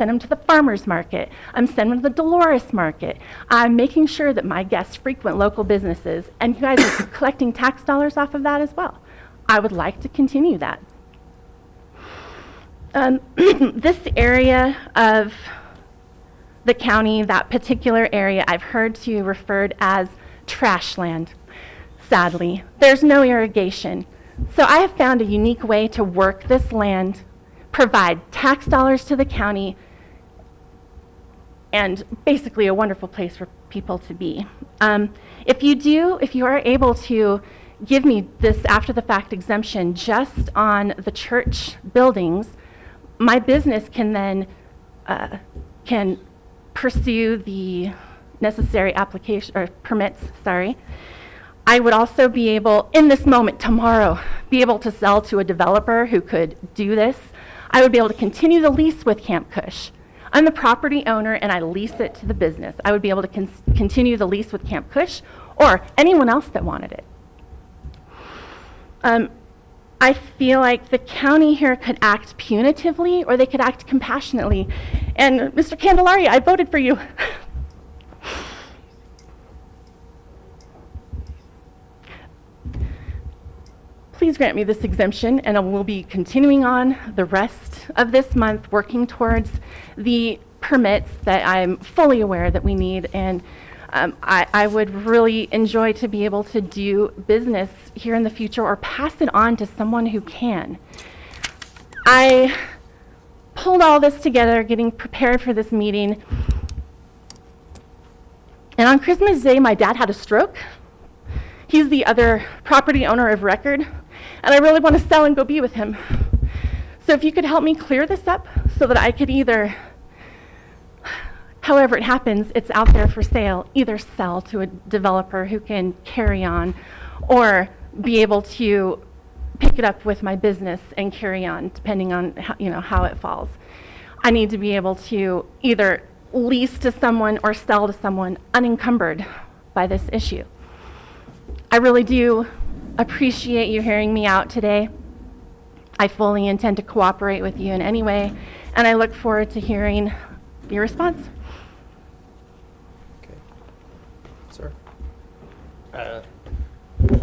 send them to the farmer's market. I'm sending them to the Dolores market. I'm making sure that my guests frequent local businesses, and you guys are collecting tax dollars off of that as well. I would like to continue that. This area of the county, that particular area, I've heard to referred as trash land. Sadly, there's no irrigation. So I have found a unique way to work this land, provide tax dollars to the county, and basically a wonderful place for people to be. If you are able to give me this after the fact exemption just on the church buildings, my business can then can pursue the necessary application or permits, sorry. I would also be able, in this moment, tomorrow, be able to sell to a developer who could do this. I would be able to continue the lease with Camp Kush. I'm the property owner and I lease it to the business. I would be able to continue the lease with Camp Kush or anyone else that wanted it. I feel like the county here could act punitively or they could act compassionately. And Mr. Candelaria, I voted for you. Please grant me this exemption, and I will be continuing on the rest of this month working towards the permits that I'm fully aware that we need. And I would really enjoy to be able to do business here in the future or pass it on to someone who can. I pulled all this together, getting prepared for this meeting. And on Christmas Day, my dad had a stroke. He's the other property owner of record, and I really want to sell and go be with him. So if you could help me clear this up so that I could either, however it happens, it's out there for sale, either sell to a developer who can carry on or be able to pick it up with my business and carry on depending on how it falls. I need to be able to either lease to someone or sell to someone unencumbered by this issue. I really do appreciate you hearing me out today. I fully intend to cooperate with you in any way, and I look forward to hearing your response. Okay. Sir?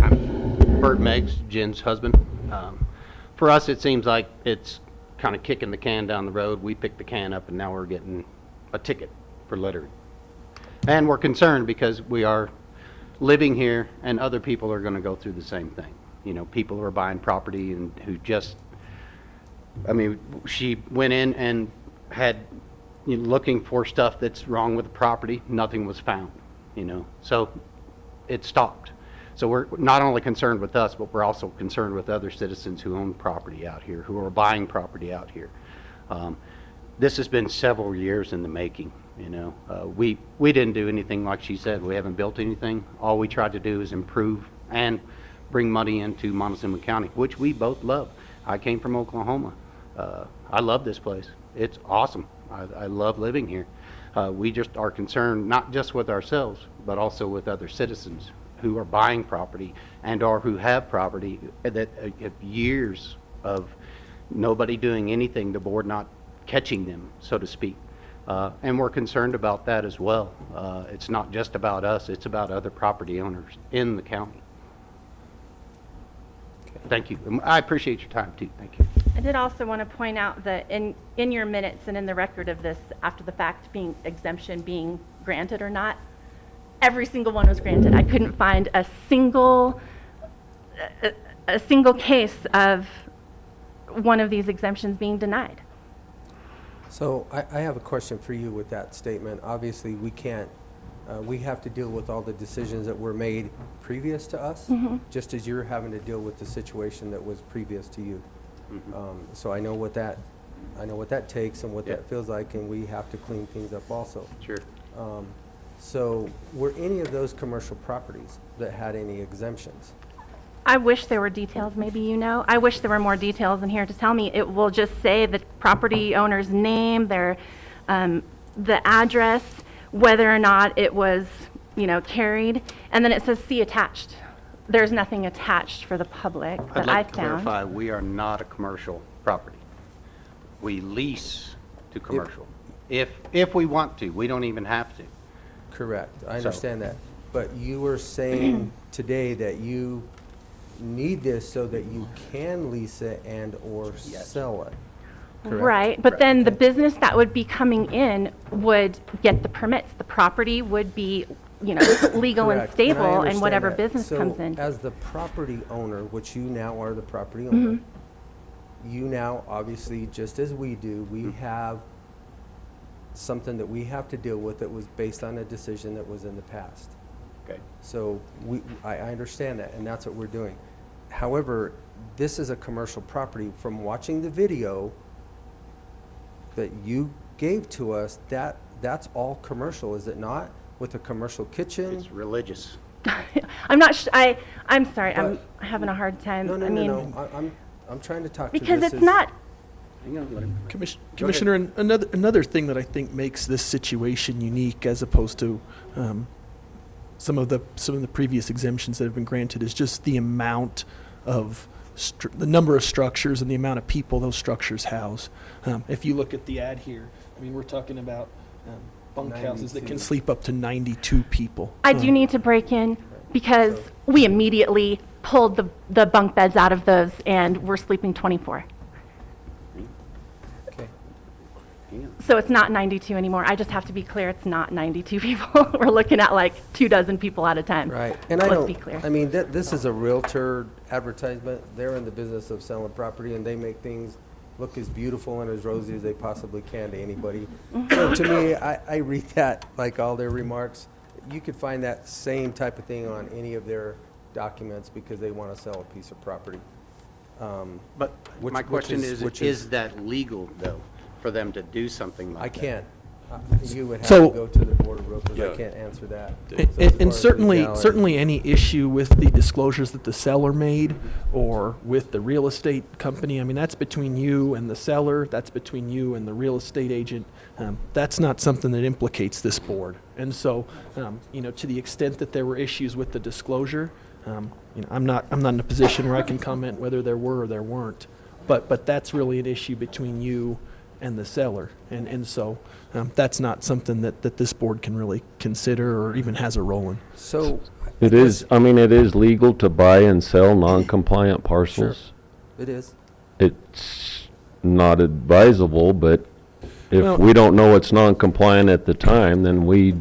I'm Bert Meigs, Jen's husband. For us, it seems like it's kind of kicking the can down the road. We picked the can up, and now we're getting a ticket for littering. And we're concerned because we are living here, and other people are going to go through the same thing. You know, people who are buying property and who just, I mean, she went in and had, looking for stuff that's wrong with the property. Nothing was found, so it stopped. So we're not only concerned with us, but we're also concerned with other citizens who own property out here, who are buying property out here. This has been several years in the making. We didn't do anything like she said. We haven't built anything. All we tried to do is improve and bring money into Montezuma County, which we both love. I came from Oklahoma. I love this place. It's awesome. I love living here. We just are concerned not just with ourselves, but also with other citizens who are buying property and or who have property that have years of nobody doing anything, the board not catching them, so to speak. And we're concerned about that as well. It's not just about us, it's about other property owners in the county. Okay. Thank you. I appreciate your time too. Thank you. I did also want to point out that in your minutes and in the record of this after the fact exemption being granted or not, every single one was granted. I couldn't find a single case of one of these exemptions being denied. So I have a question for you with that statement. Obviously, we can't, we have to deal with all the decisions that were made previous to us, just as you're having to deal with the situation that was previous to you. So I know what that takes and what that feels like, and we have to clean things up also. Sure. So were any of those commercial properties that had any exemptions? I wish there were details, maybe I wish there were more details in here to tell me. It will just say the property owner's name, their, the address, whether or not it was, carried, and then it says see attached. There's nothing attached for the public that I'd like I've to found. clarify, we are not a commercial property. We lease to commercial. If we want to, we don't even have to. Correct, I So- understand that. But you were saying today that you need this so that you can lease it and/or sell it, correct? Right, but then the Okay. business that would be coming in would get the permits. The property would be, legal and Correct, I stable, and understand whatever that. business comes in. So as the property owner, which you now are the property owner, Mm-hmm. you now, obviously, just as we do, we have something that we have to deal with that was based on a decision that was in the past. Okay. So I understand that, and that's what we're doing. However, this is a commercial property. From watching the video that you gave to us, that's all commercial, is it not? With a commercial kitchen? It's religious. I'm not, I'm sorry, I'm But- having a hard time. No, I no, mean, no, I'm trying to talk to because this it's as- not, Hang on, let him. Commissioner, and another thing that I think makes this situation unique as opposed to some of the previous exemptions that have been granted is just the amount of the number of structures and the amount of people those structures house. If you look at the ad here, I mean, we're talking about bunkhouses that 92. can sleep up to 92 people. I do need to break in because we immediately pulled the bunk beds out of those and we're sleeping 24. Okay. Hang on. So it's not 92 anymore. I just have to be clear, it's not 92 people. We're looking at like 24 people at a time. Right, and I Let's don't, be clear. I mean, this is a Realtor advertisement. They're in the business of selling property, and they make things look as beautiful and as rosy as they possibly can to anybody. So to me, I read that, like all their remarks, you could find that same type of thing on any of their documents because they want to sell a piece of property. But Which- my which question is- is, which is is- that legal, though, for them to do something like I that? can't. You would have So- to go to the Board of Realtors. I can't answer that. So as far And as certainly, legality- certainly any issue with the disclosures that the seller made or with the real estate company, I mean, that's between you and the seller, that's between you and the real estate agent. That's not something that implicates this board. And so, to the extent that there were issues with the disclosure, I'm not in a position where I can comment whether there were or there weren't. But that's really an issue between you and the seller. And so that's not something that this board can really consider or even has a role in. So. It is, I mean, it is legal to buy and sell non-compliant parcels. It is. It's not advisable, but Well- if we don't know it's non-compliant at the time, then we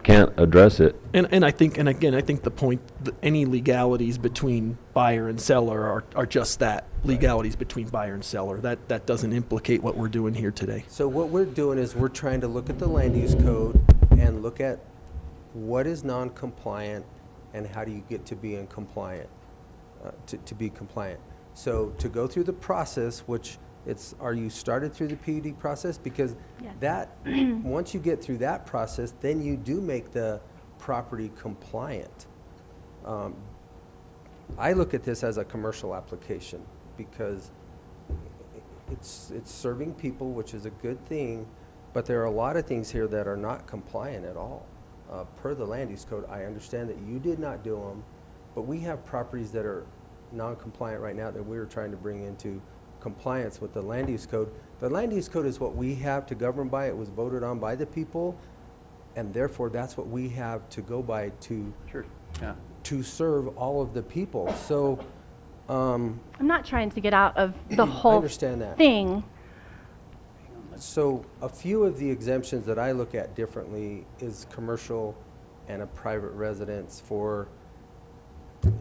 can't address it. And I think, and again, I think the point, any legalities between buyer and seller are just that, legalities between buyer and seller. That doesn't implicate what we're doing here today. So what we're doing is we're trying to look at the land use code and look at what is non-compliant and how do you get to being compliant, to be compliant. So to go through the process, which are you started through the PUD process? Because Yes. that, once you get through that process, then you do make the property compliant. I look at this as a commercial application because it's serving people, which is a good thing, but there are a lot of things here that are not compliant at all. Per the land use code, I understand that you did not do them, but we have properties that are non-compliant right now that we're trying to bring into compliance with the land use code. The land use code is what we have to govern by. It was voted on by the people, and therefore that's what we have to go by to Sure, yeah. serve all of the people. So, I'm not trying to get out of the whole understand that. thing. so a few of the exemptions that I look at differently is commercial and a private residence for,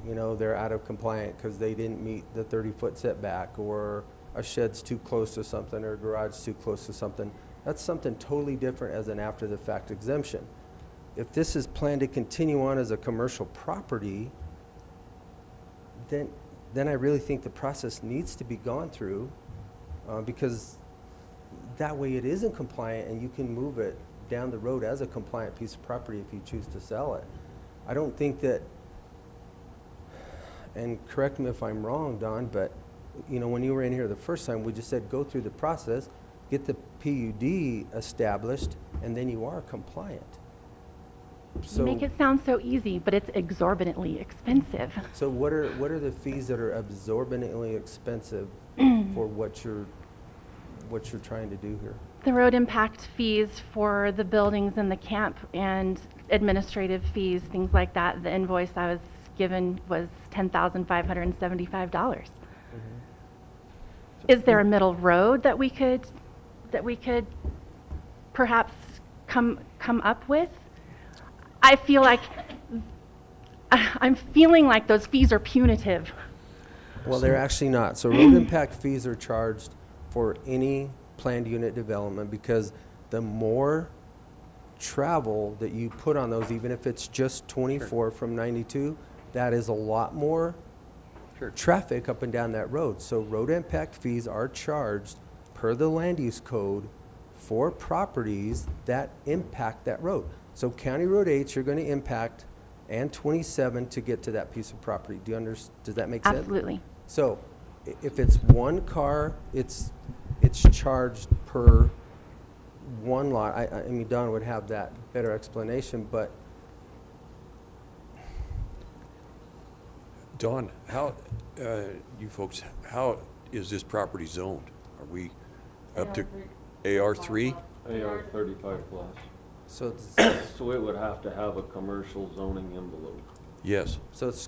they're out of compliant because they didn't meet the 30-foot setback, or a shed's too close to something, or a garage too close to something. That's something totally different as an after-the-fact exemption. If this is planned to continue on as a commercial property, then I really think the process needs to be gone through, because that way it isn't compliant and you can move it down the road as a compliant piece of property if you choose to sell it. I don't think that, and correct me if I'm wrong, Don, but when you were in here the first time, we just said go through the process, get the PUD established, and then you are compliant. You So, make it sound so easy, but it's exorbitantly expensive. so what are the fees that are exorbitantly expensive for what you're trying to do here? The road impact fees for the buildings in the camp and administrative fees, things like that, the invoice I was given was $10,575. Is there a middle road that we could perhaps come up with? I feel like, I'm feeling like those fees are punitive. Well, they're actually not. So road impact fees are charged for any planned unit development because the more travel that you put on those, even if it's just 24 from 92, that is a lot more traffic up and down that road. So road impact fees are charged per the land use code for properties that impact that road. So County Road 8, you're going to impact, and 27 to get to that piece of property. Does that make sense? Absolutely. So if it's one car, it's charged per one lot. I mean, Don would have that better explanation, but Don, how, you folks, how is this property zoned? Are we up to AR3? AR 35 plus. so it's, So it would have to have a commercial zoning envelope. Yes. so it's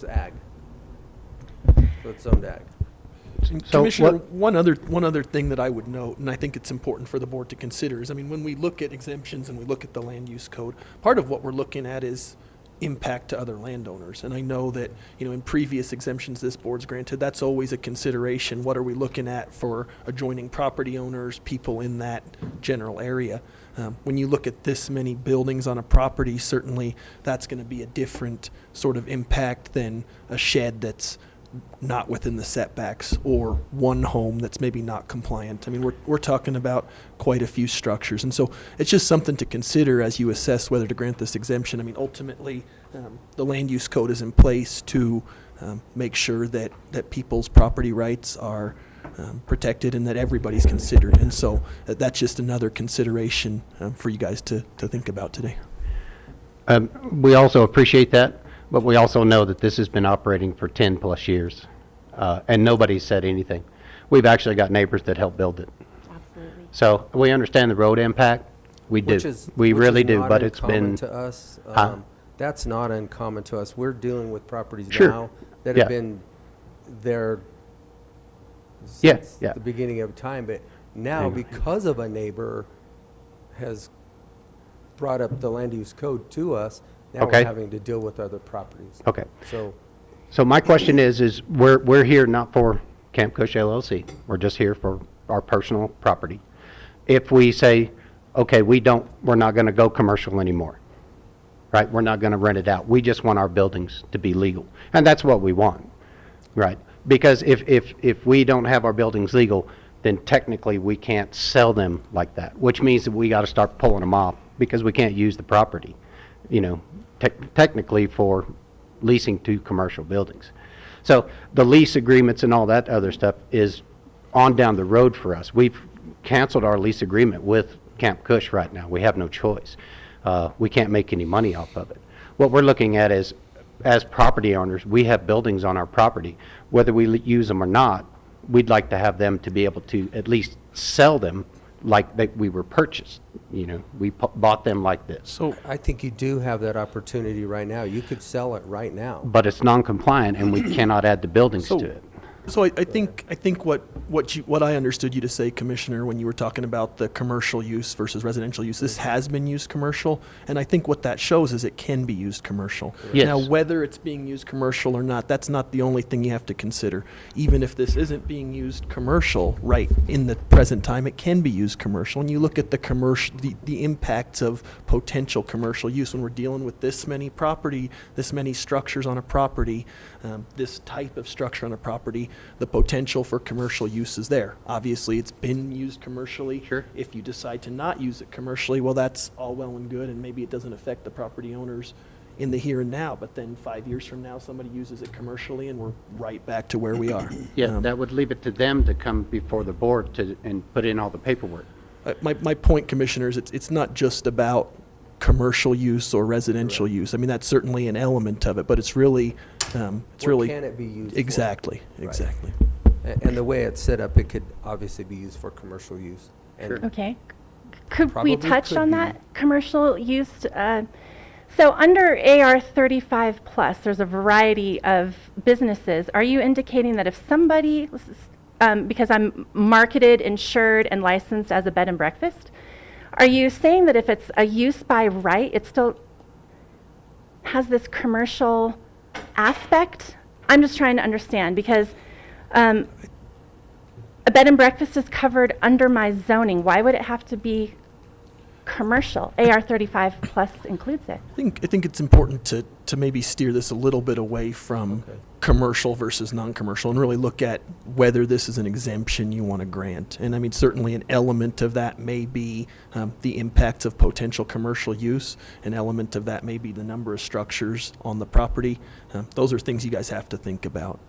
ag. So it's zoned ag. So Commissioner, what- one other thing that I would note, and I think it's important for the board to consider, is, I mean, when we look at exemptions and we look at the land use code, part of what we're looking at is impact to other landowners. And I know that, in previous exemptions this board's granted, that's always a consideration. What are we looking at for adjoining property owners, people in that general area? When you look at this many buildings on a property, certainly that's going to be a different sort of impact than a shed that's not within the setbacks, or one home that's maybe not compliant. I mean, we're talking about quite a few structures. And so it's just something to consider as you assess whether to grant this exemption. I mean, ultimately, the land use code is in place to make sure that people's property rights are protected and that everybody's considered. And so that's just another consideration for you guys to think about today. We also appreciate that, but we also know that this has been operating for 10 plus years, and nobody's said anything. We've actually got neighbors that helped build it. Absolutely. So we understand the road impact. We do. We Which really is do, not but it's uncommon been, to us. Huh? That's not uncommon to us. We're dealing with properties Sure. now that Yeah. have been there Yeah, since yeah. the beginning of time, but now Hang on. because of a neighbor has brought up the land use code to us, now Okay. we're having to deal with other properties. okay. So So my question is we're here not for Camp Kush LLC. We're just here for our personal property. If we say, okay, we're not going to go commercial anymore, right? We're not going to rent it out. We just want our buildings to be legal. And that's what we want, right? Because if we don't have our buildings legal, then technically we can't sell them like that, which means that we got to start pulling them off because we can't use the property, technically for leasing to commercial buildings. So the lease agreements and all that other stuff is on down the road for us. We've canceled our lease agreement with Camp Kush right now. We have no choice. We can't make any money off of it. What we're looking at is, as property owners, we have buildings on our property. Whether we use them or not, we'd like to have them to be able to at least sell them like we were purchased. We bought them like this. So I think you do have that opportunity right now. You could sell it right now. But it's non-compliant, and we cannot add the buildings So- to it. So I think what I understood you to say, Commissioner, when you were talking about the commercial use versus residential use, this has been used commercial, and I think what that shows is it can be used commercial. Yes. Now, whether it's being used commercial or not, that's not the only thing you have to consider. Even if this isn't being used commercial right in the present time, it can be used commercial. And you look at the impacts of potential commercial use when we're dealing with this many structures on a property, this type of structure on a property. The potential for commercial use is there. Obviously, it's been used commercially. Sure. If you decide to not use it commercially, well, that's all well and good, and maybe it doesn't affect the property owners in the here and now, but then 5 years from now, somebody uses it commercially, and we're right back to where we are. Yeah, that would leave it to them to come before the board and put in all the paperwork. My point, Commissioners, it's not just about commercial use or residential use. I mean, that's certainly an element of it, but it's really, What can it be used for? Exactly. And the way it's set up, it could obviously be used for commercial use And Okay. Could we Probably touch could on be. that commercial use? So under AR 35 plus, there's a variety of businesses. Are you indicating that if somebody, because I'm marketed, insured, and licensed as a bed and breakfast, are you saying that if it's a use by right, it still has this commercial aspect? I'm just trying to understand because a bed and breakfast is covered under my zoning. Why would it have to be commercial? AR 35 plus includes it. I think it's important to maybe steer this a little bit away from Okay. commercial versus non-commercial and really look at whether this is an exemption you want to grant. And I mean, certainly an element of that may be the impact of potential commercial use. An element of that may be the number of structures on the property. Those are things you guys have to think about.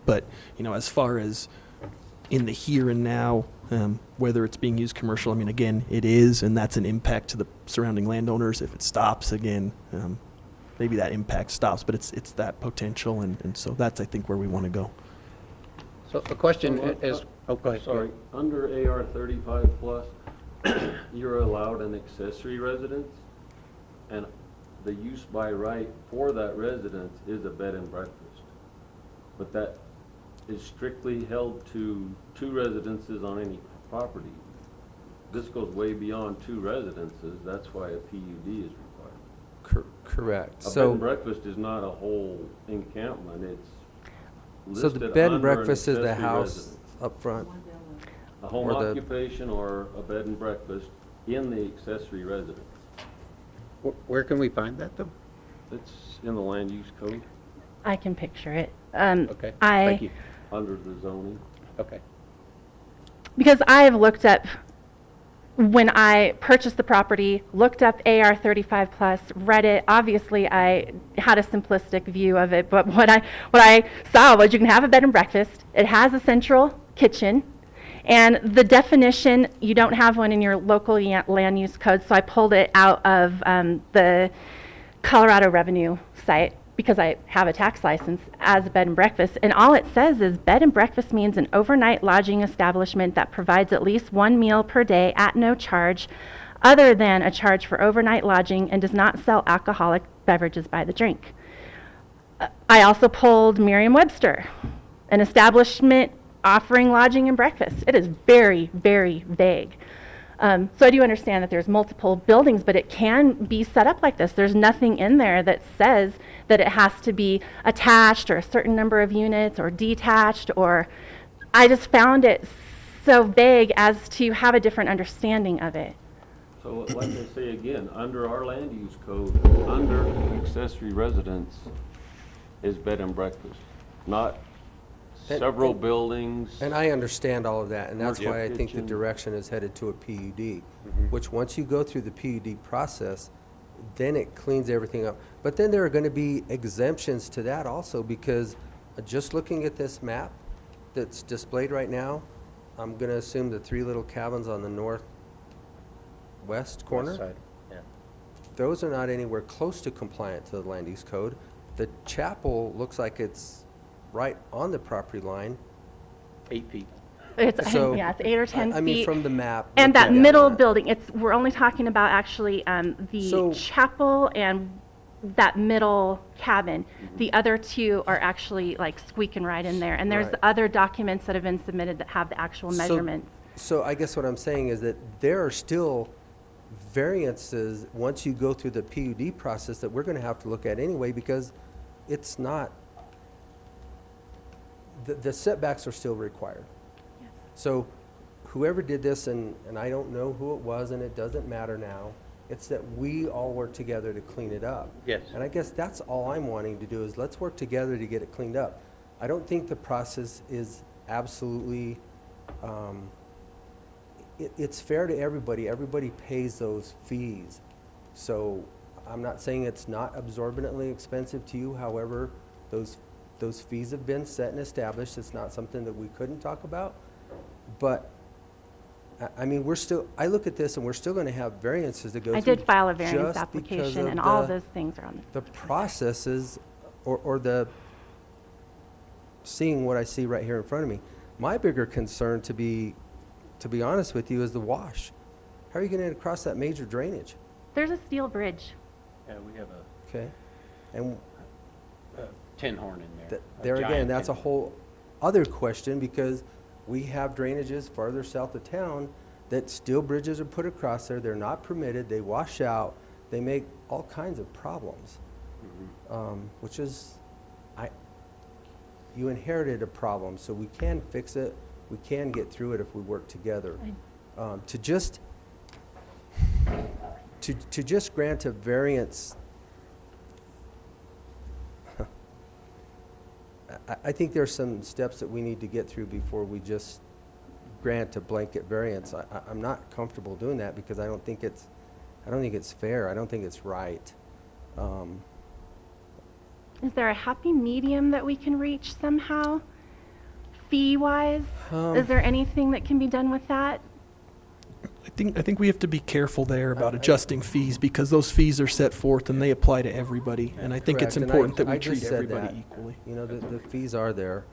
But, you know, as far as in the here and now, whether it's being used commercial, I mean, again, it is, and that's an impact to the surrounding landowners. If it stops, again, maybe that impact stops, but it's that potential, and so that's, I think, where we want to go. So the question is, oh, go ahead. Sorry, under AR 35 plus, you're allowed an accessory residence, and the use by right for that residence is a bed and breakfast. But that is strictly held to 2 residences on any property. This goes way beyond 2 residences, that's why a PUD is required. Correct. A bed So, and breakfast is not a whole encampment, it's so the listed bed and under an breakfast is the accessory house residence. up front. A home or the- occupation or a bed and breakfast in the accessory residence. Where can we find that though? It's in the land use code, I can picture it. Okay, thank you. under the zoning. Okay. Because I have looked up, when I purchased the property, looked up AR 35 plus, read it. Obviously, I had a simplistic view of it, but what I saw was you can have a bed and breakfast. It has a central kitchen, and the definition, you don't have one in your local land use code, so I pulled it out of the Colorado revenue site because I have a tax license as a bed and breakfast. And all it says is bed and breakfast means an overnight lodging establishment that provides at least 1 meal per day at no charge other than a charge for overnight lodging and does not sell alcoholic beverages by the drink. I also pulled Merriam-Webster, an establishment offering lodging and breakfast. It is very, very vague. So I do understand that there's multiple buildings, but it can be set up like this. There's nothing in there that says that it has to be attached or a certain number of units or detached, or I just found it so vague as to have a different understanding of it. So like I say again, under our land use code, under accessory residence is bed and breakfast, not several buildings. And I understand all of that, and that's Yeah. why I think the Kitchen. direction is headed to a PUD, which once you go through the PUD process, then it cleans everything up. But then there are going to be exemptions to that also, because just looking at this map that's displayed right now, I'm going to assume the 3 little cabins on the northwest corner, West side, yeah. those are not anywhere close to compliant to the land use code. The chapel looks like it's right on the property line. 8 feet. It's, So, yeah, it's 8 or 10 I mean, feet. from the map. And that looking down middle that. building, we're only talking about actually the So- chapel and that middle cabin. The other 2 are actually like squeaking right in there. And there's Right. other documents that have been submitted that have the actual So- measurements. So I guess what I'm saying is that there are still variances, once you go through the PUD process, that we're going to have to look at anyway, because it's not, the setbacks are still required. So whoever did this, and I don't know who it was, and it doesn't matter now, it's that we all work together to clean it up. Yes. And I guess that's all I'm wanting to do, is let's work together to get it cleaned up. I don't think the process is absolutely, it's fair to everybody. Everybody pays those fees. So I'm not saying it's not absorbently expensive to you. However, those fees have been set and established. It's not something that we couldn't talk about. But, I mean, I look at this and we're still going to have variances to go through. I did file a variance just because application of and all of the- those things are on the processes or the seeing what I see right here in front of me. My bigger concern, to be honest with you, is the wash. How are you gonna cross that major drainage? There's a steel bridge. Yeah, we have a Okay? And Tin horn in there. there giant again, that's a tin horn. whole other question, because we have drainages farther south of town that steel bridges are put across there, they're not permitted, they wash out, they make all kinds of problems. Which is, you inherited a problem, so we can fix it, we can get through it if we work together. To just grant a variance, I think there's some steps that we need to get through before we just grant a blanket variance. I'm not comfortable doing that because I don't think it's fair. I don't think it's right. Is there a happy medium that we can reach somehow, fee-wise? Is there anything that can be done with that? I think we have to be careful there about adjusting fees, because those fees are set forth and they apply to everybody. And I think it's Correct, and important that I we just treat said everybody that. equally. You know, the fees are there.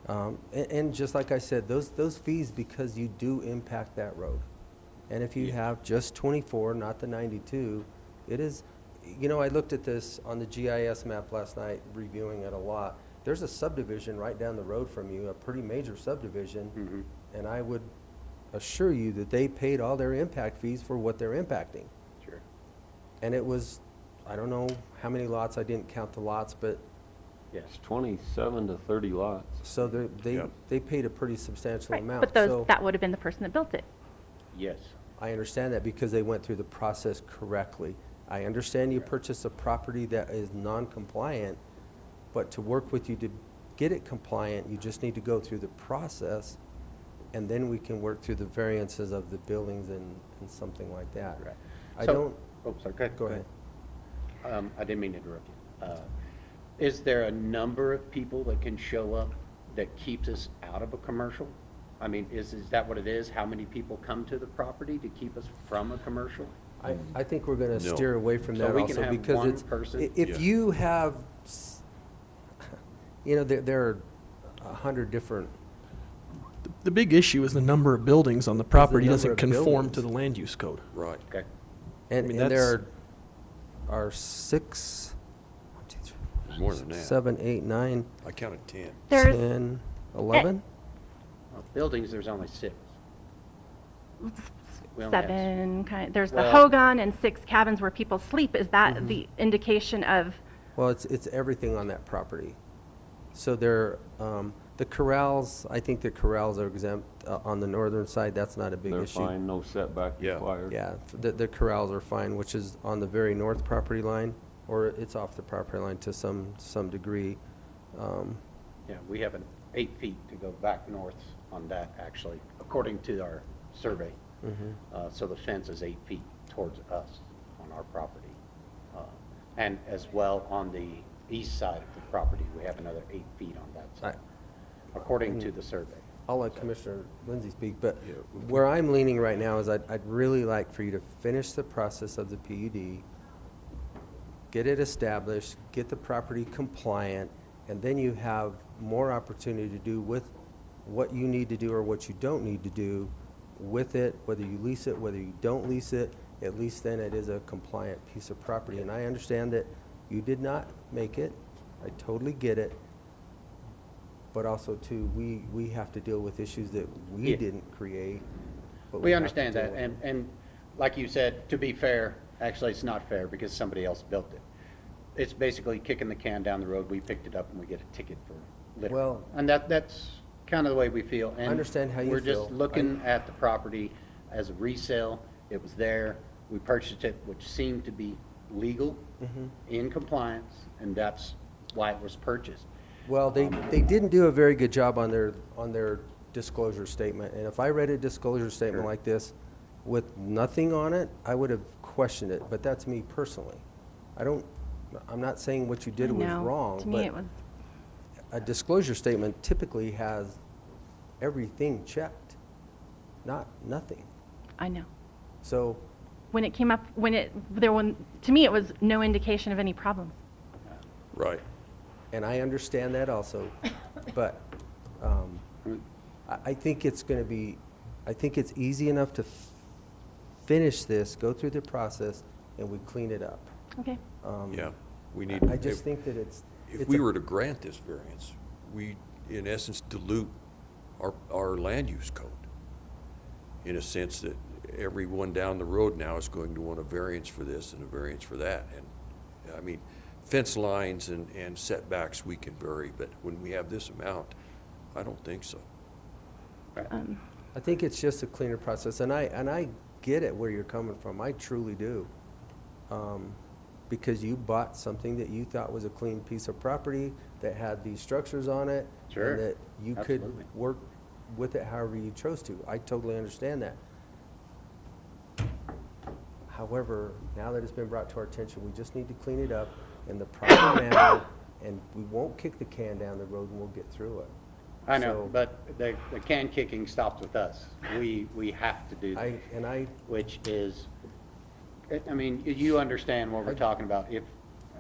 And just like I said, those fees, because you do impact that road. And if you have just 24, not the 92, it is, you know, I looked at this on the GIS map last night, reviewing it a lot. There's a subdivision right down the road from you, a pretty major subdivision. And I would assure you that they paid all their impact fees for what they're impacting. Sure. And it was, I don't know how many lots, I didn't count the lots, but Yes. It's 27 to 30 lots. so Yeah. they paid a pretty substantial Right, amount. but those, So that would have been the person that built it. Yes. I understand that because they went through the process correctly. I understand you purchased a property that is non-compliant, but to work with you to get it compliant, you just need to go through the process, and then we can work through the variances of the buildings and something like that. Right. I So- don't, Oh, sorry, go ahead. I didn't mean to interrupt you. Is there a number of people that can show up that keeps us out of a commercial? I mean, is that what it is? How many people come to the property to keep us from a commercial? I think we're gonna No. steer away from So that we can also have because one it's, person? Yeah. if you have, you know, there are 100 different, The big issue is the number of buildings on the property number doesn't of conform to buildings. the land use code. Right. Okay. and mean, and that's- there are 6, More than that. 7, 8, 9, I counted 10. There's 10, 11? Well, buildings, there's only 6. We only have- seven, there's the Well- Hogan and 6 cabins where people sleep. Is that the indication of, Well, it's everything on that property. So there, the corrals, I think the corrals are exempt on the northern side. That's not a big They're issue. fine, no setback Yeah. required. Yeah, the corrals are fine, which is on the very north property line, or it's off the property line to some degree. Yeah, we have 8 feet to go back north on that, actually, according to our survey. So the fence is 8 feet towards us on our property. And as well on the east side of the property, we have another 8 feet on that side, according to the survey. I'll let Commissioner Lindsay speak, but Yeah, where I'm leaning right now is I'd really like for you to finish the process of the PUD, get it established, get the property compliant, and then you have more opportunity to do with what you need to do or what you don't need to do with it, whether you lease it, whether you don't lease it. At least then it is a compliant piece of property. And I understand that you did not make it. I totally get it. But also too, we have to deal with issues that we Yeah. didn't create. but We have to understand deal that, with. and like you said, to be fair, actually, it's not fair because somebody else built it. It's basically kicking the can down the road, we picked it up and we get a ticket for littering. Well- And that's kind of the way we feel. I understand how you We're just feel. looking at the property as a resale, it was there, we purchased it, which seemed to be legal, in compliance, and that's why it was purchased. Well, they didn't do a very good job on their disclosure statement. And if I read a disclosure statement Sure. like this with nothing on it, I would have questioned it, but that's me personally. I'm not saying what you did was no, wrong, to me it but was, a disclosure statement typically has everything checked, not nothing. I know. So, When it came up, to me, it was no indication of any problems. Right. and I understand that also, but I think it's going to be, I think it's easy enough to finish this, go through the process, and we clean it up. Okay. Yeah, we need. I just think that it's If we were to grant this variance, we, in essence, dilute our land use code, in a sense that everyone down the road now is going to want a variance for this and a variance for that. And, I mean, fence lines and setbacks, we can vary, but when we have this amount, I don't think so. I think it's just a cleaner process, and I get it where you're coming from. I truly do. Because you bought something that you thought was a clean piece of property that had these structures on it. Sure. And that you Absolutely. could work with it however you chose to. I totally understand that. However, now that it's been brought to our attention, we just need to clean it up in the proper manner, and we won't kick the can down the road, and we'll get through it. I know, So, but the can kicking stops with us. We have to do that, which is, I mean, you understand what we're talking about. If,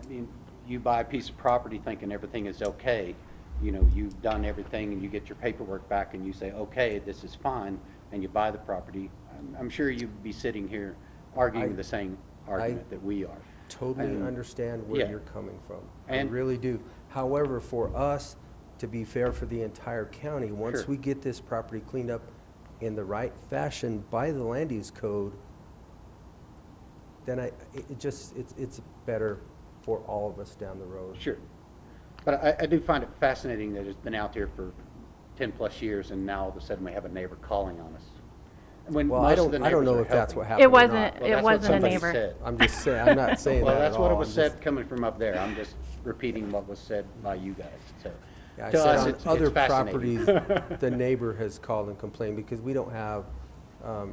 I mean, you buy a piece of property thinking everything is okay, you know, you've done everything and you get your paperwork back and you say, okay, this is fine, and you buy the property, I'm sure you'd be sitting here arguing the same argument that we are. Totally And- understand where yeah. you're coming from. And- I really do. However, for us to be fair for the entire county, once Sure. we get this property cleaned up in the right fashion by the land use code, then it's better for all of us down the road. Sure. But I do find it fascinating that it's been out there for 10-plus years, and now all of a sudden we have a neighbor calling on us. When Well, most I of the don't know neighbors if are that's what helping. happened It or wasn't, not. Well, it that's what wasn't a somebody neighbor. said. I'm just saying, I'm not saying Well, that that's at what it all. was I'm said just- coming from up there. I'm just repeating what was said by you guys, so. Yeah, I To said us, on it's other fascinating. properties, the neighbor has called and complained because we don't have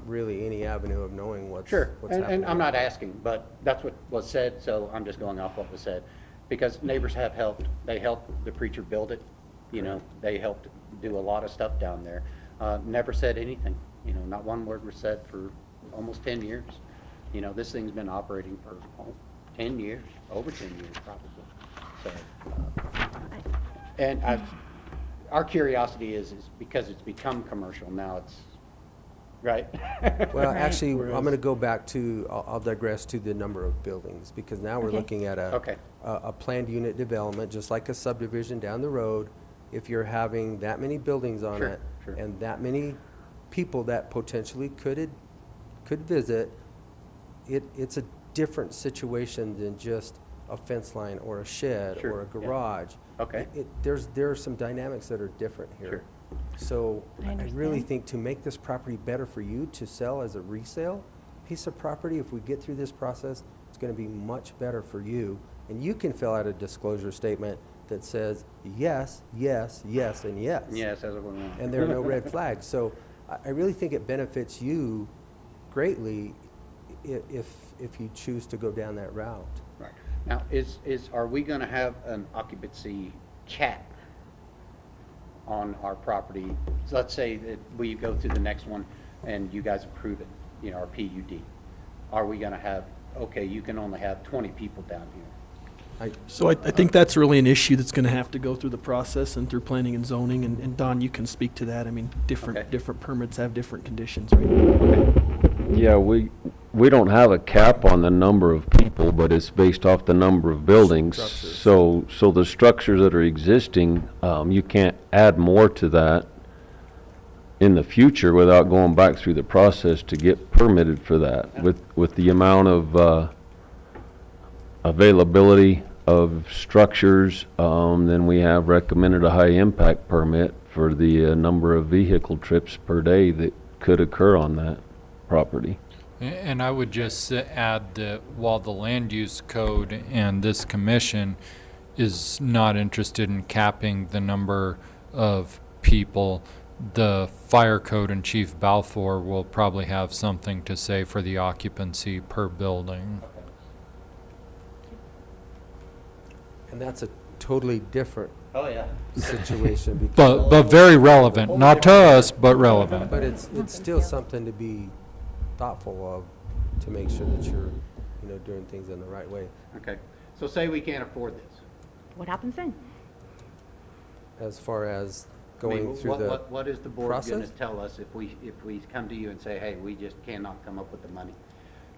really any avenue of knowing what's Sure, happening. and I'm not asking, but that's what was said, so I'm just going off what was said. Because neighbors have helped. They helped the preacher build it, you know, they helped do a lot of stuff down there. Never said anything, you know, not one word was said for almost 10 years. You know, this thing's been operating for 10 years, over 10 years probably. So, and our curiosity is because it's become commercial, now it's, right? Well, Right. actually, I'm going to go back to, I'll digress to the number of buildings, because now we're Okay. looking at Okay. a planned unit development, just like a subdivision down the road. If you're having that many buildings on Sure, it, sure. and that many people that potentially could visit, it's a different situation than just a fence line or a shed Sure, or a yeah. garage. Okay. There are some dynamics that are different here. Sure. So I I really understand. think to make this property better for you to sell as a resale piece of property, if we get through this process, it's going to be much better for you. And you can fill out a disclosure statement that says yes, yes, yes, and yes. Yes, that's what we want. And there are no red flags. So I really think it benefits you greatly if you choose to go down that route. Right. Now, are we gonna have an occupancy cap on our property? So let's say that we go to the next one and you guys approve it, you know, our PUD. Are we gonna have, okay, you can only have 20 people down here? So I think that's really an issue that's going to have to go through the process and through planning and zoning, and Don, you can speak to that. I mean, Okay. different permits have different conditions, right? Yeah, we don't have a cap on the number of people, but it's based off the number of buildings. Structures. So the structures that are existing, you can't add more to that in the future without going back through the process to get permitted for that. With the amount of availability of structures, then we have recommended a high impact permit for the number of vehicle trips per day that could occur on that property. And I would just add that while the land use code and this commission is not interested in capping the number of people, the fire code and Chief Balfour will probably have something to say for the occupancy per building. And that's a totally different Oh, yeah. situation. because- But very relevant, not to us, but relevant. But it's still something to be thoughtful of, to make sure that you're, doing things in the right way. Okay, so say we can't afford this. What happens then? As far as going through the What is the board gonna process? tell us if we come to you and say, hey, we just cannot come up with the money?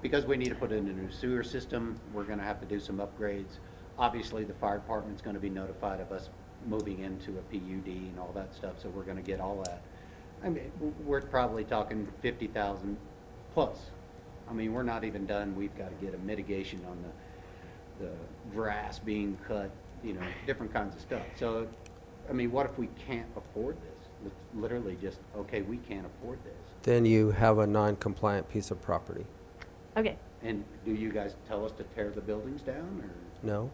Because we need to put in a new sewer system, we're gonna have to do some upgrades. Obviously, the fire department's gonna be notified of us moving into a PUD and all that stuff, so we're gonna get all that. I mean, we're probably talking 50,000 plus. I mean, we're not even done, we've gotta get a mitigation on the grass being cut, you know, different kinds of stuff. So, I mean, what if we can't afford this? It's literally just, okay, we can't afford this. Then you have a non-compliant piece of property. Okay, And do you guys tell us to tear the buildings down, or, No,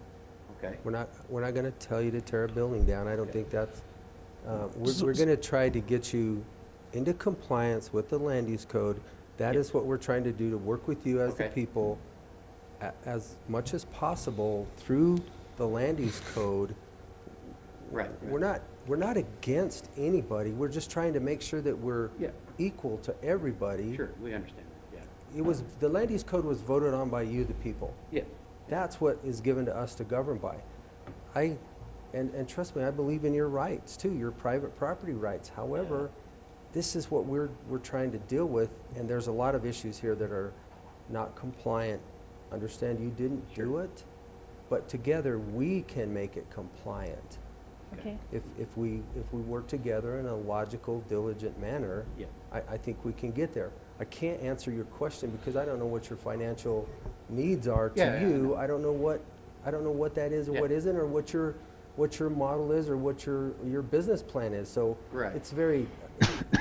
okay? we're not going to tell you to tear a building down. I don't think that's, we're going to try to get you into compliance with the land use code. That is what we're trying to do, to work with you as the Okay. people as much as possible through the land use code. Right. We're not against anybody. We're just trying to make sure that we're Yeah. equal to everybody. Sure, we understand that, yeah. It was, the land use code was voted on by you, the people. Yeah, That's what is given to us to govern by. And trust me, I believe in your rights too, your private property rights. However, this is what we're trying to deal with, and there's a lot of issues here that are not compliant. Understand you didn't do it, but together we can make it compliant. okay. If we work together in a logical, diligent manner, Yeah. I think we can get there. I can't answer your question because I don't know what your financial needs are to Yeah, yeah, I you. know. I don't know what that is or Yeah. what isn't, or what your model is, or what your business plan is. So Right. it's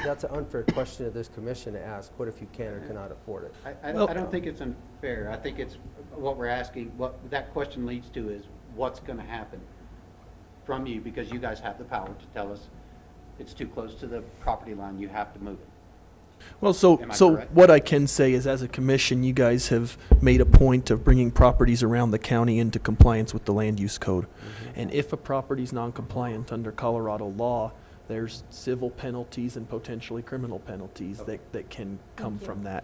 that's an unfair question of this commission to ask. What if you can or cannot afford it? I don't think it's unfair. I think it's, what we're asking, what that question leads to is, what's gonna happen from you, because you guys have the power to tell us it's too close to the property line, you have to move it. Well, so Am I so correct? what I can say is, as a commission, you guys have made a point of bringing properties around the county into compliance with the land use code. And if a property's non-compliant under Colorado law, there's civil penalties and potentially criminal penalties that can come you. from that.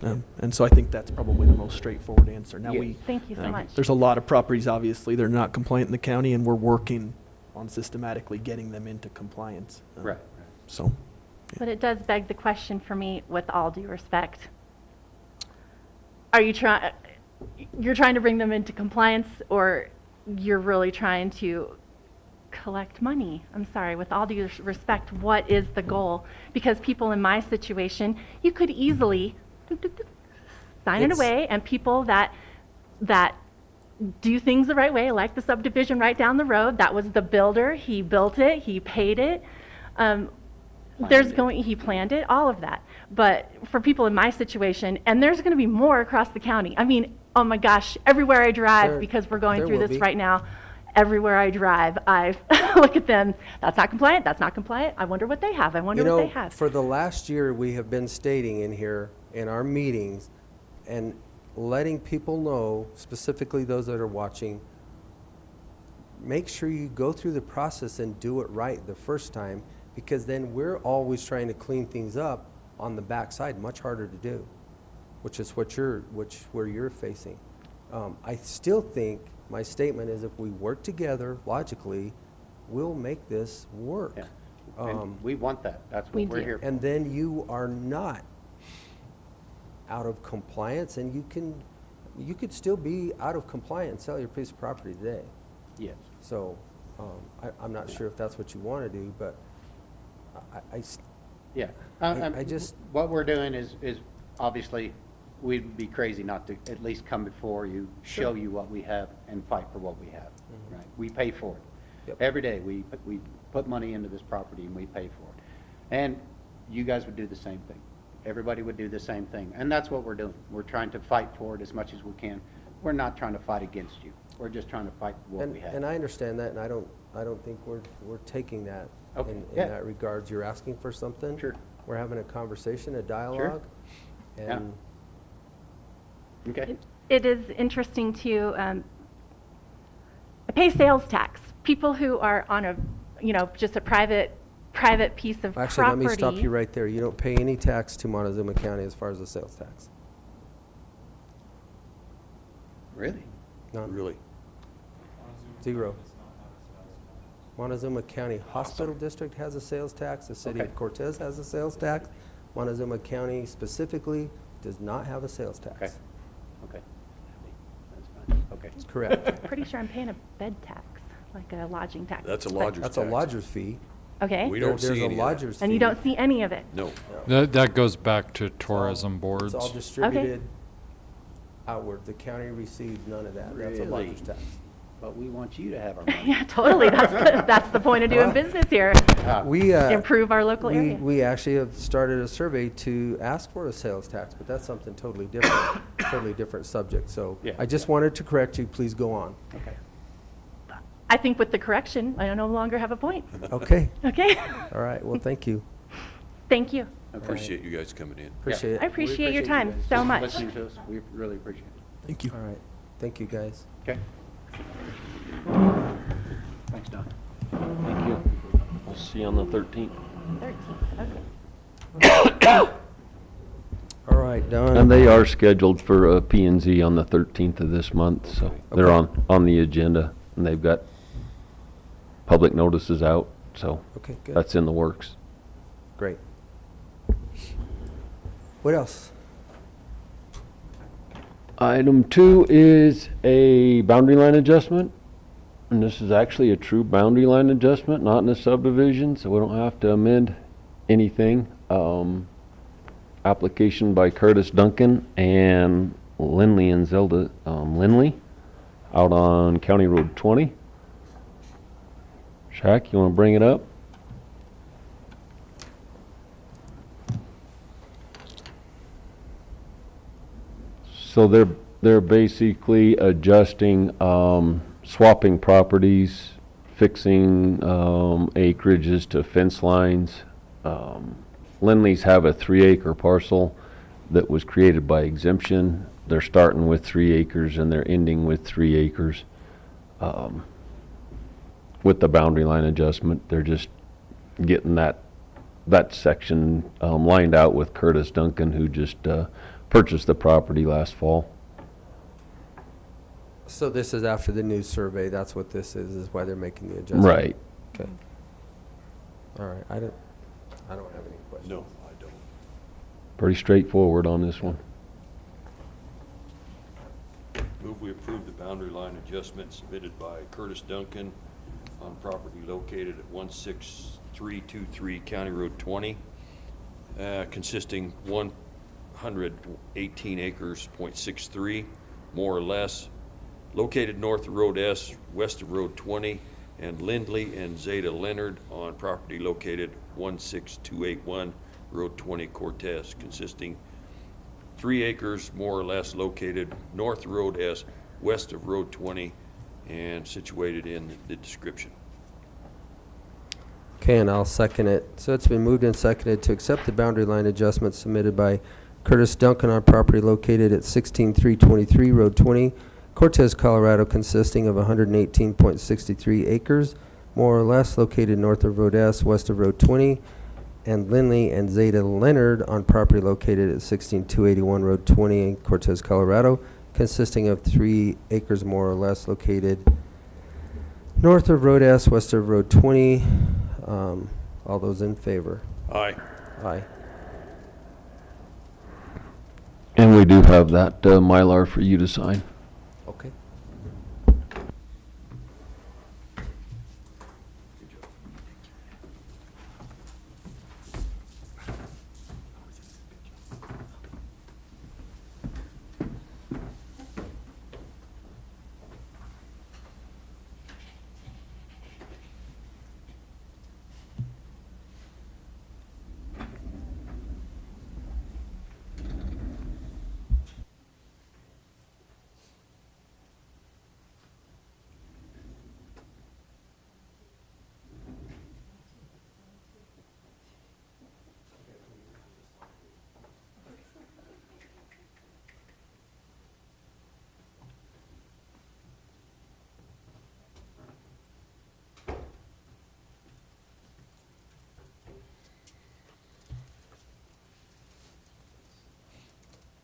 And so I think that's probably the most straightforward answer. Now, Yes. we Thank you so much. there's a lot of properties, obviously, they're not compliant in the county, and we're working on systematically getting them into compliance. Right. So. But it does beg the question for me, with all due respect. Are you you're trying to bring them into compliance, or you're really trying to collect money? I'm sorry, with all due respect, what is the goal? Because people in my situation, you could easily sign it It's- away, and people that do things the right way, like the subdivision right down the road, that was the builder, he built it, he paid it. He planned it, all of that. But for people in my situation, and there's going to be more across the county. I mean, oh my gosh, everywhere I drive, There- because we're going there through will this be. right now, everywhere I drive, I look at them, that's not compliant, that's not compliant. I wonder what they have, I wonder You what know, they have. for the last year, we have been stating in here, in our meetings, and letting people know, specifically those that are watching, make sure you go through the process and do it right the first time, because then we're always trying to clean things up on the backside, much harder to do, which is where you're facing. I still think my statement is, if we work together logically, we'll make this work. Yeah. And we want that. That's We what we're do. here for. And then you are not out of compliance, and you could still be out of compliance and sell your piece of property today. Yes. So, I'm not sure if that's what you want to do, but Yeah. I just- What we're doing is obviously, we'd be crazy not to at least come before you, show you what we have, and fight for what we have. Right? We pay for it. Yep. Every day, we put money into this property and we pay for it. And you guys would do the same thing. Everybody would do the same thing. And that's what we're doing. We're trying to fight for it as much as we can. We're not trying to fight against you. We're just trying to fight for what we have. and I understand that, and I don't think we're taking that Okay, in yeah. that regards. You're asking for something. Sure. We're having a conversation, a dialogue. Yeah. And Okay? It is interesting to, I pay sales tax. People who are on just a private piece of property. actually, let me stop you right there. You don't pay any tax to Montezuma County as far as the sales tax. Really? None. Really? Zero. Montezuma County Hospital District has a sales tax. The city of Okay. Cortez has a sales tax. Montezuma County specifically does not have a sales Okay. tax. Okay. That's fine. Okay. That's correct. Pretty sure I'm paying a bed tax, like a lodging tax. That's a But- lodger's That's a tax. lodger's fee. Okay, We don't There's see a any of that. lodger's fee. and you don't see any of it. No. That goes back to tourism It's boards. all distributed outward. The county receives none of that. That's a Really? lodger's tax. But we want you to have our money. Yeah, totally. That's the point of doing business here. We, Improve our local area. we actually have started a survey to ask for a sales tax, but that's something totally different, totally different subject. So Yeah. I just wanted to correct you. Please go on. Okay. I think with the correction, I no longer have a point. Okay. Okay? All right. Well, thank you. Thank you. Appreciate you guys coming in. Appreciate I it. appreciate your you time guys so much. Listening to us, we really appreciate it. Thank you. All right. Thank you, guys. Okay? Thanks, Don. Thank you. We'll see you on the 13th. 13, okay. All right, Don. And they are scheduled for P and Z on the 13th of this month, so they're Okay. on the agenda, and they've got public notices out, so Okay, good. that's in the works. Great. What else? Item 2 is a boundary line adjustment, and this is actually a true boundary line adjustment, not in a subdivision, so we don't have to amend anything. Application by Curtis Duncan and Lindley and Zelda Lindley out on County Road 20. Shaq, you want to bring it up? So they're basically adjusting, swapping properties, fixing acreages to fence lines. Lindley's have a 3-acre parcel that was created by exemption. They're starting with 3 acres and they're ending with 3 acres. With the boundary line adjustment, they're just getting that section lined out with Curtis Duncan, who just purchased the property last fall. So this is after the new survey. That's what this is why they're making the adjustment. Right. Okay. All right. I don't have any questions. No, I don't. Pretty straightforward on this one. Move we approve the boundary line adjustment submitted by Curtis Duncan on property located at 16323 County Road 20, consisting 118 acres, .63, more or less, located north of Road S, west of Road 20, and Lindley and Zeta Leonard on property located 16281 Road 20 Cortez, consisting 3 acres, more or less, located north of Road S, west of Road 20, and situated in the description. Okay, and I'll second it. So it's been moved and seconded to accept the boundary line adjustment submitted by Curtis Duncan on property located at 16323 Road 20, Cortez, Colorado, consisting of 118.63 acres, more or less, located north of Road S, west of Road 20, and Lindley and Zeta Leonard on property located at 16281 Road 20, Cortez, Colorado, consisting of 3 acres, more or less, located north of Road S, west of Road 20. All those in favor? Aye. Aye. And we do have that Mylar for you to sign. Okay.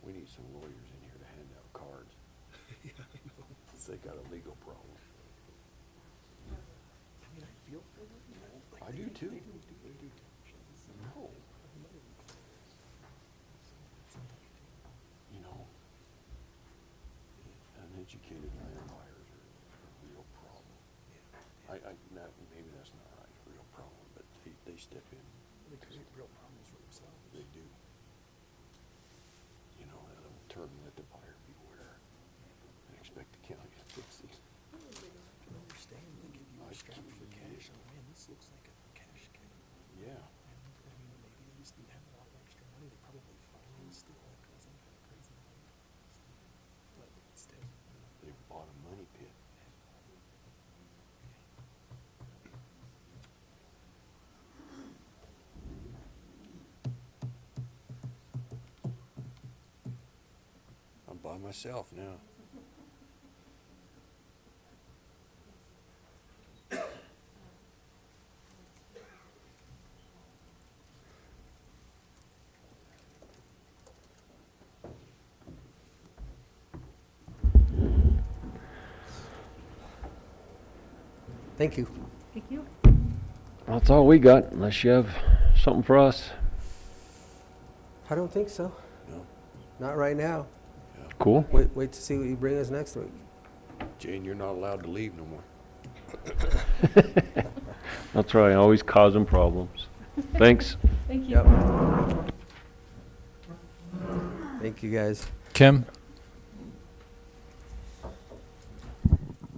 We need some lawyers in here to hand out cards. Yeah, I know. They got a legal problem. I mean, I feel I do too. No. You know, uneducated land buyers are a real problem. Maybe that's not right, a real problem, but they step in. They create real problems for themselves. They do. You know, that old term, let the buyer beware, and expect the county to fix it. Understand, they give you a strap for cash. Oh man, this looks like a cash cow. Yeah. I mean, maybe they just didn't have a lot of extra money. They probably financed it like some kind of crazy money. But still. They bought a money pit. I'm by myself now. Thank you. Thank you. That's all we got, unless you have something for us. I don't think so. No. Not right now. Cool. Wait to see what you bring us next week. Jane, you're not allowed to leave no more. That's right, always causing problems. Thanks. Thank you. Yep. Thank you, guys. Kim?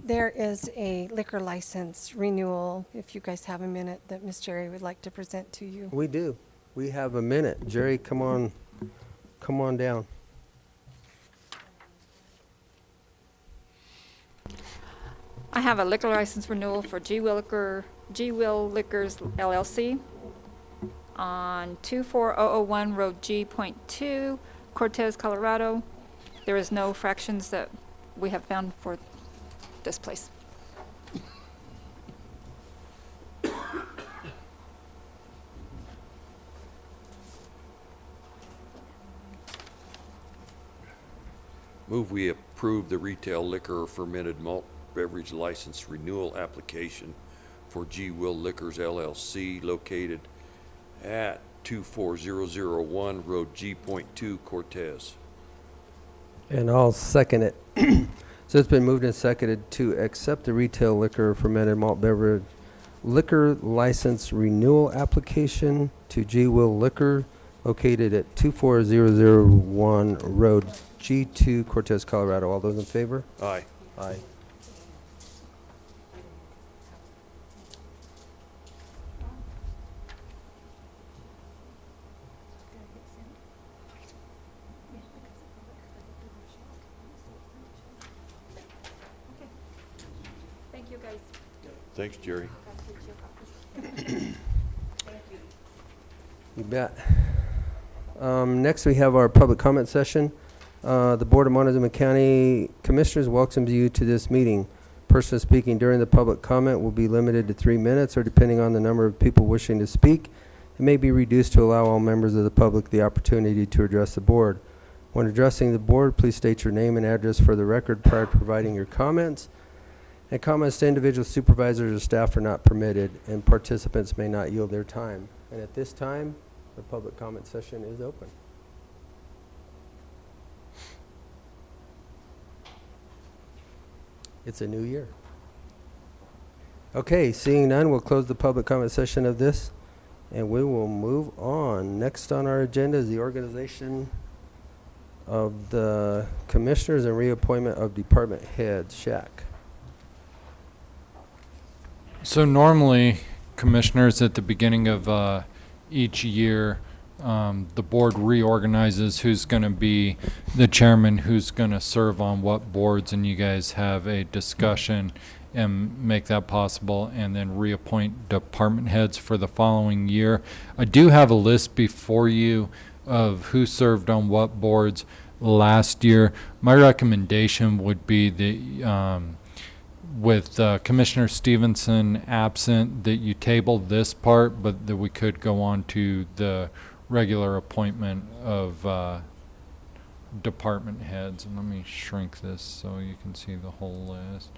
There is a liquor license renewal, if you guys have a minute, that Miss Jerry would like to present to you. We do. We have a minute. Jerry, come on down. I have a liquor license renewal for G Will Liquors LLC on 24001 Road G.2, Cortez, Colorado. There is no fractions that we have found for this place. Move we approve the retail liquor or fermented malt beverage license renewal application for G Will Liquors LLC located at 24001 Road G.2, Cortez. And I'll second it. So it's been moved and seconded to accept the retail liquor fermented malt beverage liquor license renewal application to G Will Liquor located at 24001 Road G.2, Cortez, Colorado. All those in favor? Aye. Aye. Thank you, guys. Thanks, Jerry. You bet. Next, we have our public comment session. The Board of Montezuma County Commissioners welcomes you to this meeting. Person speaking during the public comment will be limited to 3 minutes, or depending on the number of people wishing to speak, it may be reduced to allow all members of the public the opportunity to address the board. When addressing the board, please state your name and address for the record prior to providing your comments. And comments to individual supervisors or staff are not permitted, and participants may not yield their time. And at this time, the public comment session is open. It's a new year. Okay, seeing none, we'll close the public comment session of this, and we will move on. Next on our agenda is the organization of the commissioners and reappointment of department heads. Shaq. So normally, commissioners, at the beginning of each year, the board reorganizes who's going to be the chairman, who's going to serve on what boards, and you guys have a discussion and make that possible, and then reappoint department heads for the following year. I do have a list before you of who served on what boards last year. My recommendation would be the with Commissioner Stevenson absent, that you table this part, but that we could go on to the regular appointment of department heads. And let me shrink this so you can see the whole list.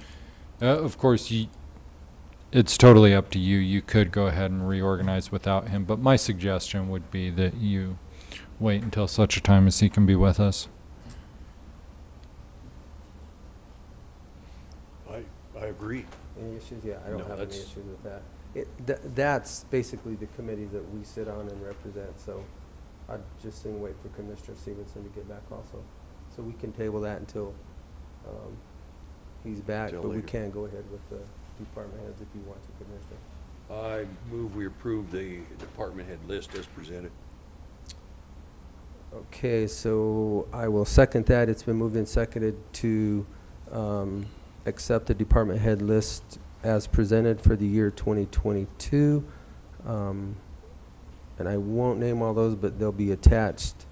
Of course, it's totally up to you. You could go ahead and reorganize without him, but my suggestion would be that you wait until such a time as he can be with us. I agree. Any issues? Yeah, I don't No, have any that's- issues with that. That's basically the committee that we sit on and represent, so I'd just wait for Commissioner Stevenson to get back also. So we can table that until he's back, Till but we later. can go ahead with the department heads if you want to, Commissioner. I move we approve the department head list as presented. Okay, so I will second that. It's been moved and seconded to accept the department head list as presented for the year 2022. And I won't name all those, but they'll be attached.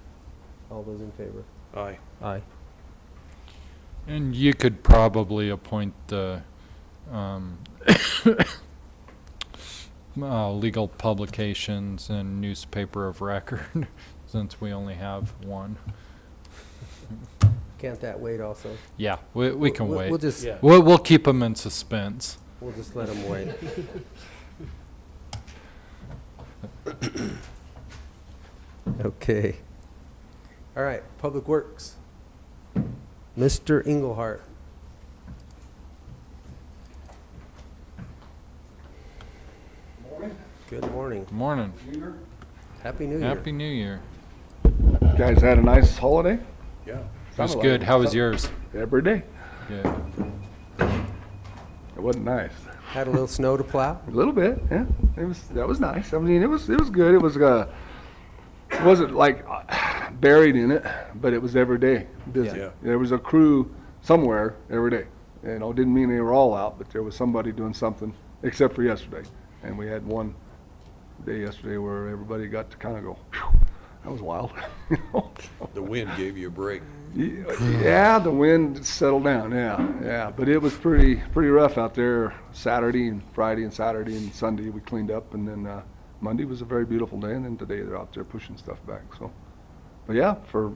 All those in favor? Aye. Aye. And you could probably appoint the legal publications and newspaper of record, since we only have one. Can't that wait also? Yeah, we can wait. We'll just, We'll keep them in suspense. we'll just let them wait. Okay. All right, Public Works. Mr. Engelhardt. Good morning. Good morning. Happy New Year. Happy New Year. Guys had a nice holiday? Yeah. It was Sounded good. like it. How was yours? Every day. Good. It wasn't nice. Had a little snow to plow? A little bit, yeah. That was nice. I mean, it was good. It was it wasn't like buried in it, but it was every day busy. Yeah. There was a crew somewhere every day. You know, didn't mean they were all out, but there was somebody doing something, except for yesterday. And we had one day yesterday where everybody got to kind of go, "Phew, that was wild." You know? The wind gave you a break. Yeah, the wind settled down. Yeah. But it was pretty rough out there. Saturday and Friday and Saturday and Sunday we cleaned up, and then Monday was a very beautiful day, and then today they're out there pushing stuff back. So, but yeah, for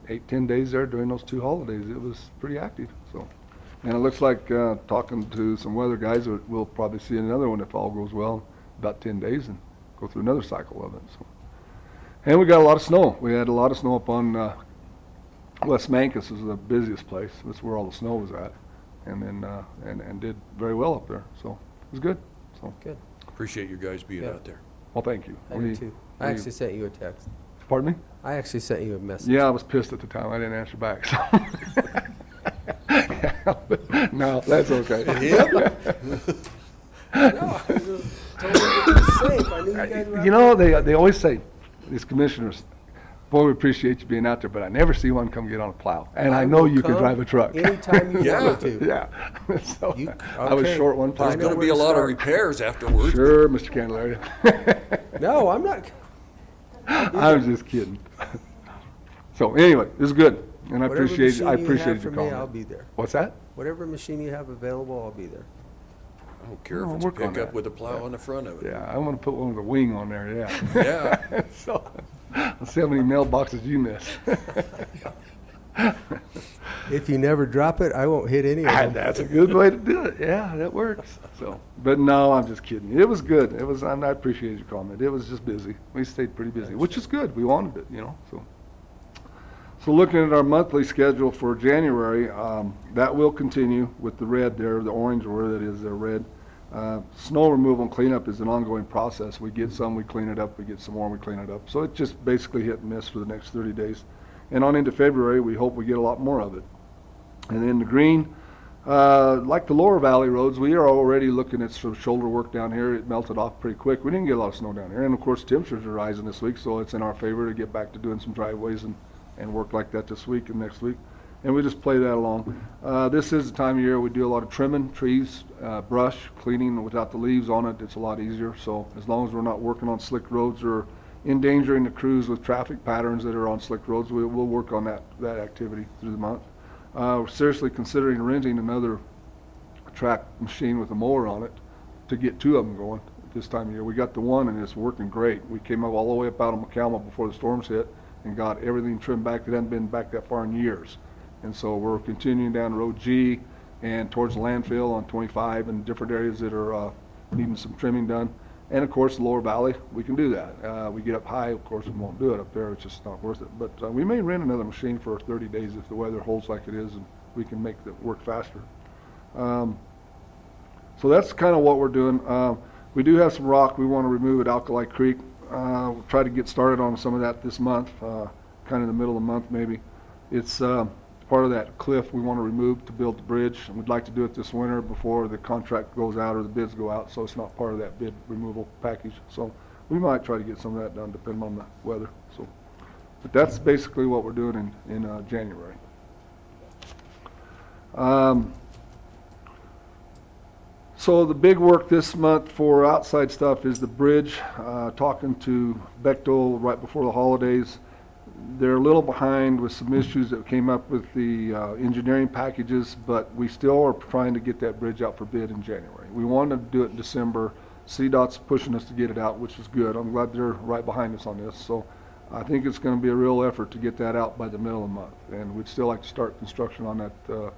8-10 days there during those 2 holidays, it was pretty active. So, and it looks like talking to some weather guys, we'll probably see another one if all goes well, about 10 days, and go through another cycle of it. So, and we got a lot of snow. We had a lot of snow up on West Mancus is the busiest place. That's where all the snow was at, and then and did very well up there. So it was good. So Good. Appreciate you guys being Yeah. out there. well, thank you. I do too. I actually sent you a text. Pardon me? I actually sent you a message. Yeah, I was pissed at the time. I didn't answer back. So. But no, that's okay. No, I was just told you to be safe. I knew you guys were out You know, they always say, these commissioners, boy, we appreciate you being out there, but I never see one come get on a plow. And I know will you can come drive a truck. Anytime you Yeah. want to. Yeah. So You- I was okay. short one I There's time. know going to where be a to lot of start. repairs afterwards. Sure, Mr. Candelaria. No, I'm not. I was just kidding. So anyway, it was good, and I Whatever appreciate machine you appreciate have for your me, comment. I'll be there. What's that? Whatever machine you have available, I'll be there. I don't care I'll if it's a work on pickup that. with a plow on the front of it. Yeah, I want to put one with a wing on there. Yeah. Yeah. So, let's see how many mailboxes you miss. If you never drop it, I won't hit any of them. That's a good way to do it. Yeah, that works. So, but no, I'm just kidding. It was good. It was. I appreciate your comment. It was just busy. We stayed pretty busy, which is good. We wanted it, you know. So looking at our monthly schedule for January, that will continue with the red there, the orange, or where that is, the red. Snow removal and cleanup is an ongoing process. We get some, we clean it up. We get some more, we clean it up. So it's just basically hit and miss for the next 30 days. And on into February, we hope we get a lot more of it. And then the green, like the lower valley roads, we are already looking at some shoulder work down here. It melted off pretty quick. We didn't get a lot of snow down here. And of course, temperatures are rising this week, so it's in our favor to get back to doing some driveways and work like that this week and next week. And we just play that along. This is the time of year we do a lot of trimming, trees, brush, cleaning without the leaves on it. It's a lot easier. So as long as we're not working on slick roads or endangering the crews with traffic patterns that are on slick roads, we'll work on that activity through the month. We're seriously considering renting another track machine with a mower on it to get 2 of them going at this time of year. We got the one and it's working great. We came up all the way up out of McCalma before the storms hit and got everything trimmed back. It hadn't been back that far in years. And so we're continuing down Road G and towards the landfill on 25 and different areas that are needing some trimming done. And of course, the lower valley, we can do that. We get up high, of course, we won't do it up there, it's just not worth it. But we may rent another machine for 30 days if the weather holds like it is, and we can make it work faster. So that's kind of what we're doing. We do have some rock we want to remove at Alkali Creek. We'll try to get started on some of that this month, kind of in the middle of the month maybe. It's part of that cliff we want to remove to build the bridge, and we'd like to do it this winter before the contract goes out or the bids go out, so it's not part of that bid removal package. So we might try to get some of that done depending on the weather. So, but that's basically what we're doing in January. So the big work this month for outside stuff is the bridge. Talking to Bechtel right before the holidays. They're a little behind with some issues that came up with the engineering packages, but we still are trying to get that bridge out for bid in January. We wanted to do it in December. CDOT's pushing us to get it out, which is good. I'm glad they're right behind us on this. So I think it's going to be a real effort to get that out by the middle of the month. And we'd still like to start construction on that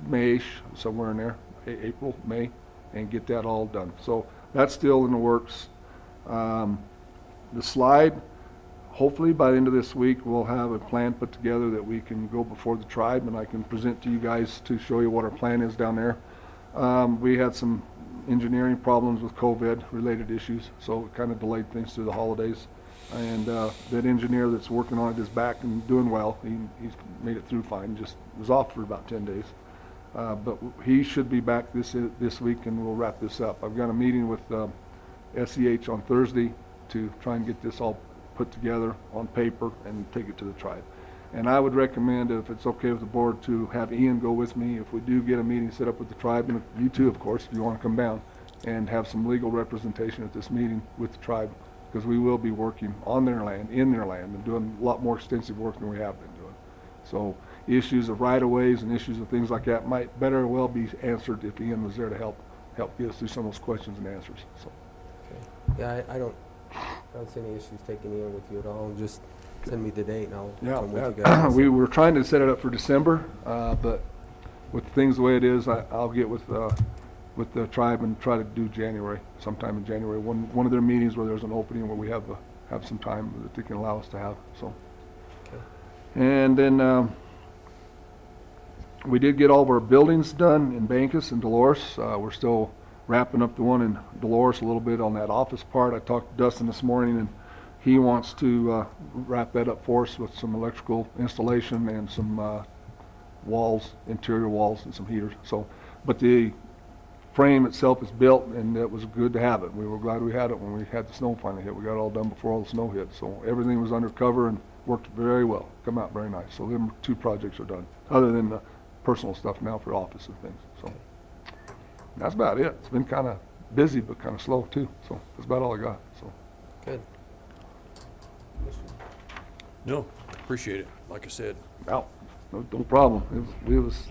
May-ish, somewhere in there, April, May, and get that all done. So that's still in the works. The slide, hopefully by the end of this week, we'll have a plan put together that we can go before the tribe and I can present to you guys to show you what our plan is down there. We had some engineering problems with COVID related issues, so it kind of delayed things through the holidays. And that engineer that's working on it is back and doing well. He's made it through fine, just was off for about 10 days. But he should be back this week and we'll wrap this up. I've got a meeting with SEH on Thursday to try and get this all put together on paper and take it to the tribe. And I would recommend, if it's okay with the board, to have Ian go with me if we do get a meeting set up with the tribe, and you too, of course, if you want to come down and have some legal representation at this meeting with the tribe, because we will be working on their land, in their land, and doing a lot more extensive work than we have been doing. So issues of right-of-ways and issues of things like that might better well be answered if Ian was there to help get us through some of those questions and answers. So. Okay. Yeah, I don't see any issues taking Ian with you at all. Just send me the date and I'll come with you guys. We were trying to set it up for December, but with things the way it is, I'll get with the tribe and try to do January, sometime in January. One of their meetings where there's an opening where we have some time that they can allow us to have. So, Okay. And then we did get all of our buildings done in Bancus and Dolores. We're still wrapping up the one in Dolores a little bit on that office part. I talked to Dustin this morning, and he wants to wrap that up for us with some electrical installation and some walls, interior walls, and some heaters. So, but the frame itself is built, and it was good to have it. We were glad we had it when we had the snow finally hit. We got it all done before all the snow hit. So everything was under cover and worked very well. Come out very nice. So them 2 projects are done, other than the personal stuff now for office and things. So that's about it. It's been kind of busy, but kind of slow too. So that's about all I got. So Good. No, appreciate it. Like I said, no problem. It was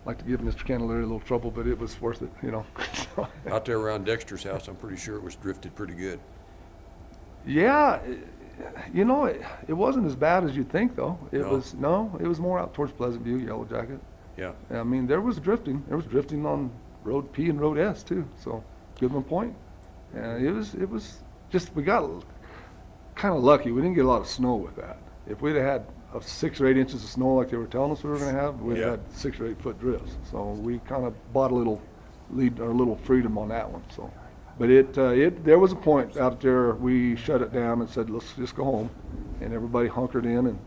like to give Mr. Candelaria a little trouble, but it was worth it, you know. out there around Dexter's house, I'm pretty sure it was drifted pretty good. Yeah, you know, it wasn't as bad as you'd think, though. It No? was more out towards Pleasant View, Yellow Jacket. Yeah. I mean, there was drifting. There was drifting on Road P and Road S too. So, Goodman Point. It was just, we got kind of lucky. We didn't get a lot of snow with that. If we'd have had 6 or 8 inches of snow like they were telling us we were going to have, we'd have had 6 or 8 foot drifts. So we kind of bought a little lead or a little freedom on that one. So, but there was a point out there we shut it down and said, let's just go home, and everybody hunkered in, and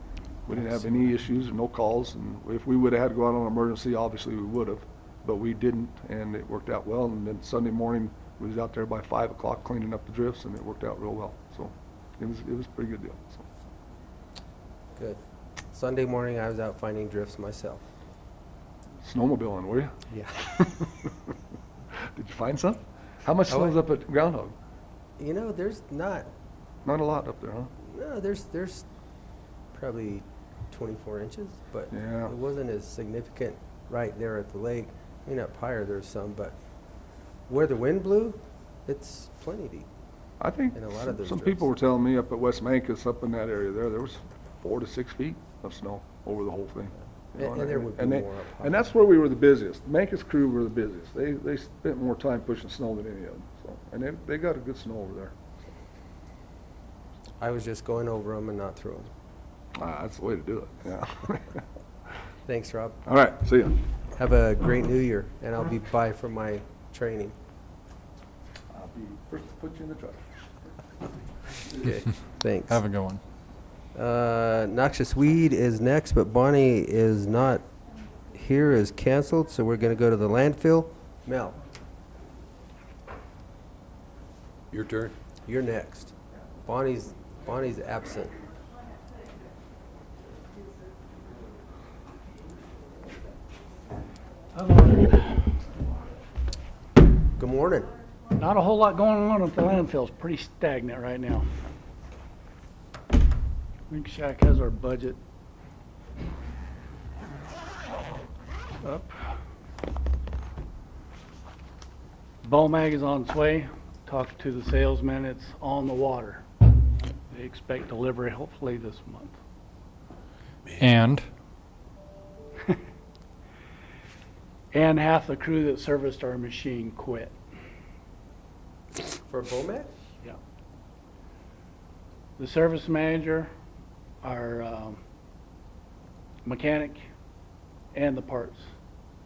we didn't have any issues or no calls. And if we would have had to go out on an emergency, obviously we would have, but we didn't, and it worked out well. And then Sunday morning we was out there by 5 o'clock cleaning up the drifts, and it worked out real well. So it was a pretty good deal. So. Good. Sunday morning, I was out finding drifts myself. Snowmobiling, were you? Yeah. Did you find some? How much snow's up at Groundhog? You know, there's not Not a lot up there, huh? No, there's probably 24 inches, but Yeah. it wasn't as significant right there at the lake. I mean, up higher there's some, but where the wind blew, it's plenty deep. I think And a lot of those some drifts. people were telling me up at West Mancus, up in that area there was 4 to 6 feet of snow over the whole thing. You know, And there would be more up high. and that's where we were the busiest. Mancus crew were the busiest. They spent more time pushing snow than any of them. So, and they got a good snow over there. I was just going over them and not through them. That's the way to do it, yeah. Thanks, Rob. All right, see ya. Have a great new year, and I'll be by for my training. I'll be first to put you in the truck. Okay, thanks. Have a good one. Noxious weed is next, but Bonnie is not here, is canceled, so we're gonna go to the landfill. Mel, Your turn. you're next. Bonnie's absent. Good morning. Not a whole lot going on at the landfill. It's pretty stagnant right now. I think Shaq has our budget up. BOMAG is on its way. Talked to the salesman. It's on the water. They expect delivery hopefully this month. And And half the crew that serviced our machine quit. For BOMAC? Yeah. The service manager, our mechanic, and the parts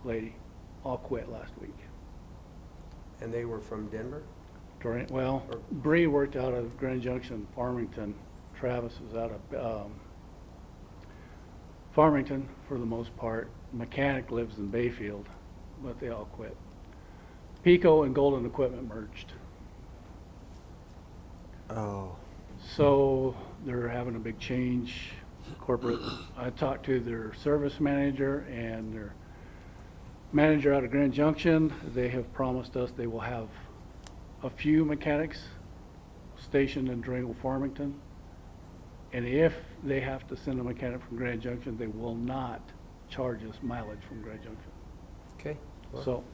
lady all quit last week. And they were from Denver? Well, Bree worked out of Grand Junction, Farmington. Travis was out of Farmington for the most part. Mechanic lives in Bayfield, but they all quit. Pico and Golden Equipment merged. Oh. So they're having a big change. Corporate, I talked to their service manager and their manager out of Grand Junction. They have promised us they will have a few mechanics stationed in Durango, Farmington. And if they have to send a mechanic from Grand Junction, they will not charge us mileage from Grand Junction. Okay. Well, So,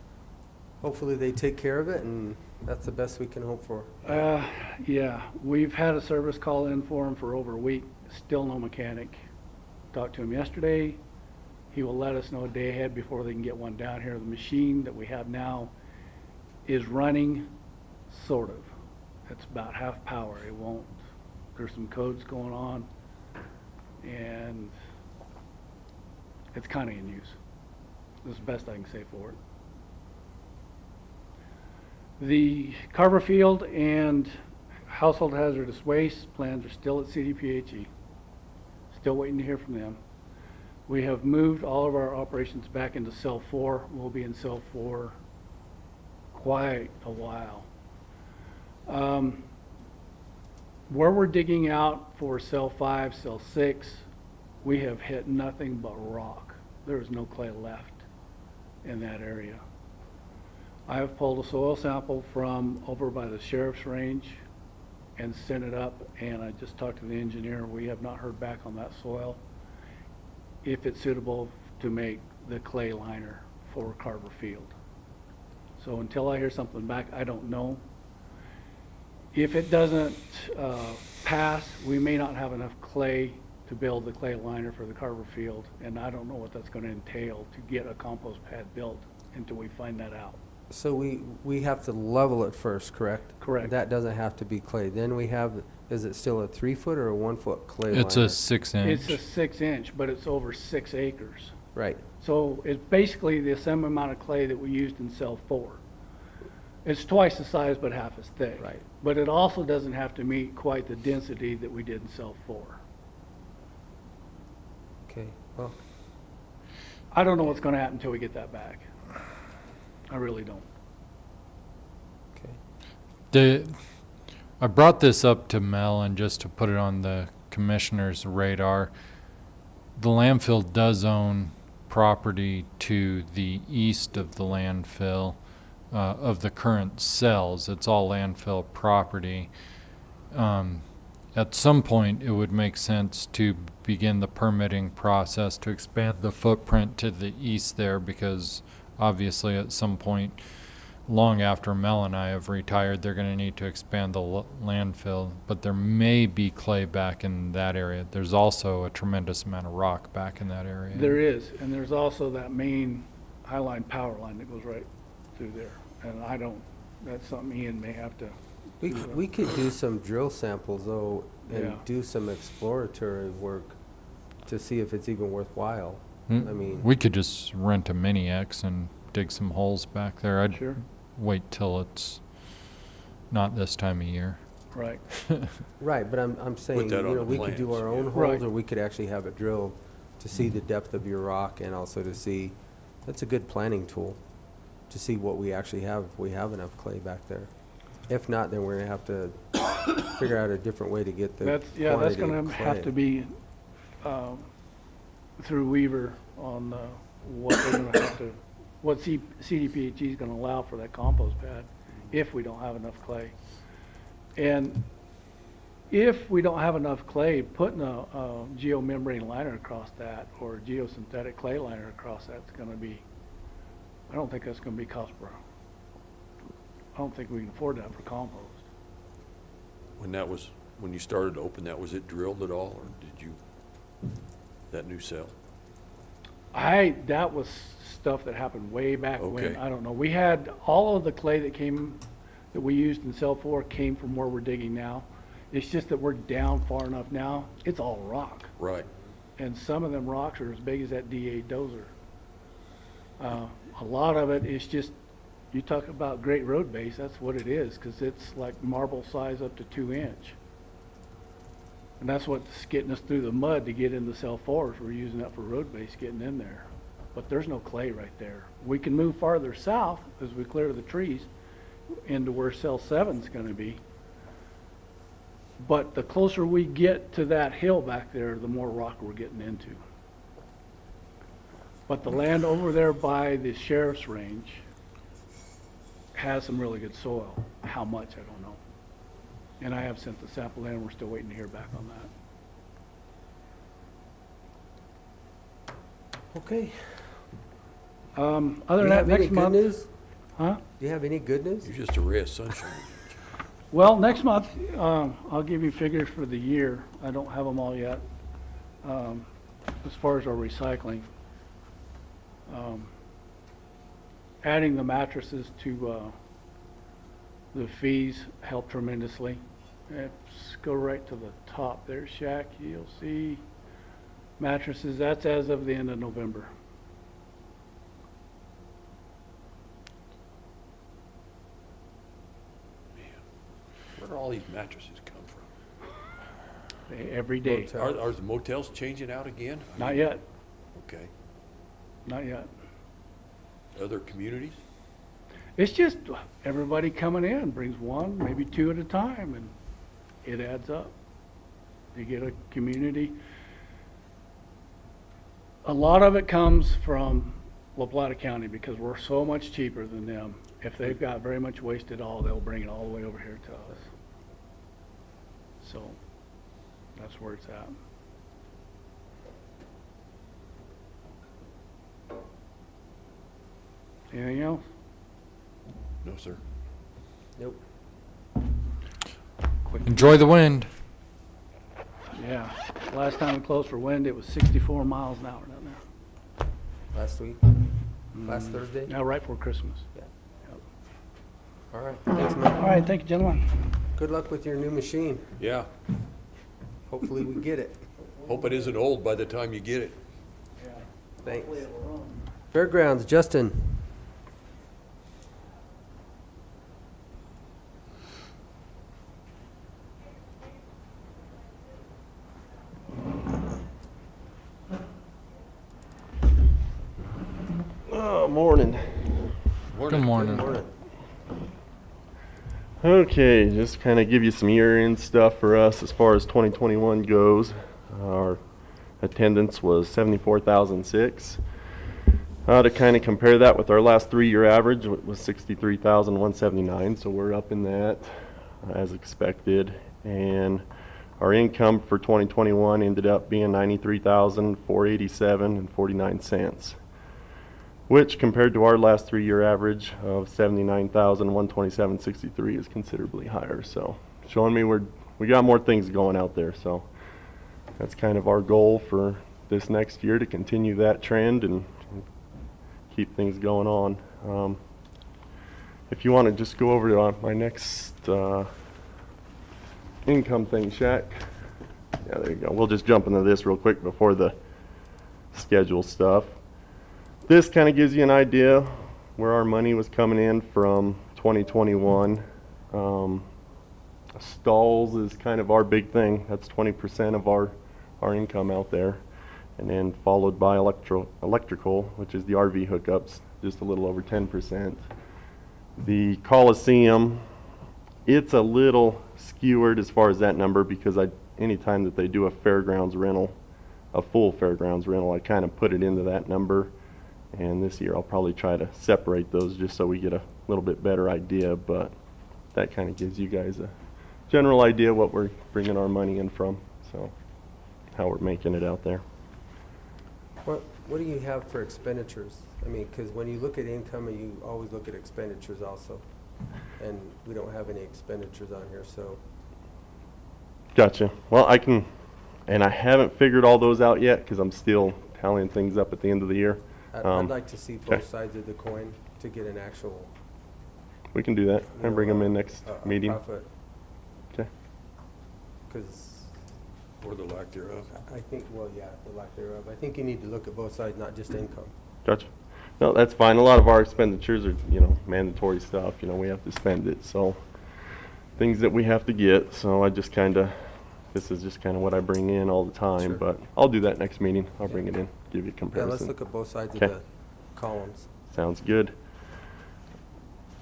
hopefully they take care of it, and that's the best we can hope for. yeah, we've had a service call in for him for over a week, still no mechanic. Talked to him yesterday. He will let us know a day ahead before they can get one down here. The machine that we have now is running, sort of. It's about half power. It won't, there's some codes going on, and it's kind of in use. That's the best I can say for it. The Carver Field and household hazardous waste plans are still at CDPHE. Still waiting to hear from them. We have moved all of our operations back into cell 4. We'll be in cell 4 quite a while. Where we're digging out for cell 5, cell 6, we have hit nothing but rock. There is no clay left in that area. I have pulled a soil sample from over by the sheriff's range and sent it up, and I just talked to the engineer. We have not heard back on that soil, if it's suitable to make the clay liner for Carver Field. So until I hear something back, I don't know. If it doesn't pass, we may not have enough clay to build the clay liner for the Carver Field, and I don't know what that's going to entail to get a compost pad built until we find that out. So we have to level it first, correct? Correct. That doesn't have to be clay. Then we have, is it still a 3-foot or a 1-foot clay liner? it's a 6-inch. It's a 6-inch, but it's over 6 acres. Right. So it's basically the same amount of clay that we used in cell 4. It's twice the size, but half as thick. Right. But it also doesn't have to meet quite the density that we did in cell 4. Okay, well, I don't know what's going to happen until we get that back. I really don't. okay. I brought this up to Mel, and just to put it on the commissioner's radar, the landfill does own property to the east of the landfill, of the current cells. It's all landfill property. At some point, it would make sense to begin the permitting process to expand the footprint to the east there, because obviously at some point, long after Mel and I have retired, they're going to need to expand the landfill, but there may be clay back in that area. There's also a tremendous amount of rock back in that area. There is, and there's also that main highline power line that goes right through there. And I don't that's something Ian may have to. We could do some drill samples though, Yeah. and do some exploratory work to see if it's even worthwhile. Mm, I mean, we could just rent a mini X and dig some holes back there. I'd Sure. wait till it's not this time of year. Right. right, but I'm saying, that on the we could do plans, our own yeah. holes, Right. or we could actually have it drilled to see the depth of your rock, and also to see, that's a good planning tool, to see what we actually have, if we have enough clay back there. If not, then we're gonna have to figure out a different way to get the That's quantity gonna of have clay. to be, through Weaver on, what they're gonna have to, what CDPHE is gonna allow for that compost pad, if we don't have enough clay. And if we don't have enough clay, putting a geomembrane liner across that, or geosynthetic clay liner across that's gonna be, I don't think that's gonna be cost per. I don't think we can afford that for compost. When you started to open that, was it drilled at all, or did you, that new cell? That was stuff that happened way back when, Okay. I don't know. We had, all of the clay that we used in cell 4 came from where we're digging now. It's just that we're down far enough now, it's all rock. Right. And some of them rocks are as big as that D8 dozer. A lot of it is just, you talk about great road base, that's what it is, because it's like marble size up to 2-inch. And that's what's getting us through the mud to get into cell 4s. We're using that for road base getting in there. But there's no clay right there. We can move farther south as we clear the trees into where cell 7's going to be. But the closer we get to that hill back there, the more rock we're getting into. But the land over there by the sheriff's range has some really good soil. How much, I don't know. And I have sent the sample in, we're still waiting to hear back on that. Okay. Other Do than you that, have any next good month. news? Huh? Do you have any good news? You're just a ray of sunshine. Well, next month, I'll give you figures for the year. I don't have them all yet. As far as our recycling. Adding the mattresses to the fees helped tremendously. Let's go right to the top there, Shaq. You'll see mattresses. That's as of the end of November. Where do all these mattresses come from? Every day. Motel. Are the motels changing out again? Not yet. Okay. Not yet. Other communities? It's just everybody coming in brings one, maybe two at a time, and it adds up. You get a community. A lot of it comes from La Plata County because we're so much cheaper than them. If they've got very much waste at all, they'll bring it all the way over here to us. So that's where it's at. Anything else? No, sir. Nope. Enjoy the wind. Yeah. Last time we closed for wind, it was 64 miles an hour down there. Last week? Last Thursday? Now, right before Christmas. All right. Thanks, man. All right, thank you, gentlemen. Good luck with your new machine. Yeah. Hopefully we get it. Hope it isn't old by the time you get it. Thanks. Fairgrounds, Justin. Oh, morning. Good morning. Morning. Okay, just kind of give you some year-end stuff for us as far as 2021 goes. Our attendance was 74,006. To kind of compare that with our last 3-year average, it was 63,179, so we're up in that as expected. And our income for 2021 ended up being 93,487 and 49 cents. Which compared to our last 3-year average of 79,127.63 is considerably higher. So showing me we got more things going out there. So that's kind of our goal for this next year, to continue that trend and keep things going on. If you want to just go over to my next income thing, Shaq. Yeah, there you go. We'll just jump into this real quick before the schedule stuff. This kind of gives you an idea where our money was coming in from 2021. Stalls is kind of our big thing. That's 20% of our income out there. And then followed by electrical, which is the RV hookups, just a little over 10%. The Coliseum, it's a little skewered as far as that number because anytime that they do a fairgrounds rental, a full fairgrounds rental, I kind of put it into that number. And this year I'll probably try to separate those just so we get a little bit better idea, but that kind of gives you guys a general idea what we're bringing our money in from, so how we're making it out there. What do you have for expenditures? I mean, because when you look at income, you always look at expenditures also. And we don't have any expenditures on here, so. Gotcha. Well, I haven't figured all those out yet because I'm still tallying things up at the end of the year. I'd like to see both sides of the coin to get an actual. We can do that and bring them in next meeting. Profit. Okay. Because. Or the lack thereof. I think, well, yeah, the lack thereof. I think you need to look at both sides, not just income. Gotcha. No, that's fine. A lot of our expenditures are, mandatory stuff. We have to spend it. So things that we have to get. So this is just kind of what I bring in all the time. Sure. But I'll do that next meeting. I'll bring it in, give you a comparison. Yeah, let's look at both sides of Okay. the columns. Sounds good.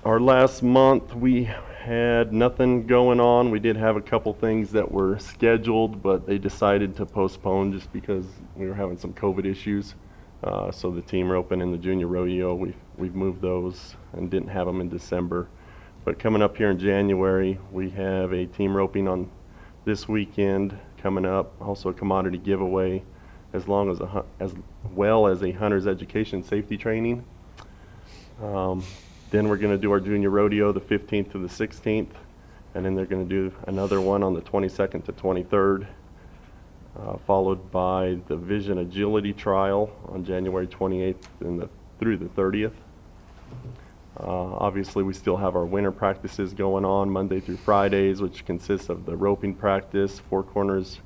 Our last month, we had nothing going on. We did have a couple things that were scheduled, but they decided to postpone just because we were having some COVID issues. So the team roping and the junior rodeo, we've moved those and didn't have them in December. But coming up here in January, we have a team roping on this weekend coming up. Also a commodity giveaway, as well as a hunter's education safety training. Then we're going to do our junior rodeo the 15th to the 16th, and then they're going to do another one on the 22nd to 23rd, followed by the Vision Agility Trial on January 28th through the 30th. Obviously, we still have our winter practices going on Monday through Fridays, which consists of the roping practice, Four Corners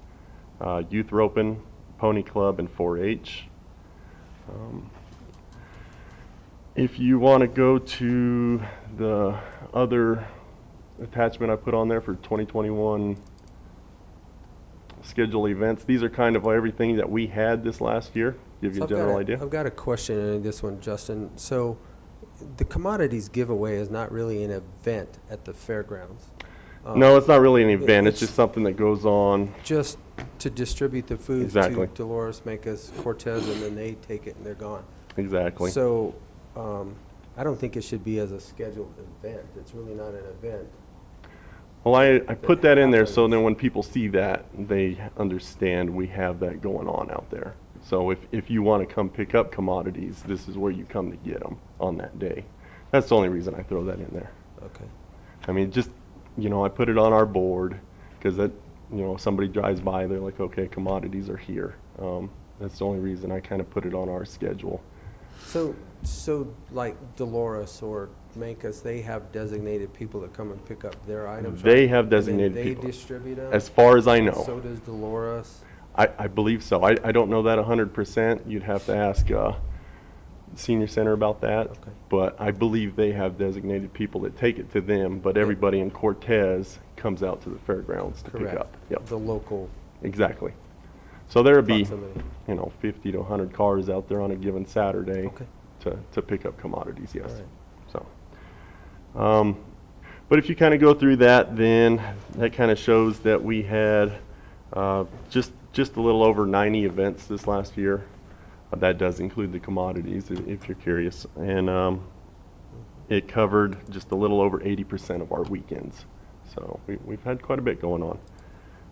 youth roping, pony club, and 4-H. If you want to go to the other attachment I put on there for 2021 schedule events, these are kind of everything that we had this last year. Give you a general idea. I've got a question in this one, Justin. So the commodities giveaway is not really an event at the fairgrounds. No, it's not really an event. It's just something that goes on. Just to distribute the food Exactly. to Dolores, Meigs, Cortez, and then they take it and they're gone. Exactly. So I don't think it should be as a scheduled event. It's really not an event. Well, I put that in there so then when people see that, they understand we have that going on out there. So if you want to come pick up commodities, this is where you come to get them on that day. That's the only reason I throw that in there. Okay. I mean, just, I put it on our board because that, somebody drives by, they're like, okay, commodities are here. That's the only reason I kind of put it on our schedule. So like Dolores or Meigs, they have designated people that come and pick up their items? They right? have designated And then people. They distribute them? As far as I know. So does Dolores? I believe so. I don't know that 100%. You'd have to ask Senior Center about that. Okay. But I believe they have designated people that take it to them, but everybody in Cortez comes out to the fairgrounds to pick up. Yep. The local Exactly. So there'll be, proximity. 50 to 100 cars out there on a given Saturday Okay. to pick up commodities, yes. All So, but if you kind of go through that, then that kind of shows that we had just a little over 90 events this last year. That does include the commodities, if you're curious. And it covered just a little over 80% of our weekends. So we've had quite a bit going on.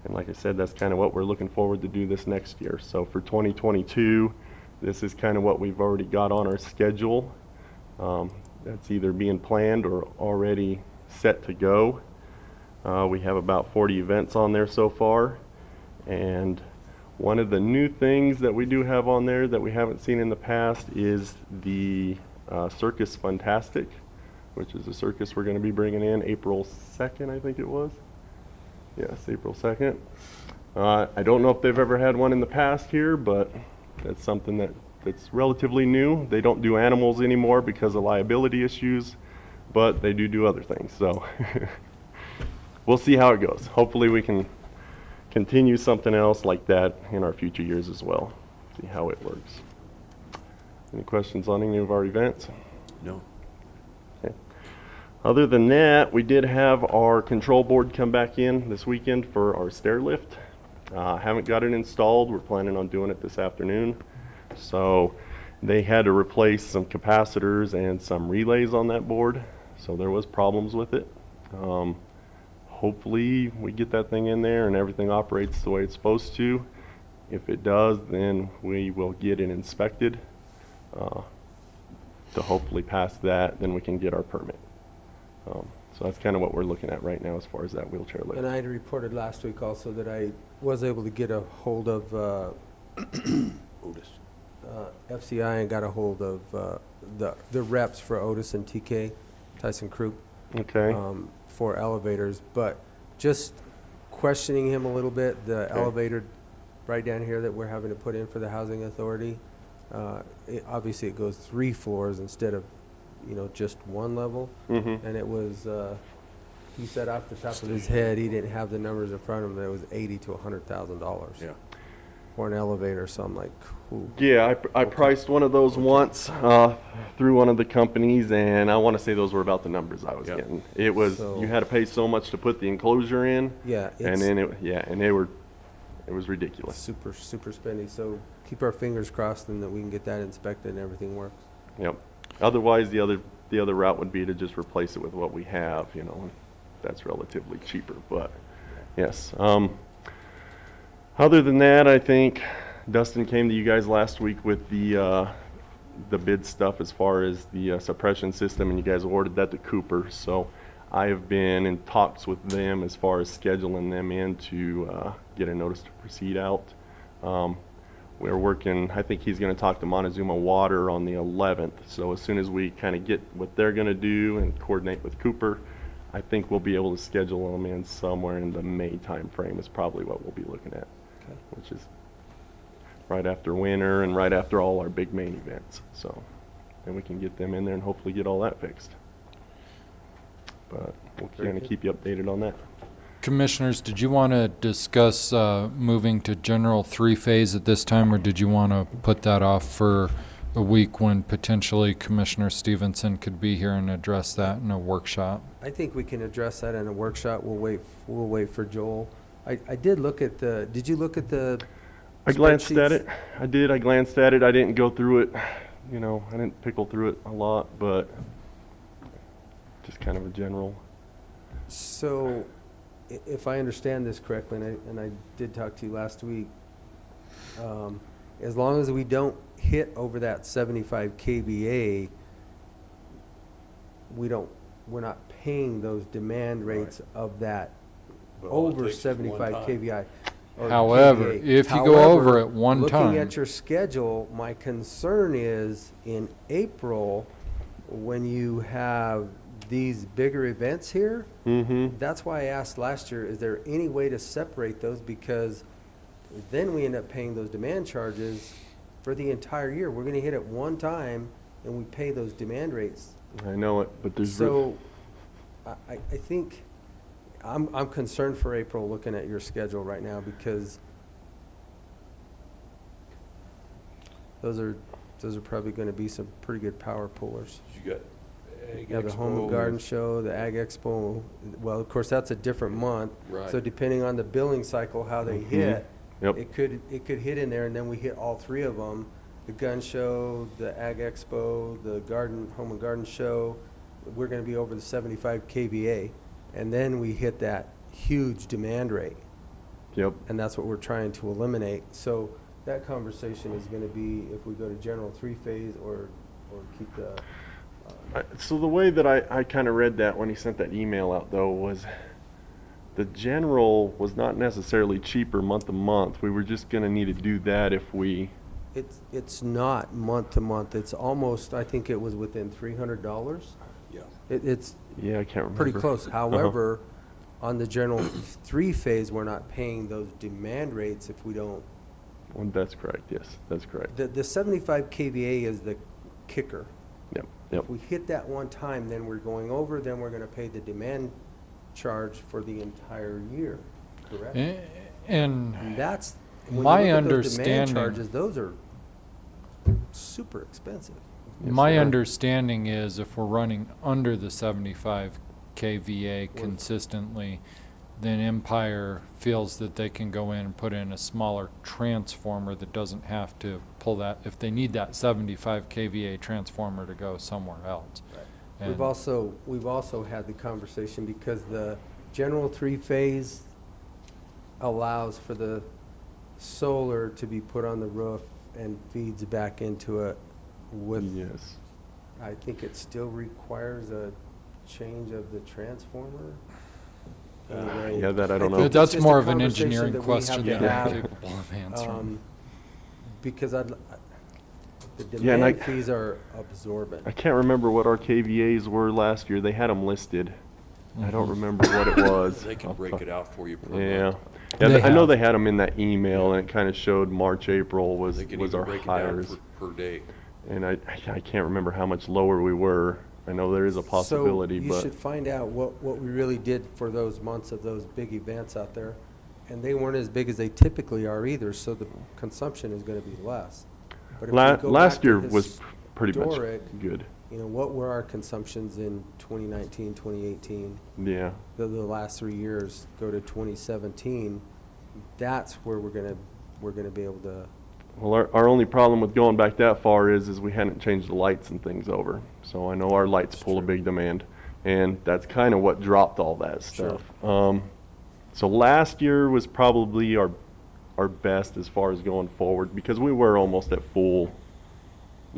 And like I said, that's kind of what we're looking forward to do this next year. So for 2022, this is kind of what we've already got on our schedule. That's either being planned or already set to go. We have about 40 events on there so far. And one of the new things that we do have on there that we haven't seen in the past is the Circus Fantastic. which is a circus we're going to be bringing in April 2nd, I think it was. Yes, April 2nd. I don't know if they've ever had one in the past here, but that's something that's relatively new. They don't do animals anymore because of liability issues, but they do other things. So we'll see how it goes. Hopefully we can continue something else like that in our future years as well. See how it works. Any questions on any of our events? No. Okay. Other than that, we did have our control board come back in this weekend for our stair lift. Haven't got it installed. We're planning on doing it this afternoon. So they had to replace some capacitors and some relays on that board. So there was problems with it. Hopefully we get that thing in there and everything operates the way it's supposed to. If it does, then we will get it inspected to hopefully pass that. Then we can get our permit. So that's kind of what we're looking at right now as far as that wheelchair lift. And I had reported last week also that I was able to get a hold of Otis. FCI and got a hold of the reps for Otis and TK, Tyson Croup, Okay. for elevators. But just questioning him a little bit, the elevator right down here that we're having to put in for the housing authority, obviously it goes 3 floors instead of, just one level. Mm-hmm. And it was, he said off the top of his head, he didn't have the numbers in front of him, that it was $80,000 to $100,000 Yeah. for an elevator. So I'm like, ooh. Yeah, I priced one of those once through one of the companies, and I want to say those were about the numbers I was Yep. getting. It was So- you had to pay so much to put the enclosure in, Yeah, and it's then it was ridiculous. super spendy. So keep our fingers crossed and that we can get that inspected and everything works. Yep. Otherwise, the other route would be to just replace it with what we have. That's relatively cheaper. But yes. Other than that, I think Dustin came to you guys last week with the bid stuff as far as the suppression system, and you guys awarded that to Cooper. So I have been in talks with them as far as scheduling them in to get a notice to proceed out. We're working, I think he's going to talk to Montezuma Water on the 11th. So as soon as we kind of get what they're going to do and coordinate with Cooper, I think we'll be able to schedule them in somewhere in the May time frame is probably what we'll be looking at, which is right after winter and right after all our big main events. So then we can get them in there and hopefully get all that fixed. But we'll kind of keep you updated on that. Commissioners, did you want to discuss moving to general 3-phase at this time, or did you want to put that off for a week when potentially Commissioner Stevenson could be here and address that in a workshop? I think we can address that in a workshop. We'll wait for Joel. I did look at did you look at the I glanced at spreadsheets? it. I did. I glanced at it. I didn't go through it. I didn't pickle through it a lot, but just kind of a general. So, if I understand this correctly, and I did talk to you last week, as long as we don't hit over that 75 kVA, we're not paying those demand rates of that But all it over takes is one 75 time. kVI. or However, kVA. if you go over However, it one looking time- at your schedule, my concern is in April, when you have these bigger events here, Mm-hmm. that's why I asked last year, is there any way to separate those? Because then we end up paying those demand charges for the entire year. We're gonna hit it one time and we pay those demand rates. I know it, but there's So, I think, I'm concerned for April looking at your schedule right now because those are probably gonna be some pretty good power pullers. You got Ag Yeah, the Home and Expo Garden is- Show, the Ag Expo, well, of course, that's a different month. Right. So depending on the billing cycle, how they hit, Yep. it could hit in there, and then we hit all 3 of them. The Gun Show, the Ag Expo, the Home and Garden Show, we're gonna be over the 75 kVA. And then we hit that huge demand rate, Yep. and that's what we're trying to eliminate. So that conversation is gonna be if we go to general 3-phase or keep the, So the way that I kind of read that when he sent that email out, though, was the general was not necessarily cheaper month to month. We were just going to need to do that if we... It's not month to month. It's almost, I think it was within $300. Yeah. It's Yeah, I can't remember. pretty close. However, on the general 3-phase, we're not paying those demand rates if we don't. Well, that's correct, yes, that's correct. The 75 kVA is the kicker. Yep, yep. If we hit that one time, then we're going over, then we're gonna pay the demand charge for the entire year, correct? And And that's, when you my look at those demand understanding- charges, those are super expensive. my sir. understanding is if we're running under the 75 kVA consistently, then Empire feels that they can go in and put in a smaller transformer that doesn't have to pull that, if they need that 75 kVA transformer to go somewhere else. We've And- also had the conversation because the general 3-phase allows for the solar to be put on the roof and feeds back into it with, Yes. I think it still requires a change of the transformer. Anyway, yeah, that I don't know. think it's That's just a more of an conversation engineering that we question have than to I'm have, capable of answering. Because the Yeah, and demand fees are absorbent. I can't remember what our KVAs were last year. They had them listed. I don't remember what it was. They can break it out for you per Yeah. month. Yeah, They I know have. they had them in that email, and it kind of showed March, April was They can was even our break it down hires. per day. And I can't remember how much lower we were. I know there is a possibility, So you but should find out what we really did for those months of those big events out there. And they weren't as big as they typically are either, so the consumption is gonna be less. But if we go back last to year was pretty much historic, good. You know, what were our consumptions in 2019, 2018? Yeah. The last 3 years, go to 2017, that's where we're gonna be able to. Well, our only problem with going back that far is we hadn't changed the lights and things over. So I know our lights pull a big demand, and that's kind of what dropped all that Sure. stuff. So last year was probably our best as far as going forward because we were almost at full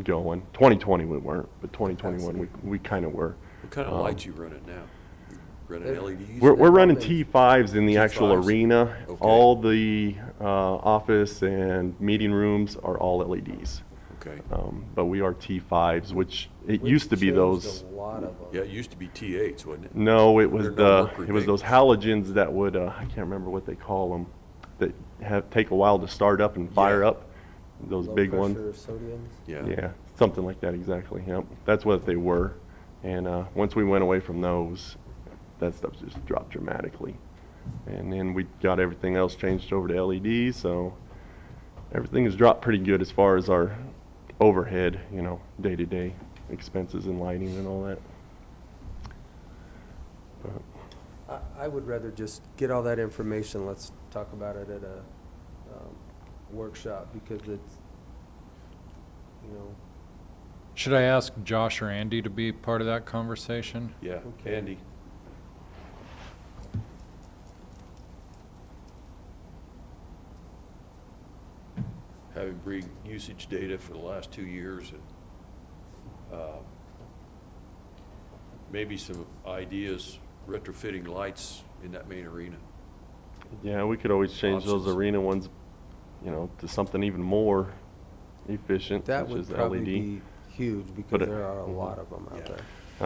going. 2020 we weren't, but 2021 we kind of were. What kind of lights you running now? You running LEDs? We're running T5s in the actual T5s? arena. Okay. All the office and meeting rooms are all LEDs. Okay. But we are T5s, which it we used to be changed those. A lot of them. Yeah, it used to be T8s, wasn't it? No, it was They're no the mercury it was those vapors. halogens that would I can't remember what they call them that take a while to start up and fire Yeah. up. Those Low big pressure ones. sodiums. Yeah, something like that exactly. Yep, that's what they were. And once we went away from those, that stuff just dropped dramatically. And then we got everything else changed over to LED, so everything has dropped pretty good as far as our overhead, you know, day-to-day expenses and lighting and all that. But I would rather just get all that information, let's talk about it at a workshop, because it's, you know, Should I ask Josh or Andy to be part of that conversation? Yeah, Okay. Andy. Having bring usage data for the last 2 years and maybe some ideas retrofitting lights in that main arena. yeah, we could always change those Options. arena ones, you know, to something even more efficient, that such would as probably LED. be huge, because But it- there are a mhm. lot of them out Yeah. there.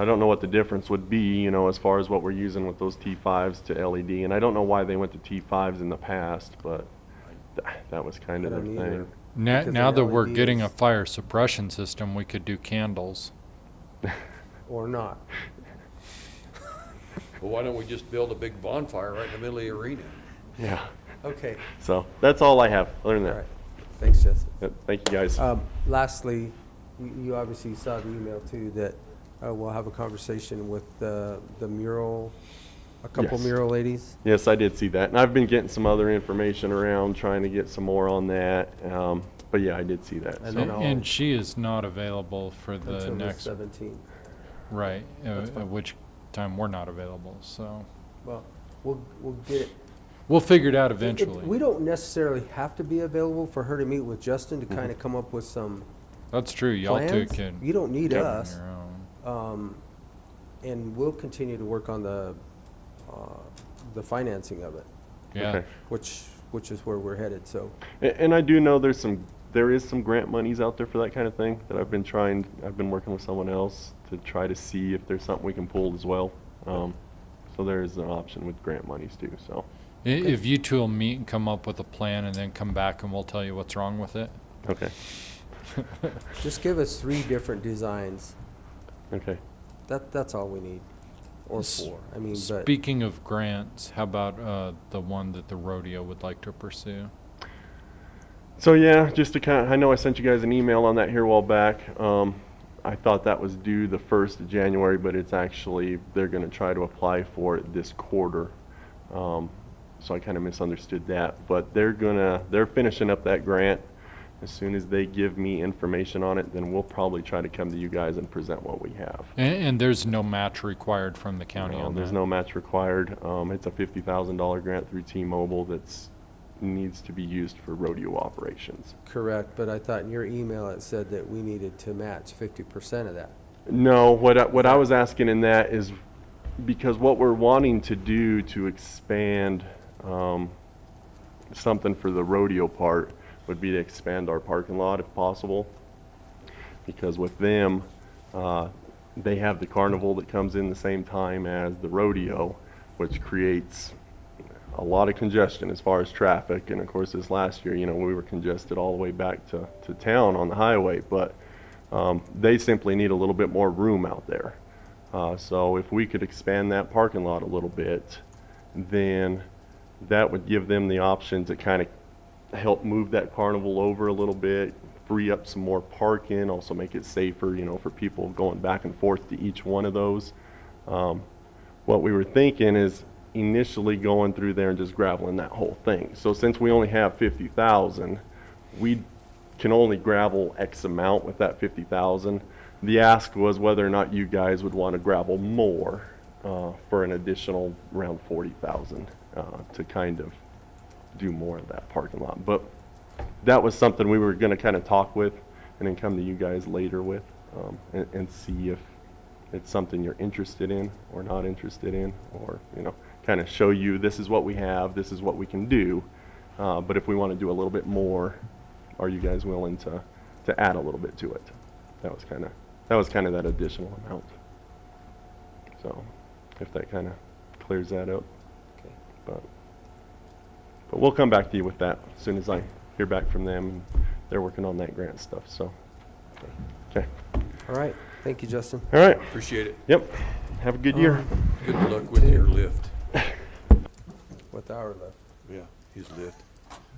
I don't know what the difference would be, you know, as far as what we're using with those T5s to LED, and I don't know why they went to T5s in the past, but that was kind I of their don't either. thing. Now, Because now the that we're getting a LEDs fire suppression system, we could do candles. Or not. Well, why don't we just build a big bonfire right in the middle of the arena? Yeah, Okay, so that's all I have, other than all that. right. Thanks, Jesse. Yep, thank you, guys. Lastly, you obviously saw the email too, that we'll have a conversation with the mural, a couple Yes. mural ladies. Yes, I did see that, and I've been getting some other information around, trying to get some more on that, but yeah, I did see that. And so. then I'll- And she is not available for the Until the next, 17th. right, That's at fine. which time we're not available, so. Well, we'll get it. We'll figure it out We eventually. don't necessarily have to be available for her to meet with Justin to kind of come up with some That's true, y'all two plans. can. You don't need Yep. us. Your own. And we'll continue to work on the financing of it, Yeah, Okay. which is where we're headed, so. And I do know there's some there is some grant monies out there for that kind of thing that I've been working with someone else to try to see if there's something we can pull as well. So there is an option with grant monies too, so. If you two will meet and come up with a plan and then come back and we'll tell you what's wrong with it. Okay, Just give us 3 different designs. okay. That's all we need, or 4. I mean, but Speaking of grants, how about the one that the rodeo would like to pursue? So yeah, just to I know I sent you guys an email on that here a while back. I thought that was due the 1st of January, but it's actually, they're gonna try to apply for it this quarter. So I kind of misunderstood that, but they're finishing up that grant. As soon as they give me information on it, then we'll probably try to come to you guys and present what we have. And there's no match required from the county No, on there's that? no match required. It's a $50,000 grant through T-Mobile needs to be used for rodeo operations. correct, but I thought in your email it said that we needed to match 50% of that. No, what I was asking in that is because what we're wanting to do to expand something for the rodeo part would be to expand our parking lot if possible. Because with them, they have the carnival that comes in the same time as the rodeo, which creates a lot of congestion as far as traffic. And of course, this last year, we were congested all the way back to town on the highway, but they simply need a little bit more room out there. So if we could expand that parking lot a little bit, then that would give them the option to kind of help move that carnival over a little bit, free up some more parking, also make it safer, for people going back and forth to each one of those. What we were thinking is initially going through there and just graveling that whole thing. So since we only have 50,000, we can only gravel X amount with that 50,000. The ask was whether or not you guys would want to gravel more for an additional around 40,000 to kind of do more of that parking lot. But that was something we were going to kind of talk with and then come to you guys later with and see if it's something you're interested in or not interested in, or kind of show you this is what we have, this is what we can do, but if we want to do a little bit more, are you guys willing to add a little bit to it? That was kind of that additional amount. So if that kind of clears that up. Okay. But we'll come back to you with that as soon as I hear back from them. They're working on that grant stuff, so. Okay. All right, thank you, Justin. All right. Appreciate it. Yep. Have a good year. Good luck with your lift. With our lift. Yeah, his lift,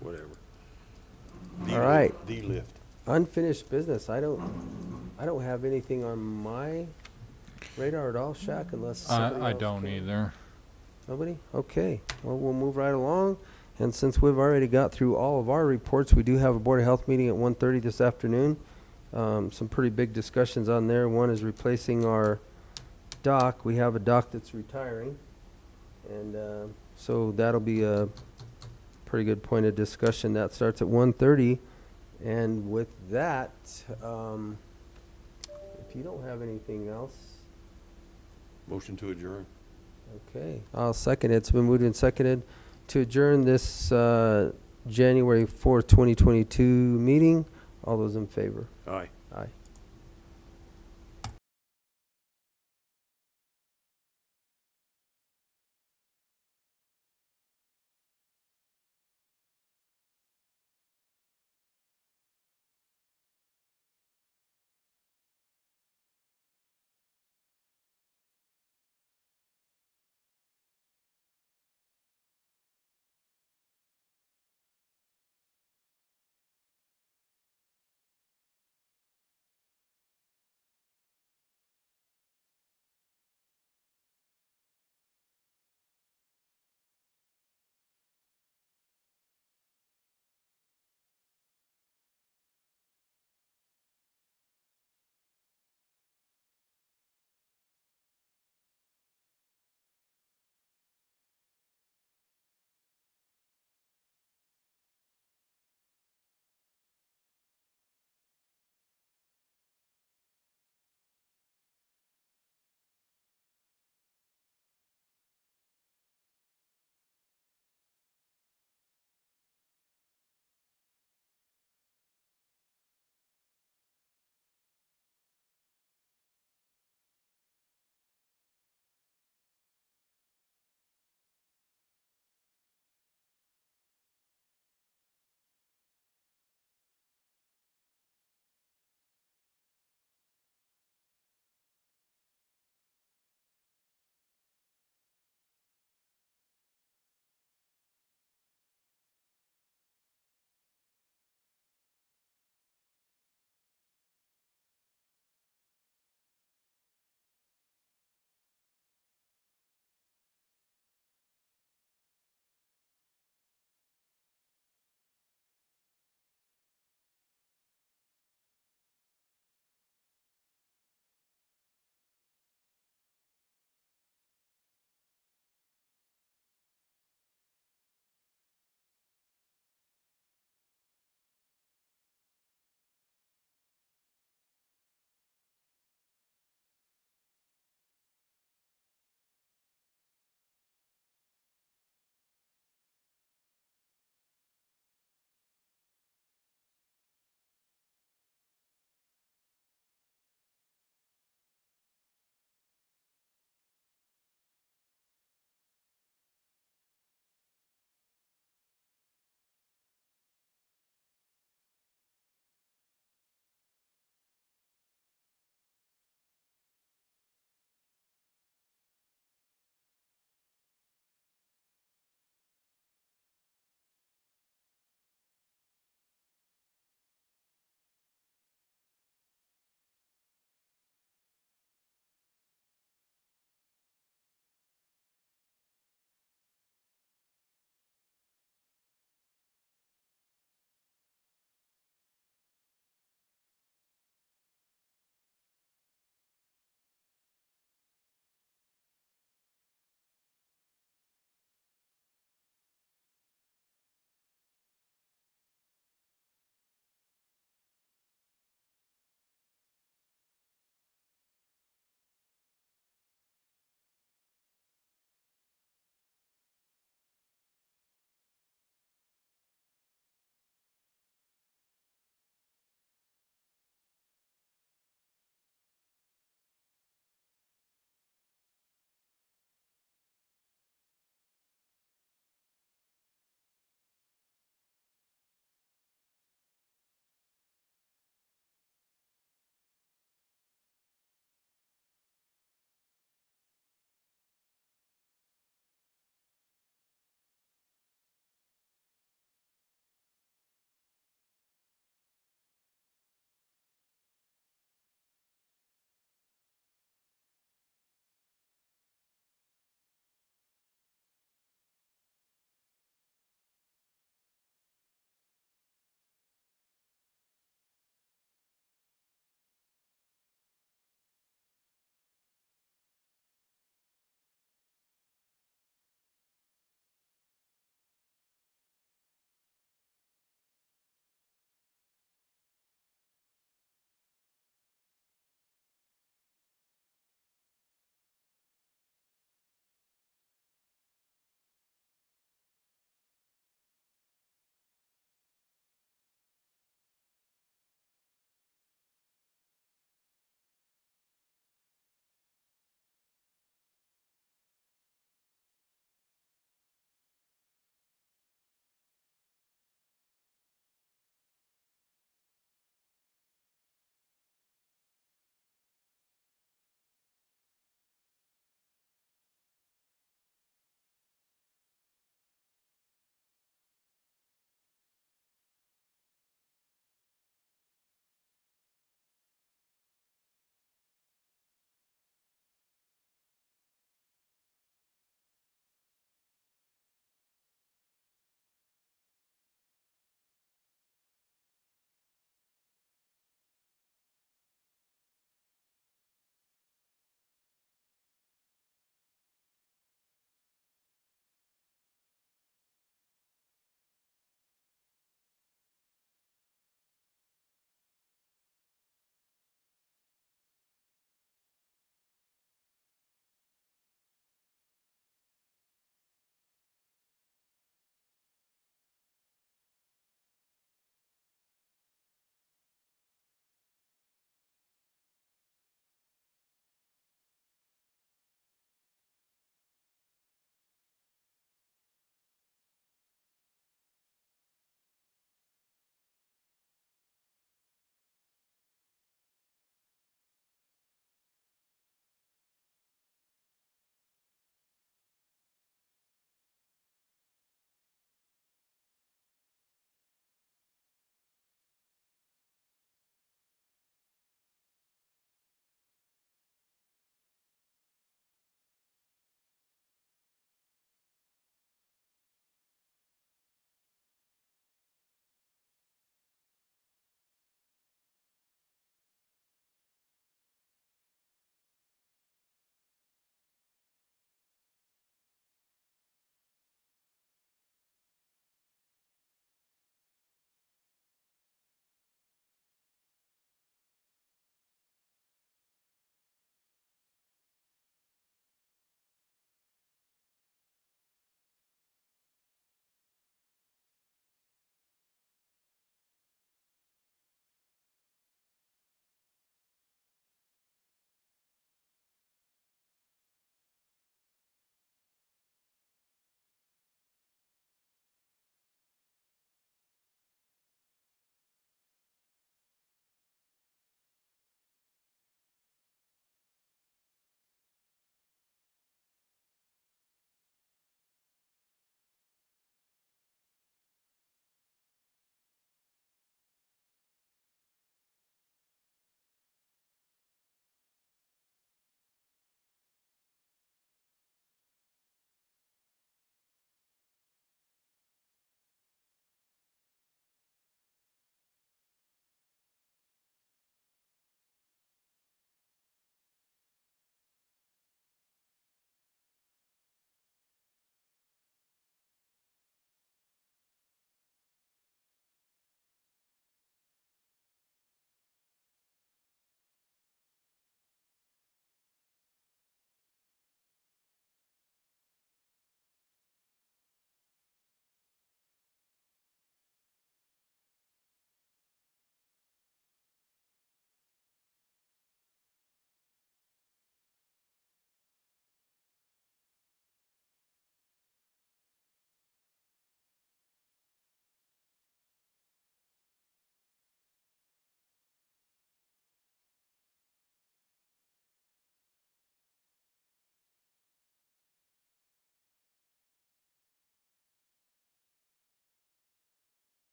whatever. All right. The lift. Unfinished business. I don't have anything on my radar at all, Shaq, unless somebody I else don't can. either. Nobody? Okay. Well, we'll move right along. And since we've already got through all of our reports, we do have a Board of Health meeting at 1:30 this afternoon. Some pretty big discussions on there. One is replacing our dock. We have a dock that's retiring. And so that'll be a pretty good point of discussion. That starts at 1:30. And with that, if you don't have anything else, Motion to adjourn. okay, I'll second it. It's been moved and seconded to adjourn this January 4th, 2022 meeting. All those in favor? Aye. Aye.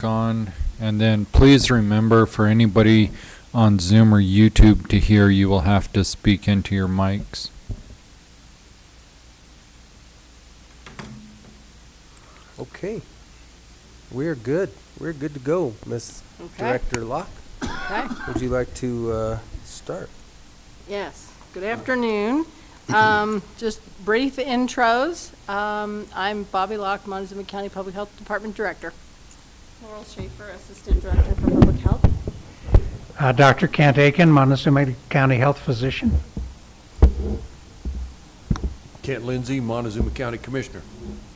on. And then please remember, for anybody on Zoom or YouTube to hear, you will have to speak into your mics. Okay. We're good. We're good to go, Miss Director Locke. Okay. Would you like to start? Yes. Good afternoon. Just brief intros. I'm Bobby Locke, Montezuma County Public Health Department Director. Laurel Schaefer, Assistant Director for Public Health. Dr. Kent Aiken, Montezuma County Health Physician. Kent Lindsay, Montezuma County Commissioner.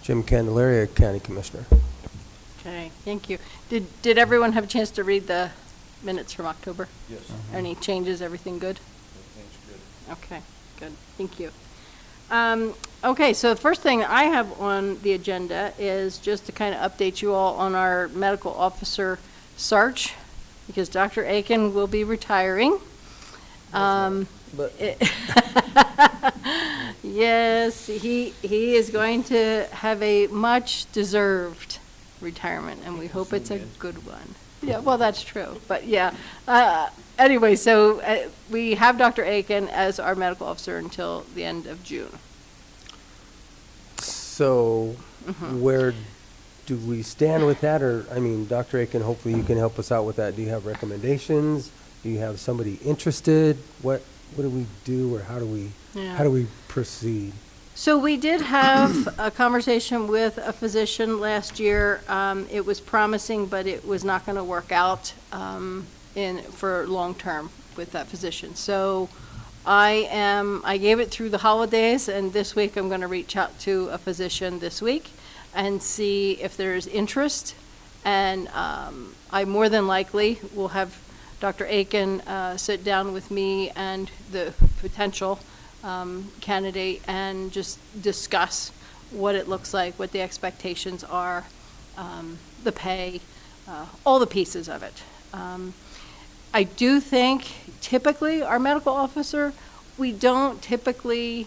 Jim Candelaria, County Commissioner. Okay, thank you. Did everyone have a chance to read the minutes from October? Yes. Any changes? Everything good? Everything's good. Okay, good. Thank you. Okay, so the first thing I have on the agenda is just to kind of update you all on our medical officer search, because Dr. Aiken will be retiring. Yes, he is going to have a much deserved retirement, and we hope it's a good one. Yeah, well, that's true, but yeah. Anyway, so we have Dr. Aiken as our medical officer until the end of June. So, where do we stand with that? Or, I mean, Dr. Aiken, hopefully you can help us out with that. Do you have recommendations? Do you have somebody interested? What do we do, or how do we proceed? So we did have a conversation with a physician last year. It was promising, but it was not going to work out for long term with that physician. So I gave it through the holidays, and this week I'm going to reach out to a physician this week and see if there's interest. And I more than likely will have Dr. Aiken sit down with me and the potential candidate and just discuss what it looks like, what the expectations are, the pay, all the pieces of it. I do think typically our medical officer, we don't typically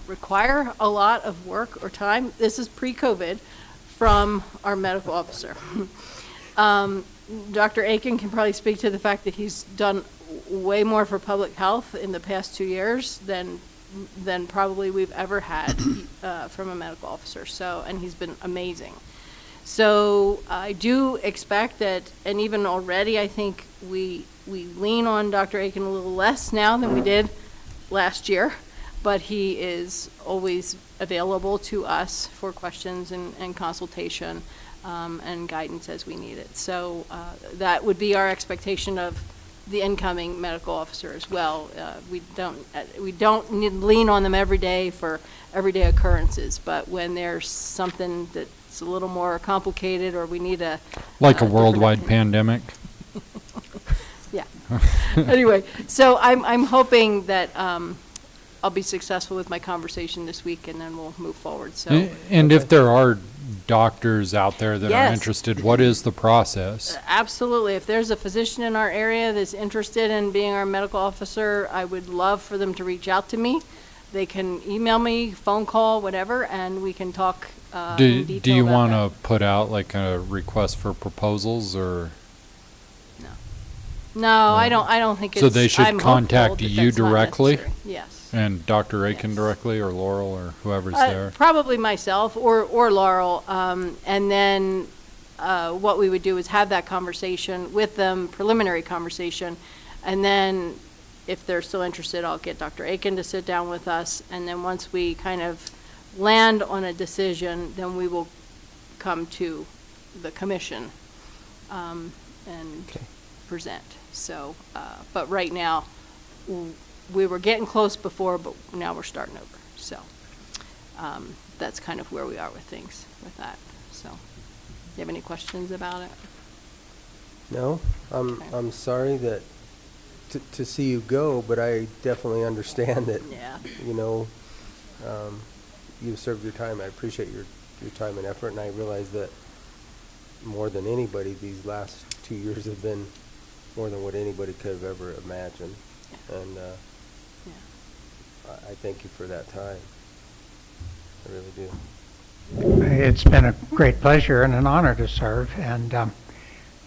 require a lot of work or time. This is pre-COVID from our medical officer. Dr. Aiken can probably speak to the fact that he's done way more for public health in the past 2 years than probably we've ever had from a medical officer. So, and he's been amazing. So I do expect that, and even already I think we lean on Dr. Aiken a little less now than we did last year, but he is always available to us for questions and consultation and guidance as we need it. So that would be our expectation of the incoming medical officer as well. We don't lean on them every day for everyday occurrences, but when there's something that's a little more complicated, or we need a worldwide pandemic. Yeah. Anyway, so I'm hoping that I'll be successful with my conversation this week, and then we'll move forward. So. And if there are doctors out there that Yes. are interested, what is the process? Absolutely. If there's a physician in our area that's interested in being our medical officer, I would love for them to reach out to me. They can email me, phone call, whatever, and we can talk in detail. Do you about want that. to put out like a request for proposals, or? No, I don't think it's. So they should I'm contact hopeful that you that's not directly? necessary. Yes. And Dr. Aiken directly, or Laurel, or whoever's there? Probably myself or Laurel. And then what we would do is have that conversation with them, preliminary conversation. And then if they're still interested, I'll get Dr. Aiken to sit down with us. And then once we kind of land on a decision, then we will come to the commission and present. So, but right now, we were getting close before, but now we're starting over. So that's kind of where we are with things with that. So, do you have any questions about it? No, I'm sorry that to see you go, but I definitely understand that. Yeah. You know, you've served your time. I appreciate your time and effort, and I realize that more than anybody, these last 2 years have been more than what anybody could have ever imagined. Yeah. And I thank you for that time. I really do. It's been a great pleasure and an honor to serve, and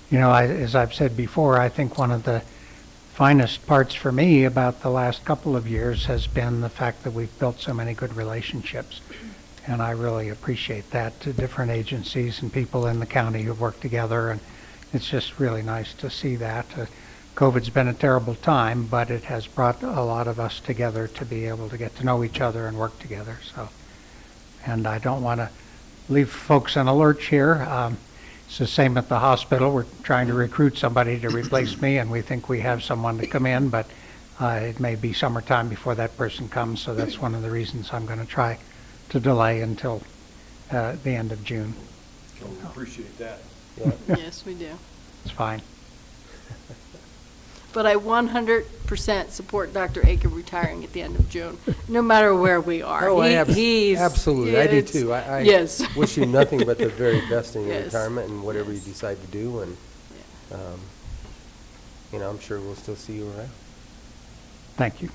You know, as I've said before, I think one of the finest parts for me about the last couple of years has been the fact that we've built so many good relationships. And I really appreciate that, to different agencies and people in the county who've worked together. And it's just really nice to see that. COVID's been a terrible time, but it has brought a lot of us together to be able to get to know each other and work together. So, and I don't want to leave folks in a lurch here. It's the same at the hospital. We're trying to recruit somebody to replace me, and we think we have someone to come in, but it may be summertime before that person comes, so that's one of the reasons I'm going to try to delay until the end of June. Appreciate that. Yes, we do. It's fine. But I 100% support Dr. Aiken retiring at the end of June, no matter where we are. Oh, He's absolutely. I do it's- too. I Yes. wish you nothing but the very best in your Yes. retirement and whatever you Yes. decide to do. And, you know, I'm sure we'll still see you around. Thank you.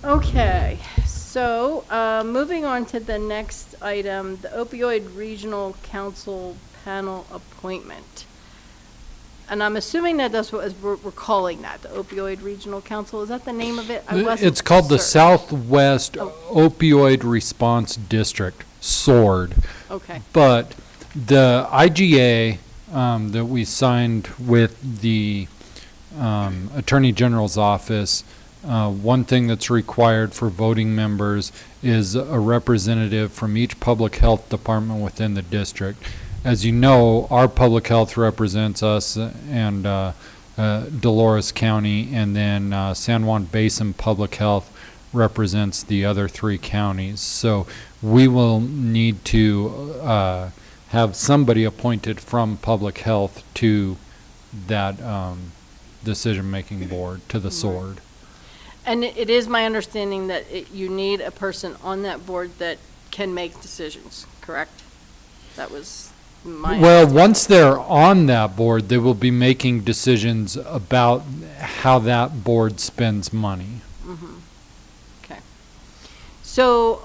Okay, so moving on to the next item, the Opioid Regional Council Panel appointment. And I'm assuming that that's what we're calling that, the Opioid Regional Council. Is that the name of it? I wasn't It's called the certain. Southwest Opioid Response District, SWORD. Okay. But the IGA that we signed with the Attorney General's office, one thing that's required for voting members is a representative from each public health department within the district. As you know, our public health represents us and Dolores County, and then San Juan Basin Public Health represents the other 3 counties. So we will need to have somebody appointed from public health to that decision-making board, to the SWORD. And it is my understanding that you need a person on that board that can make decisions, correct? That was my Well, once they're on that board, they will be making decisions about how that board spends money. Okay. So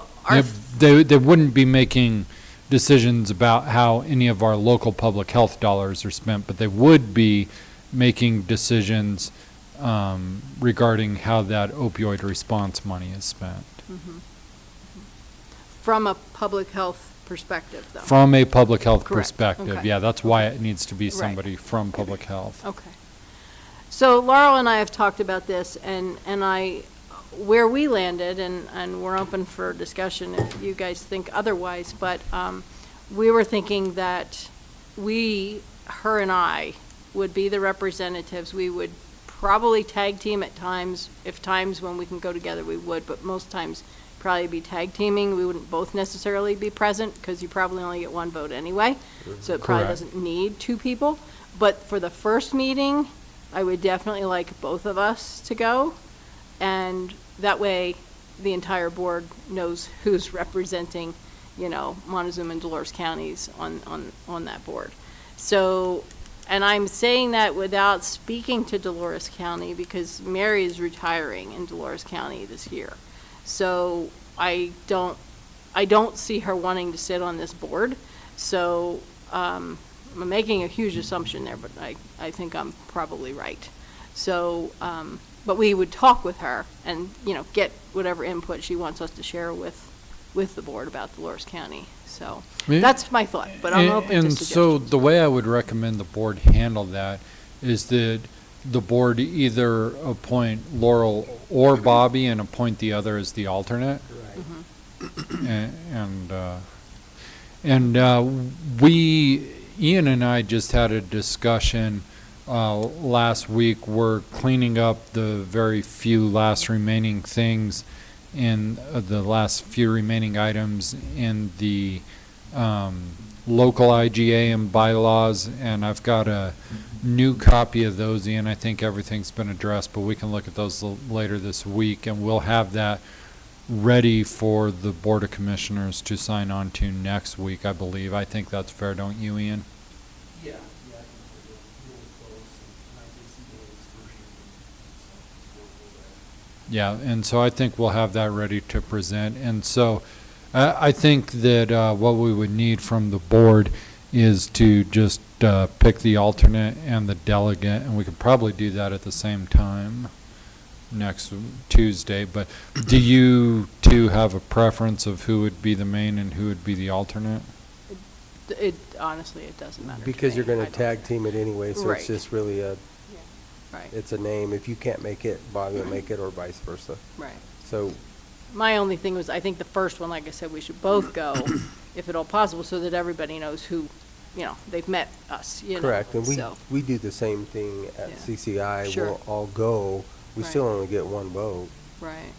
They wouldn't be making decisions about how any of our local public health dollars are spent, but they would be making decisions regarding how that opioid response money is spent. from a public health perspective, though. From a public health Correct. perspective, Okay. yeah, that's why it needs to be Right. somebody from public health. Okay. So Laurel and I have talked about this, and where we landed, and we're open for discussion if you guys think otherwise, but we were thinking that her and I would be the representatives. We would probably tag team at times. If times when we can go together, we would, but most times probably be tag teaming. We wouldn't both necessarily be present, because you probably only get 1 vote anyway, so it probably Correct. doesn't need 2 people. But for the first meeting, I would definitely like both of us to go, and that way the entire board knows who's representing, Montezuma and Dolores counties on that board. So, and I'm saying that without speaking to Dolores County, because Mary is retiring in Dolores County this year. So I don't see her wanting to sit on this board. So I'm making a huge assumption there, but I think I'm probably right. So, but we would talk with her and, get whatever input she wants us to share with the board about Dolores County. So that's my thought, but I'm open to And suggestions. so the way I would recommend the board handle that is that the board either appoint Laurel or Bobby and appoint the other as the alternate. Ian and I just had a discussion last week. We're cleaning up the very few last remaining things in the last few remaining items in the local IGA and bylaws, and I've got a new copy of those, Ian. I think everything's been addressed, but we can look at those later this week, and we'll have that ready for the Board of Commissioners to sign on to next week, I believe. I think that's fair, don't you, Ian? Yeah, I think we're really close, and I did see Dave's version. Yeah, and so I think we'll have that ready to present. And so I think that what we would need from the board is to just pick the alternate and the delegate, and we could probably do that at the same time next Tuesday. But do you two have a preference of who would be the main and who would be the alternate? It honestly, it doesn't matter. Because you're me. gonna I don't tag care. team it anyway, so Right. it's just really Right, it's a name. If you can't make it, Bobby will make it, or vice versa. right. So, My only thing was, I think the first one, like I said, we should both go, if at all possible, so that everybody knows who, they've met us, correct, and so. we do the same thing at Yeah. CCI. Sure. We'll all go. We Right. still only get one vote, Right,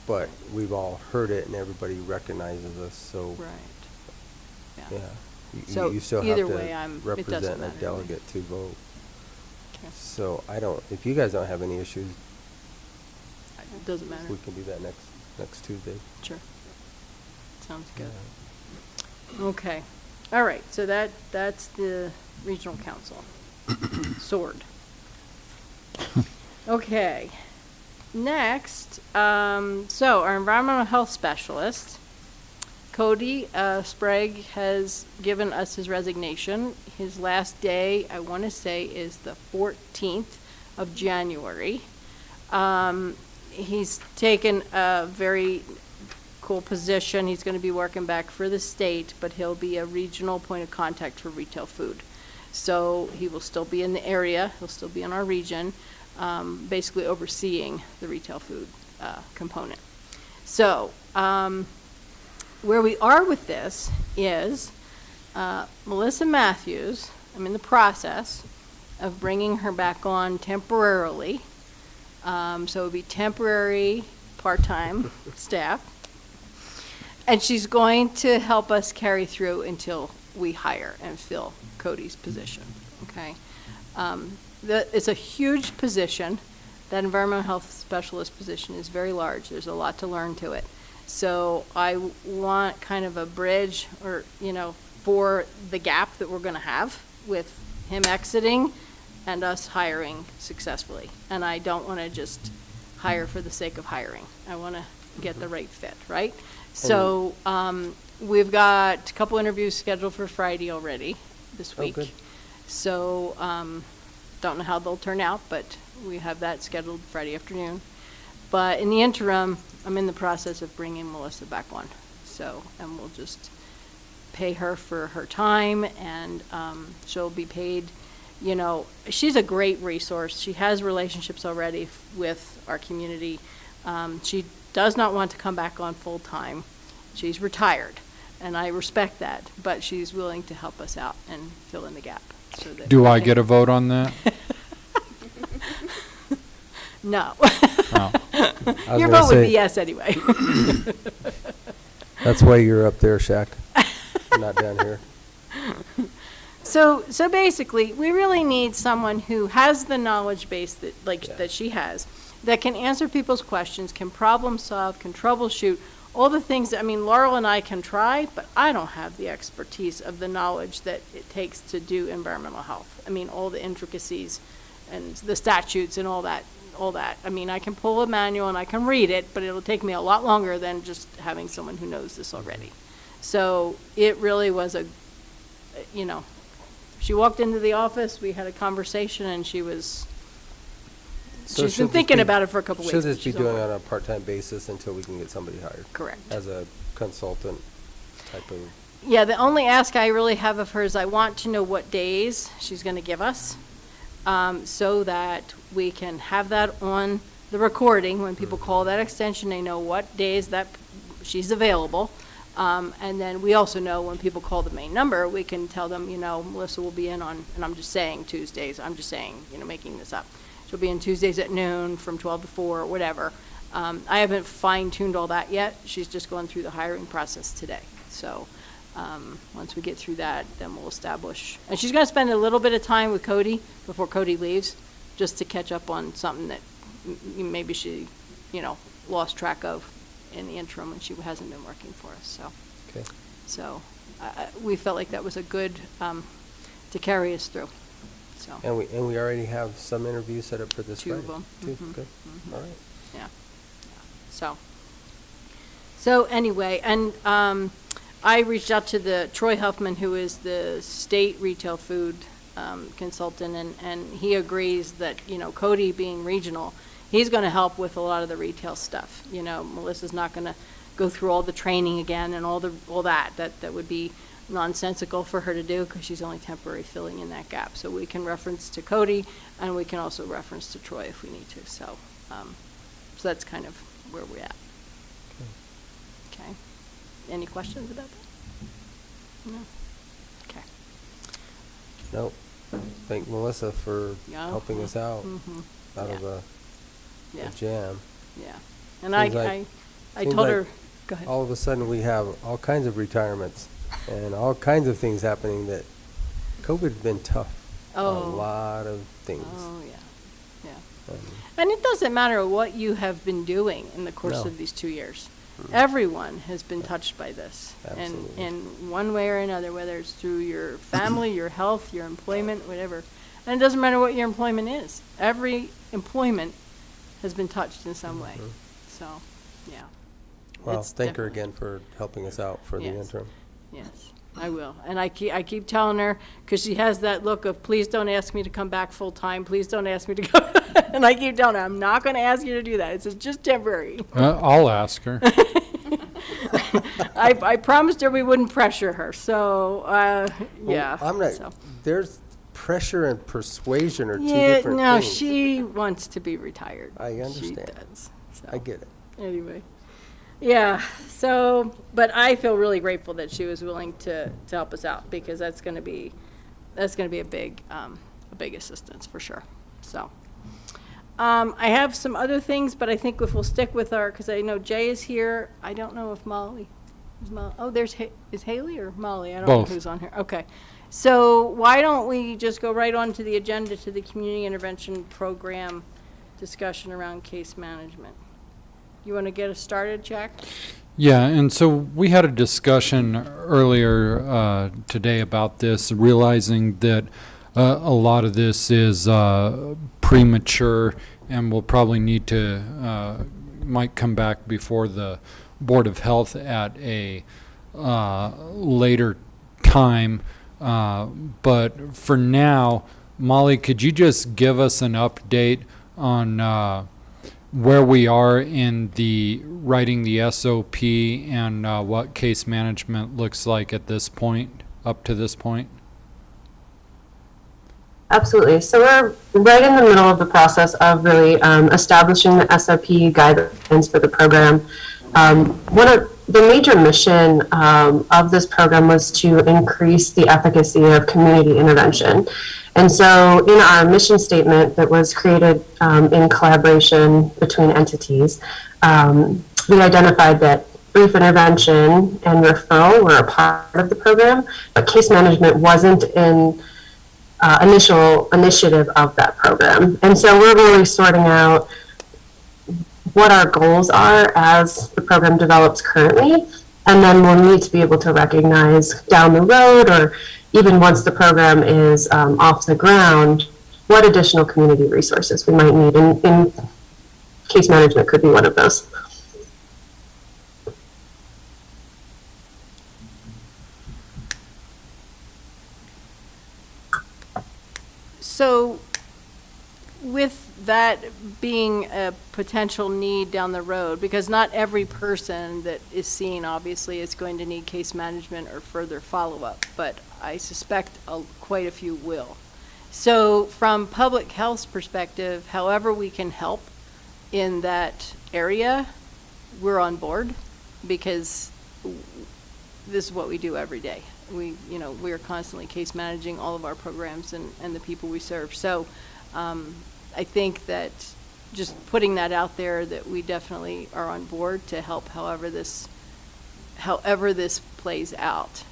but we've all heard it and everybody recognizes us, so, right. yeah. So You still have either to way, it doesn't represent matter a to me. delegate to vote. Okay. So if you guys don't have any issues, It doesn't matter. we can do that next Tuesday. Sure. Sounds good. Okay. All right, so that's the regional council. Sword. Okay. Next, so our environmental health specialist, Cody Sprague, has given us his resignation. His last day, I want to say, is the 14th of January. He's taken a very cool position. He's going to be working back for the state, but he'll be a regional point of contact for retail food. So he will still be in the area. He'll still be in our region, basically overseeing the retail food component. So where we are with this is Melissa Matthews, I'm in the process of bringing her back on temporarily. So it would be temporary, part-time staff. And she's going to help us carry through until we hire and fill Cody's position, okay? It's a huge position. That environmental health specialist position is very large. There's a lot to learn to it. So I want kind of a bridge or, for the gap that we're gonna have with him exiting and us hiring successfully. And I don't wanna just hire for the sake of hiring. I wanna get the right fit, right? So, we've got a couple interviews scheduled for Friday already this week. good. So, don't know how they'll turn out, but we have that scheduled Friday afternoon. But in the interim, I'm in the process of bringing Melissa back on. So, and we'll just pay her for her time, and she'll be paid, she's a great resource. She has relationships already with our community. She does not want to come back on full-time. She's retired, and I respect that, but she's willing to help us out and fill in the gap. So that Do we I can- get a vote on that? No. Oh. Your gonna vote would say- be yes anyway. That's why you're up there, Shaq, not down here. So basically, we really need someone who has the knowledge base that she has, that can answer people's questions, can problem solve, can troubleshoot, all the things that, Laurel and I can try, but I don't have the expertise of the knowledge that it takes to do environmental health. All the intricacies and the statutes and all that. I can pull a manual and I can read it, but it'll take me a lot longer than just having someone who knows this already. So it really was she walked into the office, we had a conversation, and she's So been she'll just thinking be- about it for a couple weeks. She'll but just be she's on doing it board. on a part-time basis until we can get somebody hired. Correct. As a consultant type of, Yeah, the only ask I really have of her is I want to know what days she's going to give us, so that we can have that on the recording. When people call that extension, they know what days that she's available. And then we also know when people call the main number, we can tell them, Melissa will be in on, and I'm just saying Tuesdays, making this up. She'll be in Tuesdays at noon from 12 to 4, or whatever. I haven't fine-tuned all that yet. She's just going through the hiring process today. So once we get through that, then we'll establish. And she's going to spend a little bit of time with Cody before Cody leaves, just to catch up on something that maybe she, lost track of in the interim when she hasn't been working for us. So, okay. So we felt like that was a good to carry us through. So And we already have some interviews set up for this Two Friday. of them. Two, Mhm. good, all right. yeah. So anyway, and I reached out to the Troy Huffman, who is the state retail food consultant, and he agrees that, you know, Cody being regional, he's going to help with a lot of the retail stuff. You know, Melissa's not going to go through all the training again and all that would be nonsensical for her to do because she's only temporary filling in that gap. So we can reference to Cody, and we can also reference to Troy if we need to. So, so that's kind of where we're at. Okay. Any questions about that? No. Okay. Nope. Thank Melissa for Yeah. helping us out out Yeah. of a Yeah. jam. Yeah. And Seems like- I seems told like her. Go ahead. All of a sudden, we have all kinds of retirements and all kinds of things happening that COVID's been tough. Oh. A lot of things. Oh, yeah, yeah. And it doesn't matter what you have been doing in the course No. of these 2 years. Everyone has been touched by this. Absolutely. In one way or another, whether it's through your family, your health, your employment, whatever. And it doesn't matter what your employment is. Every employment has been touched in some way. So, yeah. Well, It's thank her definitely- again for helping us out for the Yes. interim. Yes, I will. And I keep telling her, because she has that look of, please don't ask me to come back full-time, please don't ask me to go. And I keep telling her, I'm not going to ask you to do that. It's just temporary. I'll ask her. I promised her we wouldn't pressure her, so, yeah. I'm not, so. there's pressure and persuasion are two Yeah, different no, things. she wants to be retired. I understand. She does. So. I get it. Anyway, yeah, so, but I feel really grateful that she was willing to help us out, because that's gonna be a big assistance for sure, so. I have some other things, but I think if we'll stick with because I know Jay is here, I don't know if Molly, is Haley or Molly? I don't know Both. who's on here, okay. So why don't we just go right on to the agenda, to the community intervention program discussion around case management. You want to get us started, Jack? Yeah, and so we had a discussion earlier today about this, realizing that a lot of this is premature and will probably need to, might come back before the Board of Health at a later time. But for now, Molly, could you just give us an update on where we are in the writing the SOP and what case management looks like at this point, up to this point? Absolutely. So we're right in the middle of the process of really establishing the SOP guidelines for the program. One of the major mission of this program was to increase the efficacy of community intervention. And so in our mission statement that was created in collaboration between entities, we identified that brief intervention and referral were a part of the program, but case management wasn't an initial initiative of that program. And so we're really sorting out what our goals are as the program develops currently, and then we'll need to be able to recognize down the road, or even once the program is off the ground, what additional community resources we might need, and case management could be one of those. So with that being a potential need down the road, because not every person that is seen obviously is going to need case management or further follow-up, but I suspect quite a few will. So from public health's perspective, however we can help in that area, we're on board, because this is what we do every day. We are constantly case managing all of our programs and the people we serve. So I think that just putting that out there, that we definitely are on board to help however this plays out.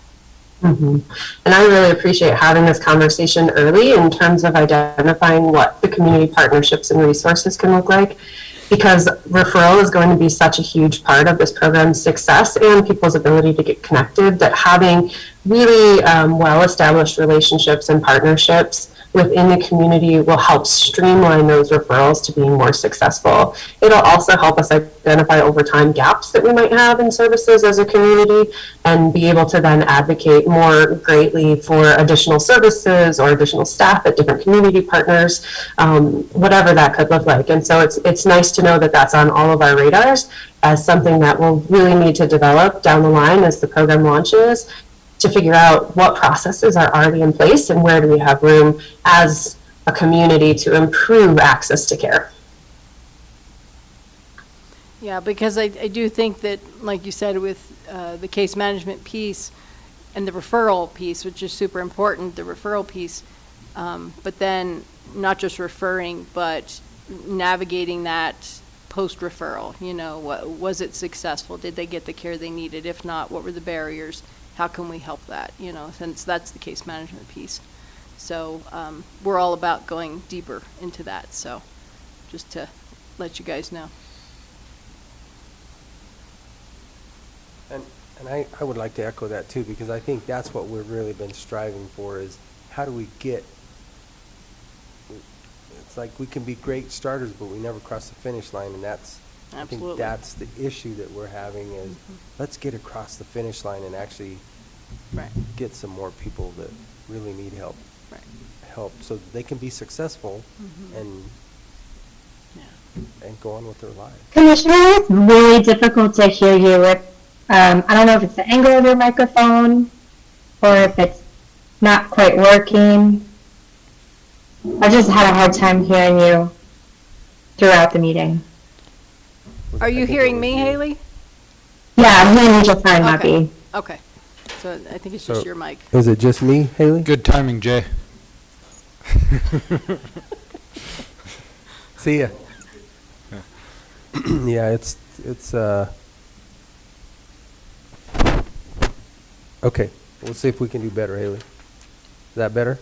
Mm-hmm. And I really appreciate having this conversation early in terms of identifying what the community partnerships and resources can look like, because referral is going to be such a huge part of this program's success and people's ability to get connected, that having really well-established relationships and partnerships within the community will help streamline those referrals to being more successful. It'll also help us identify over time gaps that we might have in services as a community and be able to then advocate more greatly for additional services or additional staff at different community partners, whatever that could look like. And so it's nice to know that that's on all of our radars as something that we'll really need to develop down the line as the program launches, to figure out what processes are already in place and where do we have room as a community to improve access to care. Yeah, because I do think that, like you said, with the case management piece and the referral piece, which is super important, the referral piece, but then not just referring, but navigating that post-referral, you know, was it successful? Did they get the care they needed? If not, what were the barriers? How can we help that, you know, since that's the case management piece. So we're all about going deeper into that, so just to let you guys know. And I would like to echo that too, because I think that's what we've really been striving for, is how do we get, it's like we can be great starters, but we never cross the finish line, and that's, I think that's the issue that we're having is, let's get across the finish line and actually get some more people that really need help, so they can be successful and go on with their lives. Commissioner, it's really difficult to hear you with, I don't know if it's the angle of your microphone or if it's not quite working. I just had a hard time hearing you throughout the meeting. Are you hearing me, Haley? Yeah, I'm hearing you just fine, Happy. Okay. So I think it's just your mic. Is it just me, Haley? Good timing, Jay. See ya. Yeah, it's okay. We'll see if we can do better, Haley. Is that better?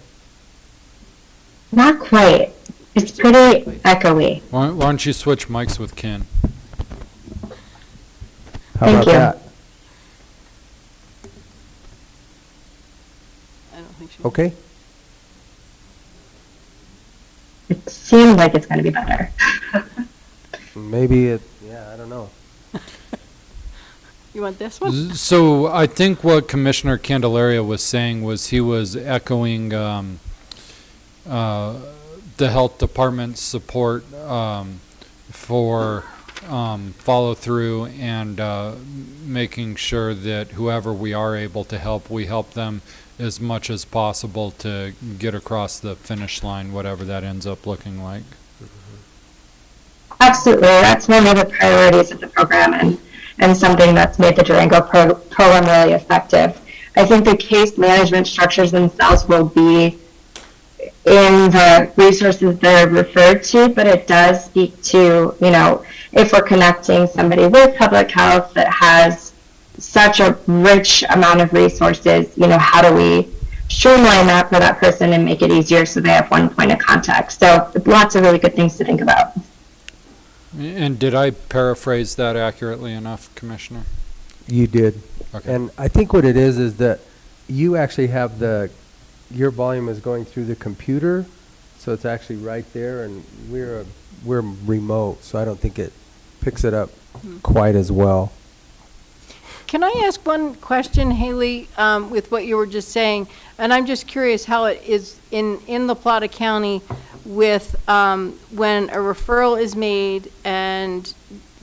Not quite. It's pretty echoey. Why don't you switch mics with Ken? How Thank about you. that? I don't think she Okay. It seems like it's going to be better. Maybe I don't know. You want this one? So I think what Commissioner Candelaria was saying was he was echoing the health department's support for follow through and making sure that whoever we are able to help, we help them as much as possible to get across the finish line, whatever that ends up looking like. Absolutely. That's one of the priorities of the program and something that's made the Durango program really effective. I think the case management structures themselves will be in the resources that are referred to, but it does speak to, you know, if we're connecting somebody with public health that has such a rich amount of resources, you know, how do we streamline that for that person and make it easier so they have one point of contact? So lots of really good things to think about. And did I paraphrase that accurately enough, Commissioner? You did. Okay. And I think what it is that you actually have your volume is going through the computer, so it's actually right there, and we're remote, so I don't think it picks it up quite as well. Can I ask one question, Haley, with what you were just saying? And I'm just curious how it is in La Plata County with when a referral is made and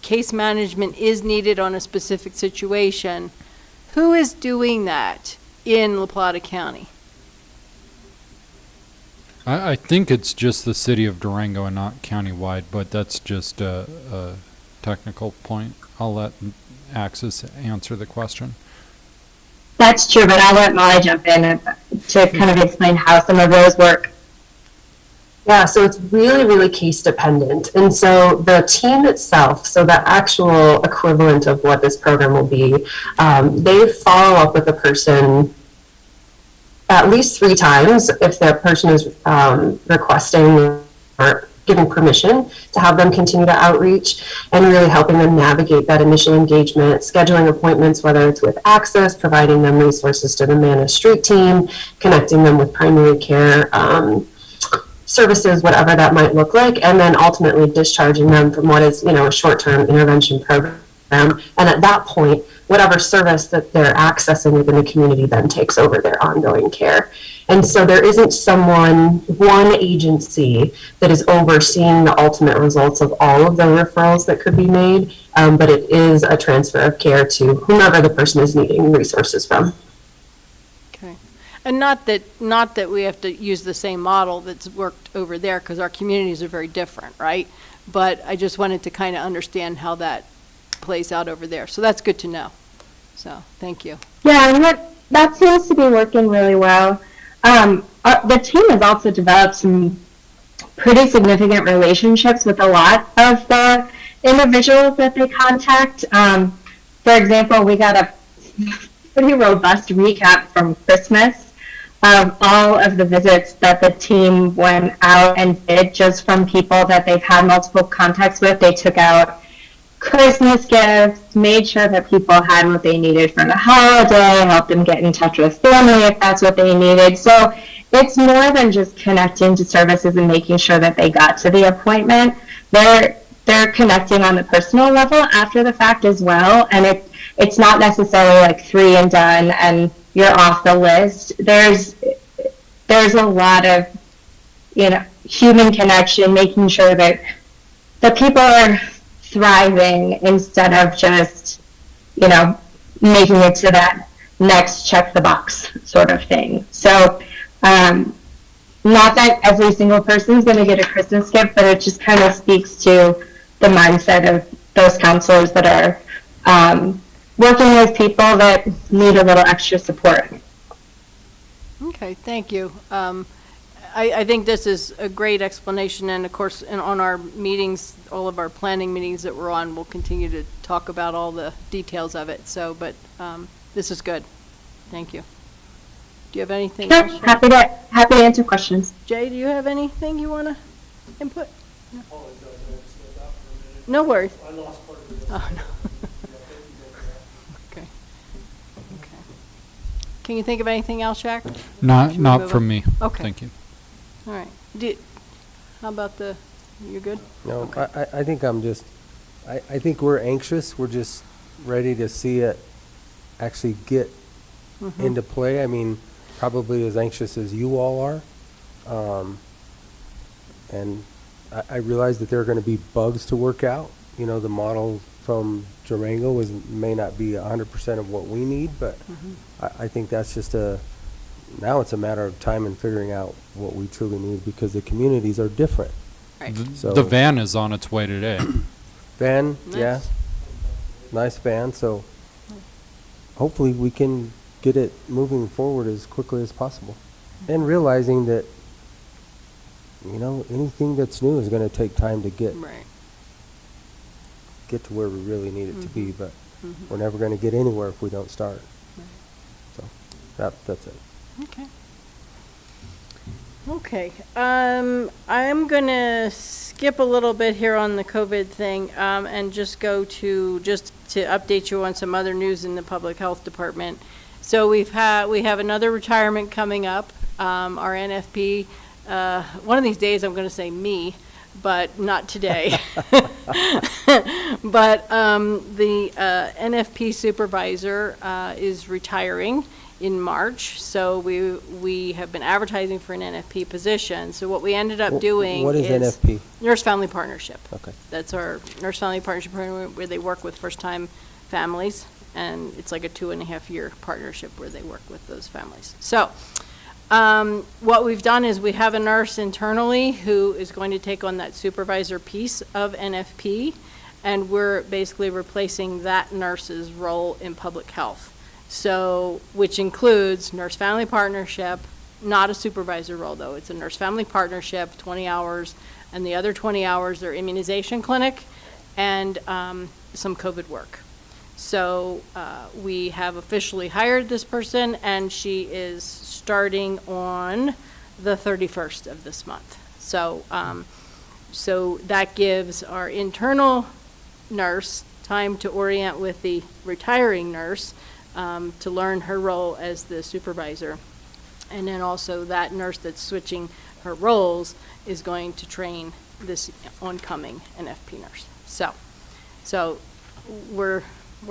case management is needed on a specific situation. Who is doing that in La Plata County? I think it's just the city of Durango and not countywide, but that's just a technical point. I'll let Axis answer the question. That's true, but I'll let Molly jump in to kind of explain how some of those work. Yeah, so it's really, really case dependent. And so the team itself, so the actual equivalent of what this program will be, they follow up with the person at least 3 times if that person is requesting or giving permission to have them continue to outreach, and really helping them navigate that initial engagement, scheduling appointments, whether it's with Access, providing them resources to the Managed Street team, connecting them with primary care, services, whatever that might look like, and then ultimately discharging them from what is, a short-term intervention program. And at that point, whatever service that they're accessing within the community then takes over their ongoing care. And so there isn't one agency that is overseeing the ultimate results of all of the referrals that could be made, but it is a transfer of care to whomever the person is needing resources from. Okay. And not that we have to use the same model that's worked over there, because our communities are very different, right? But I just wanted to kind of understand how that plays out over there. So that's good to know. So thank you. Yeah, and that seems to be working really well. The team has also developed some pretty significant relationships with a lot of the individuals that they contact. For example, we got a pretty robust recap from Christmas of all of the visits that the team went out and did just from people that they've had multiple contacts with. They took out Christmas gifts, made sure that people had what they needed for the holiday, helped them get in touch with family if that's what they needed. So it's more than just connecting to services and making sure that they got to the appointment. They're connecting on the personal level after the fact as well, and it's not necessarily like 3 and done and you're off the list. There's a lot of human connection, making sure that the people are thriving instead of just, making it to that next check the box sort of thing. So, not that every single person is going to get a Christmas gift, but it just kind of speaks to the mindset of those counselors that are working with people that need a little extra support. Okay, thank you. I think this is a great explanation, and of course, on our meetings, all of our planning meetings that we're on, we'll continue to talk about all the details of it. So, but this is good. Thank you. Do you have anything Sure, else? happy to answer questions. Jay, do you have anything you want to input? No. No worries. I lost part of it. Oh, no. Okay. Okay. Can you think of anything else, Jack? Not from me. Okay. Thank you. All right. How about you're good? No, Okay. I think I think we're anxious. We're just ready to see it actually get into play. I mean, probably as anxious as you all are. And I realize that there are going to be bugs to work out. The model from Durango may not be 100% of what we need, but I think that's just now it's a matter of time and figuring out what we truly need, because the communities are different. Right. So The van is on its way today. Van, Nice. yeah, nice van. So hopefully we can get it moving forward as quickly as possible, and realizing that anything that's new is going to take time to get Right. to where we really need it to be. But we're never going to get anywhere if we don't start. So that's it. Okay. Okay. I'm going to skip a little bit here on the COVID thing and just go to update you on some other news in the Public Health Department. So we have another retirement coming up. Our NFP. One of these days I'm going to say me, but not today. But the NFP supervisor is retiring in March, so we have been advertising for an NFP position. So what we ended up doing What is NFP? Nurse Family Partnership. Okay. That's our Nurse Family Partnership program, where they work with first-time families, and it's like a 2.5-year partnership where they work with those families. So what we've done is we have a nurse internally who is going to take on that supervisor piece of NFP, and we're basically replacing that nurse's role in public health. So, which includes Nurse Family Partnership, not a supervisor role though, it's a Nurse Family Partnership, 20 hours, and the other 20 hours are immunization clinic and some COVID work. So we have officially hired this person, and she is starting on the 31st of this month. So, so that gives our internal nurse time to orient with the retiring nurse to learn her role as the supervisor. And then also that nurse that's switching her roles is going to train this oncoming NFP nurse. So we're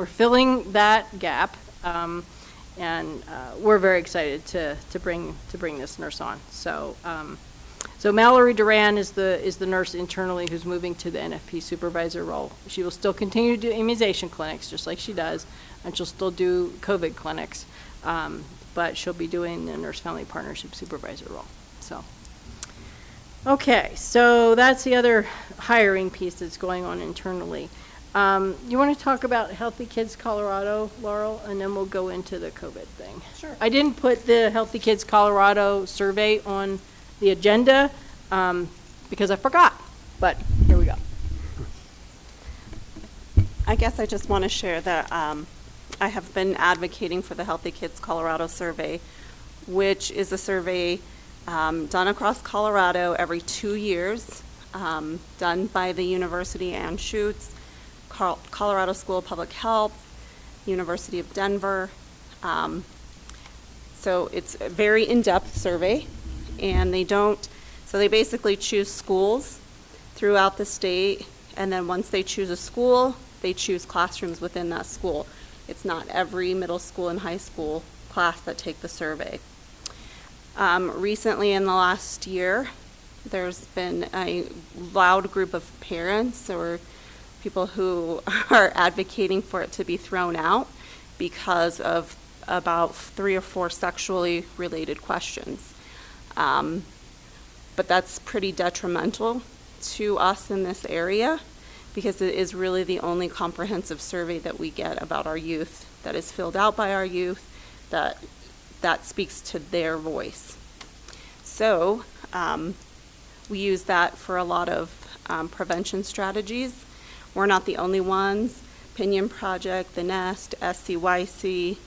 filling that gap, and we're very excited to bring this nurse on. So Mallory Duran is the nurse internally who's moving to the NFP supervisor role. She will still continue to do immunization clinics just like she does, and she'll still do COVID clinics, but she'll be doing the nurse family partnership supervisor role. So, okay, so that's the other hiring piece that's going on internally. You want to talk about Healthy Kids Colorado, Laurel, and then we'll go into the COVID thing. Sure. I didn't put the Healthy Kids Colorado survey on the agenda because I forgot, but here we go. I guess I just want to share that I have been advocating for the Healthy Kids Colorado survey, which is a survey done across Colorado every 2 years, done by the University Anschutz, Colorado School of Public Health, University of Denver. So it's a very in-depth survey, and they basically choose schools throughout the state, and then once they choose a school, they choose classrooms within that school. It's not every middle school and high school class that take the survey. Recently in the last year, there's been a loud group of parents or people who are advocating for it to be thrown out because of about 3 or 4 sexually related questions. But that's pretty detrimental to us in this area because it is really the only comprehensive survey that we get about our youth that is filled out by our youth that speaks to their voice. So we use that for a lot of prevention strategies. We're not the only ones. Opinion Project, the Nest, SCYC,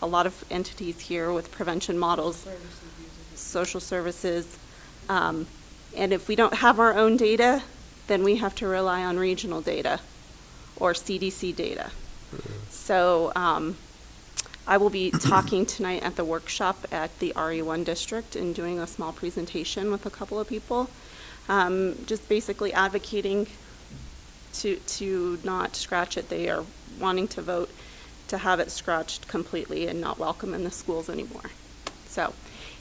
a lot of entities here with prevention models, social services. And if we don't have our own data, then we have to rely on regional data or CDC data. So I will be talking tonight at the workshop at the RE1 district and doing a small presentation with a couple of people, just basically advocating to not scratch it. They are wanting to vote to have it scratched completely and not welcome in the schools anymore. So,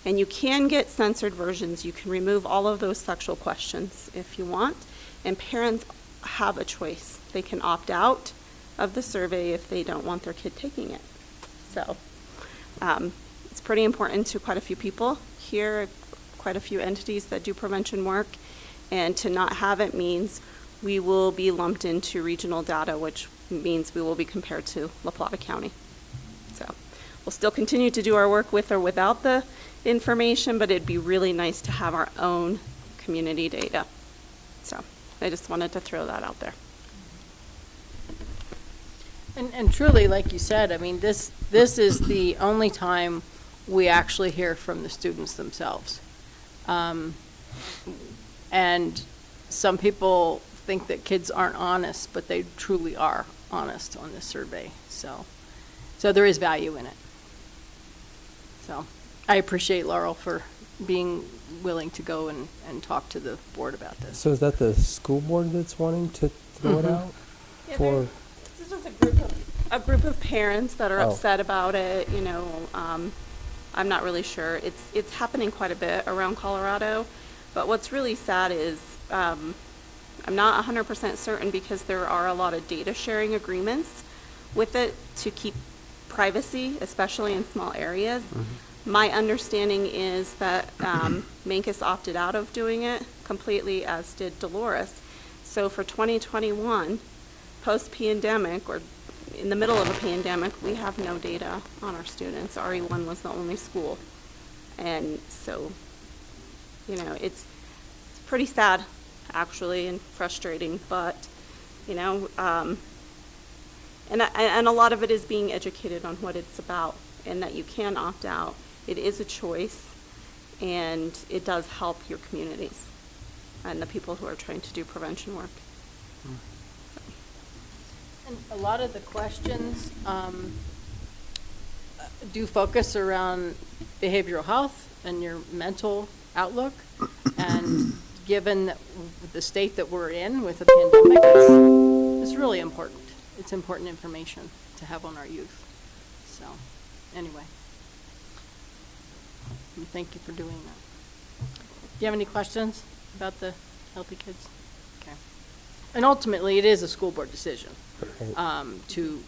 and you can get censored versions. You can remove all of those sexual questions if you want, and parents have a choice. They can opt out of the survey if they don't want their kid taking it. So it's pretty important to quite a few people here, quite a few entities that do prevention work, and to not have it means we will be lumped into regional data, which means we will be compared to La Plata County. So we'll still continue to do our work with or without the information, but it'd be really nice to have our own community data. So I just wanted to throw that out there. And truly, like you said, I mean, this is the only time we actually hear from the students themselves. And some people think that kids aren't honest, but they truly are honest on this survey. So there is value in it. So I appreciate Laurel for being willing to go and talk to the board about this. So is that the school board that's wanting to throw it out? Yeah, For this is just a group of parents that are upset about it. You know, I'm not really sure. It's happening quite a bit around Colorado, but what's really sad is I'm not 100% certain because there are a lot of data sharing agreements with it to keep privacy, especially in small areas. My understanding is that Meigs opted out of doing it completely, as did Dolores. So for 2021, post-pandemic, or in the middle of a pandemic, we have no data on our students. RE1 was the only school. And so, you know, it's pretty sad, actually, and frustrating, but, you know, and a lot of it is being educated on what it's about and that you can opt out. It is a choice, and it does help your communities and the people who are trying to do prevention work. And a lot of the questions do focus around behavioral health and your mental outlook. And given the state that we're in with the pandemic, it's really important. It's important information to have on our youth. So, anyway. And thank you for doing that. Do you have any questions about the Healthy Kids? Okay. And ultimately, it is a school board decision to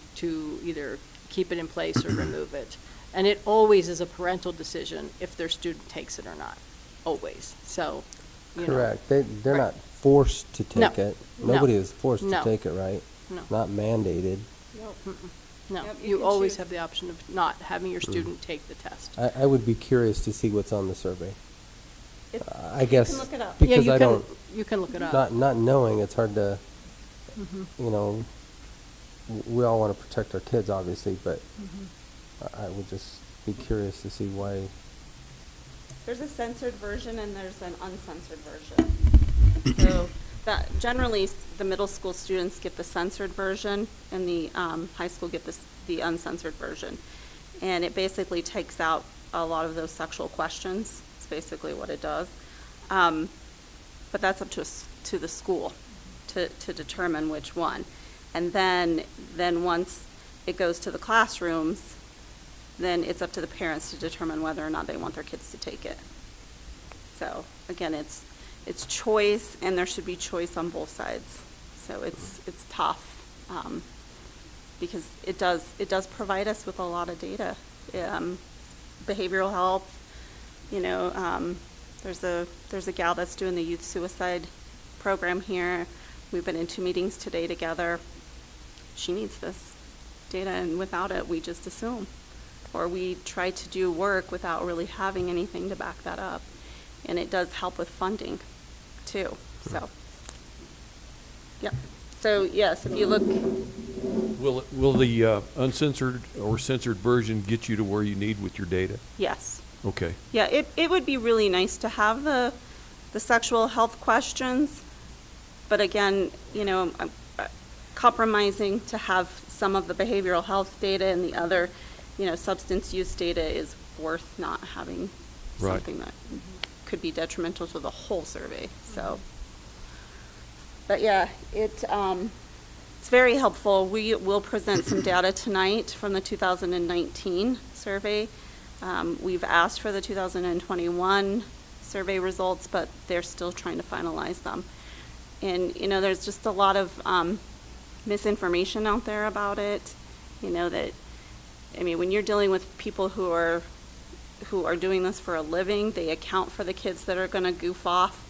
either keep it in place or remove it. And it always is a parental decision if their student takes it or not. Always. So, you know. Correct. They're not forced to take it. No. Nobody is forced No. to take it, right? No. Not mandated. No, Yep, you you can always choose. have the option of not having your student take the test. I would be curious to see what's on the survey. I guess look it up. Yeah, because you I can- don't. you can look it up. Not knowing, it's hard to. Mhm. You know, we all want to protect our kids, obviously, but I would just be curious to see why. There's a censored version and there's an uncensored version. So that generally the middle school students get the censored version and the high school get the uncensored version. And it basically takes out a lot of those sexual questions. It's basically what it does. But that's up to the school to determine which one. And then once it goes to the classrooms, then it's up to the parents to determine whether or not they want their kids to take it. So again, it's choice, and there should be choice on both sides. So it's tough because it does provide us with a lot of data, behavioral health. You know, there's a gal that's doing the youth suicide program here. We've been in 2 meetings today together. She needs this data, and without it, we just assume. Or we try to do work without really having anything to back that up. And it does help with funding, too. So, yep. So, yes, if you look. Will the uncensored or censored version get you to where you need with your data? Yes. Okay. Yeah, it would be really nice to have the sexual health questions. But again, you know, I'm compromising to have some of the behavioral health data and the other, you know, substance use data is worth not having Right. something that could be detrimental to the whole survey. So, but yeah, it's very helpful. We will present some data tonight from the 2019 survey. We've asked for the 2021 survey results, but they're still trying to finalize them. And, you know, there's just a lot of misinformation out there about it. You know, that, I mean, when you're dealing with people who are doing this for a living, they account for the kids that are going to goof off.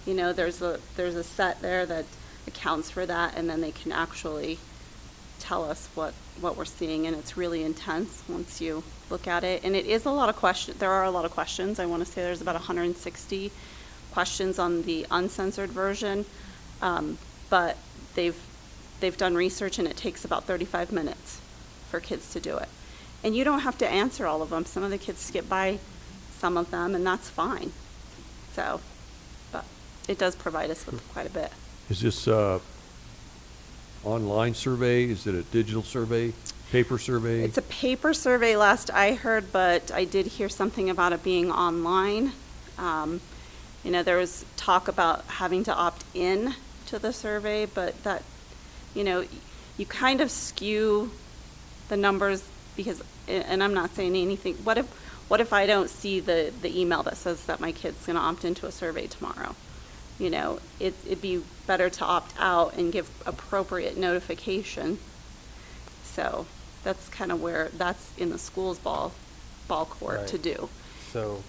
You know, there's a set there that accounts for that, and then they can actually tell us what we're seeing, and it's really intense once you look at it. And it is a lot of questions. There are a lot of questions. I want to say there's about 160 questions on the uncensored version, but they've done research, and it takes about 35 minutes for kids to do it. And you don't have to answer all of them. Some of the kids skip by some of them, and that's fine. So, but it does provide us with quite a bit. Is this online survey? Is it a digital survey? Paper survey? It's a paper survey last I heard, but I did hear something about it being online. You know, there was talk about having to opt in to the survey, but that, you know, you kind of skew the numbers because, and I'm not saying anything, what if I don't see the email that says that my kid's going to opt into a survey tomorrow? You know, it'd be better to opt out and give appropriate notification. So that's kind of where that's in the school's ball court to do. So,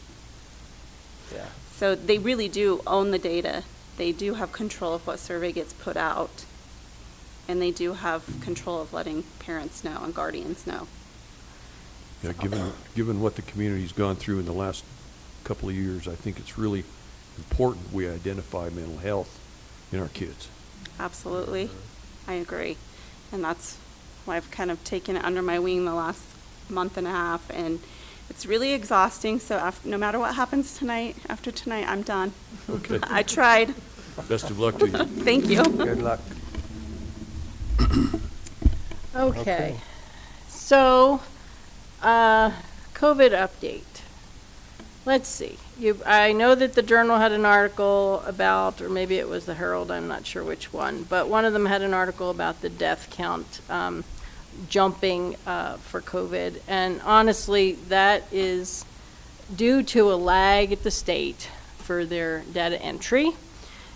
yeah. So they really do own the data. They do have control of what survey gets put out. And they do have control of letting parents know and guardians know. Yeah, given what the community's gone through in the last couple of years, I think it's really important we identify mental health in our kids. Absolutely. I agree. And that's why I've kind of taken it under my wing the last month and a half. And it's really exhausting. So no matter what happens tonight, after tonight, I'm done. Okay. I tried. Best of luck to you. Thank you. Good luck. Okay. So, COVID update. let's see. I know that the Journal had an article about, or maybe it was the Herald, I'm not sure which one, but one of them had an article about the death count jumping for COVID. And honestly, that is due to a lag at the state for their data entry.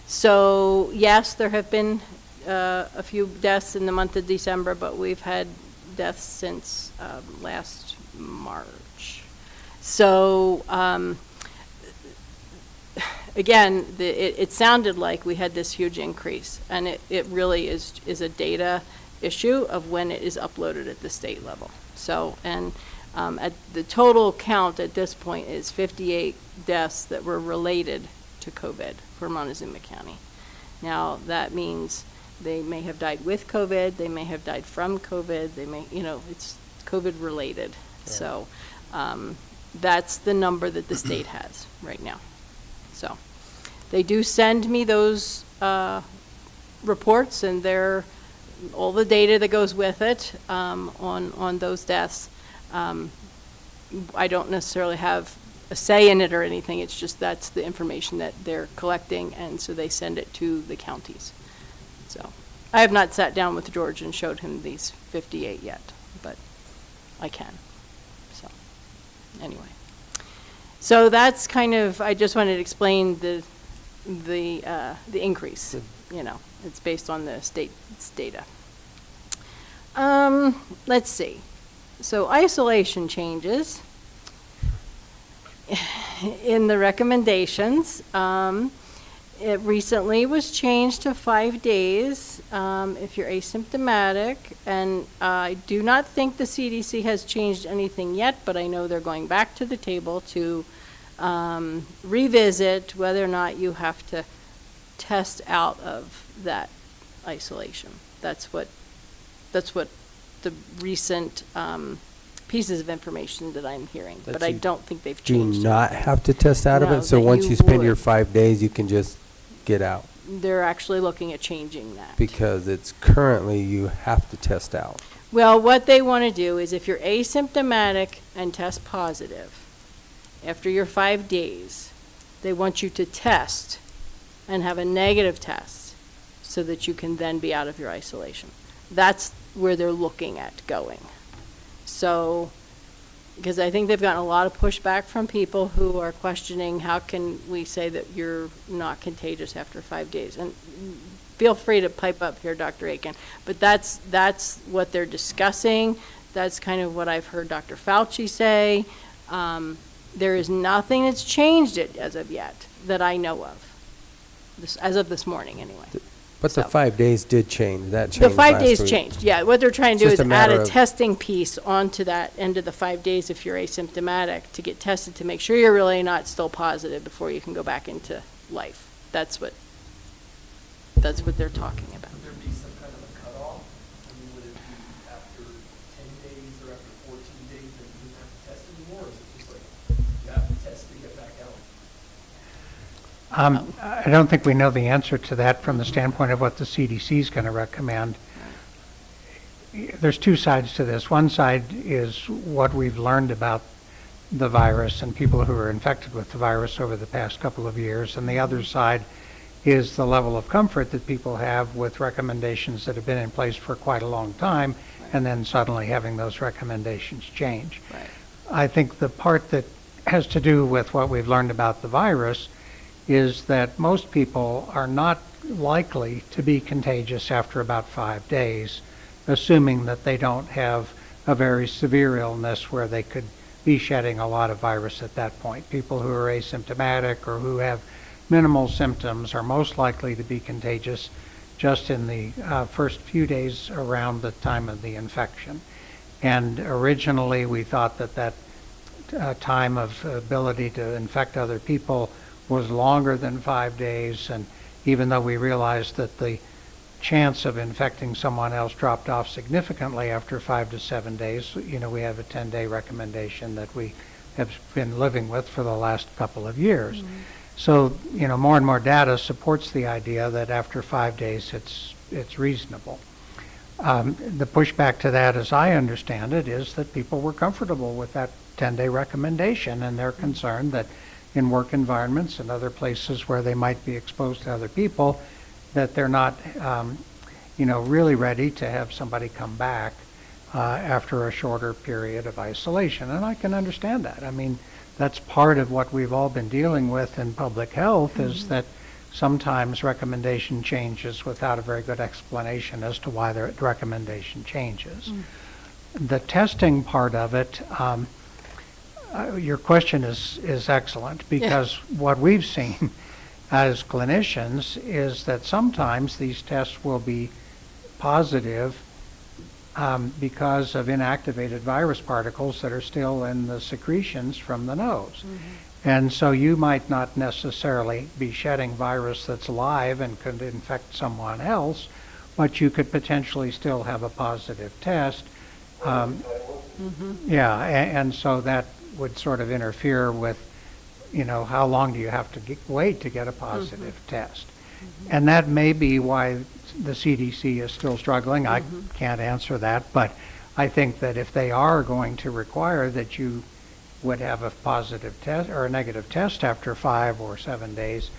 So yes, there have been a few deaths in the month of December, but we've had deaths since last March. So again, it sounded like we had this huge increase, and it really is a data issue of when it is uploaded at the state level. So, and at the total count at this point is 58 deaths that were related to COVID for Montezuma County. Now, that means they may have died with COVID, they may have died from COVID, they may, it's COVID related. Yeah. So that's the number that the state has right now. So they do send me those reports and all the data that goes with it on those deaths. I don't necessarily have a say in it or anything. It's just that's the information that they're collecting, and so they send it to the counties. So I have not sat down with George and showed him these 58 yet, but I can. So anyway, so that's kind of, I just wanted to explain the increase. It's based on the state's data. Let's see. So isolation changes in the recommendations. It recently was changed to 5 days if you're asymptomatic, and I do not think the CDC has changed anything yet, but I know they're going back to the table to revisit whether or not you have to test out of that isolation. That's what the recent pieces of information that I'm hearing, but I don't think they've changed. Do you not have to test out of No, it? So that once you you spend would. your 5 days, you can just get out? They're actually looking at changing that. Because it's currently you have to test out. Well, what they want to do is if you're asymptomatic and test positive, after your 5 days, they want you to test and have a negative test so that you can then be out of your isolation. That's where they're looking at going. So, because I think they've gotten a lot of pushback from people who are questioning how can we say that you're not contagious after 5 days. And feel free to pipe up here, Dr. Aiken. But that's what they're discussing. That's kind of what I've heard Dr. Fauci say. There is nothing that's changed it as of yet that I know of, as of this morning anyway. But the 5 days did change. That changed The 5 last days week. changed, yeah. What they're trying to do It's is just a add matter a of- testing piece onto that end of the 5 days if you're asymptomatic to get tested to make sure you're really not still positive before you can go back into life. That's what they're talking about. Would there be some kind of a cutoff? I mean, would it be after 10 days or after 14 days that you don't have to test anymore? Or is it just like you have to test to get back out? I don't think we know the answer to that from the standpoint of what the CDC is going to recommend. There's two sides to this. One side is what we've learned about the virus and people who are infected with the virus over the past couple of years, and the other side is the level of comfort that people have with recommendations that have been in place for quite a long time, and then suddenly having those recommendations change. Right. I think the part that has to do with what we've learned about the virus is that most people are not likely to be contagious after about 5 days, assuming that they don't have a very severe illness where they could be shedding a lot of virus at that point. People who are asymptomatic or who have minimal symptoms are most likely to be contagious just in the first few days around the time of the infection. And originally we thought that time of ability to infect other people was longer than 5 days, and even though we realized that the chance of infecting someone else dropped off significantly after 5 to 7 days, we have a 10-day recommendation that we have been living with for the last couple of years. Mm-hmm. So, more and more data supports the idea that after 5 days it's reasonable. The pushback to that, as I understand it, is that people were comfortable with that 10-day recommendation, and they're concerned that in work environments and other places where they might be exposed to other people, that they're not, really ready to have somebody come back after a shorter period of isolation. And I can understand that. I mean, that's part of what we've all been dealing with in public health, is that sometimes recommendation changes without a very good explanation as to why the recommendation changes. The testing part of it, your question is excellent, because what we've seen as clinicians is that sometimes these tests will be positive because of inactivated virus particles that are still in the secretions from the nose. And so you might not necessarily be shedding virus that's live and could infect someone else, but you could potentially still have a positive test. Yeah, and so that would sort of interfere with, how long do you have to wait to get a positive test? And that may be why the CDC is still struggling. I can't answer that, but I think that if they are going to require that you would have a positive test or a negative test after 5 or 7 days,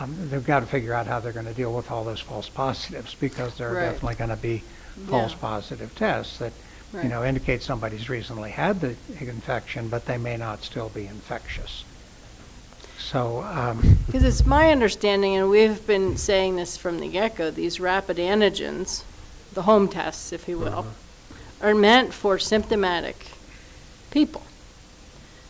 they've got to figure out how they're going to deal with all those false positives, because there are definitely going to be false positive tests that indicate somebody's recently had the infection, but they may not still be infectious. So, because it's my understanding, and we've been saying this from the get-go, these rapid antigens, the home tests, if you will, are meant for symptomatic people.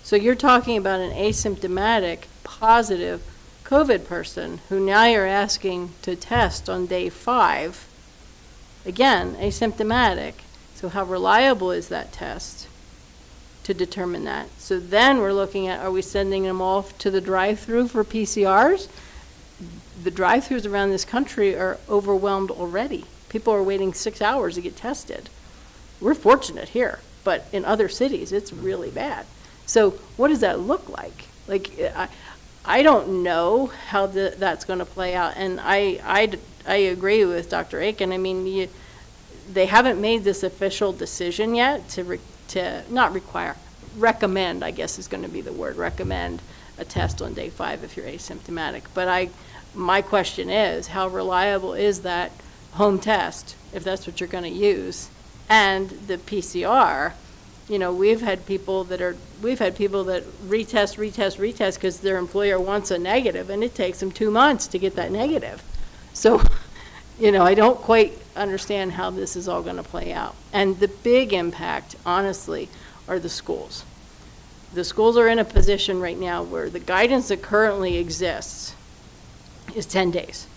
So you're talking about an asymptomatic, positive COVID person who now you're asking to test on day 5, again, asymptomatic. So how reliable is that test to determine that? So then we're looking at, are we sending them off to the drive-through for PCRs? The drive-throughs around this country are overwhelmed already. People are waiting 6 hours to get tested. We're fortunate here, but in other cities, it's really bad. So what does that look like? Like, I don't know how that's going to play out. And I agree with Dr. Aiken. I mean, they haven't made this official decision yet to not require, recommend, I guess is going to be the word, recommend a test on day 5 if you're asymptomatic. But my question is, how reliable is that home test, if that's what you're going to use? And the PCR, we've had people that retest because their employer wants a negative, and it takes them 2 months to get that negative. So, I don't quite understand how this is all going to play out. And the big impact, honestly, are the schools. The schools are in a position right now where the guidance that currently exists is 10 days.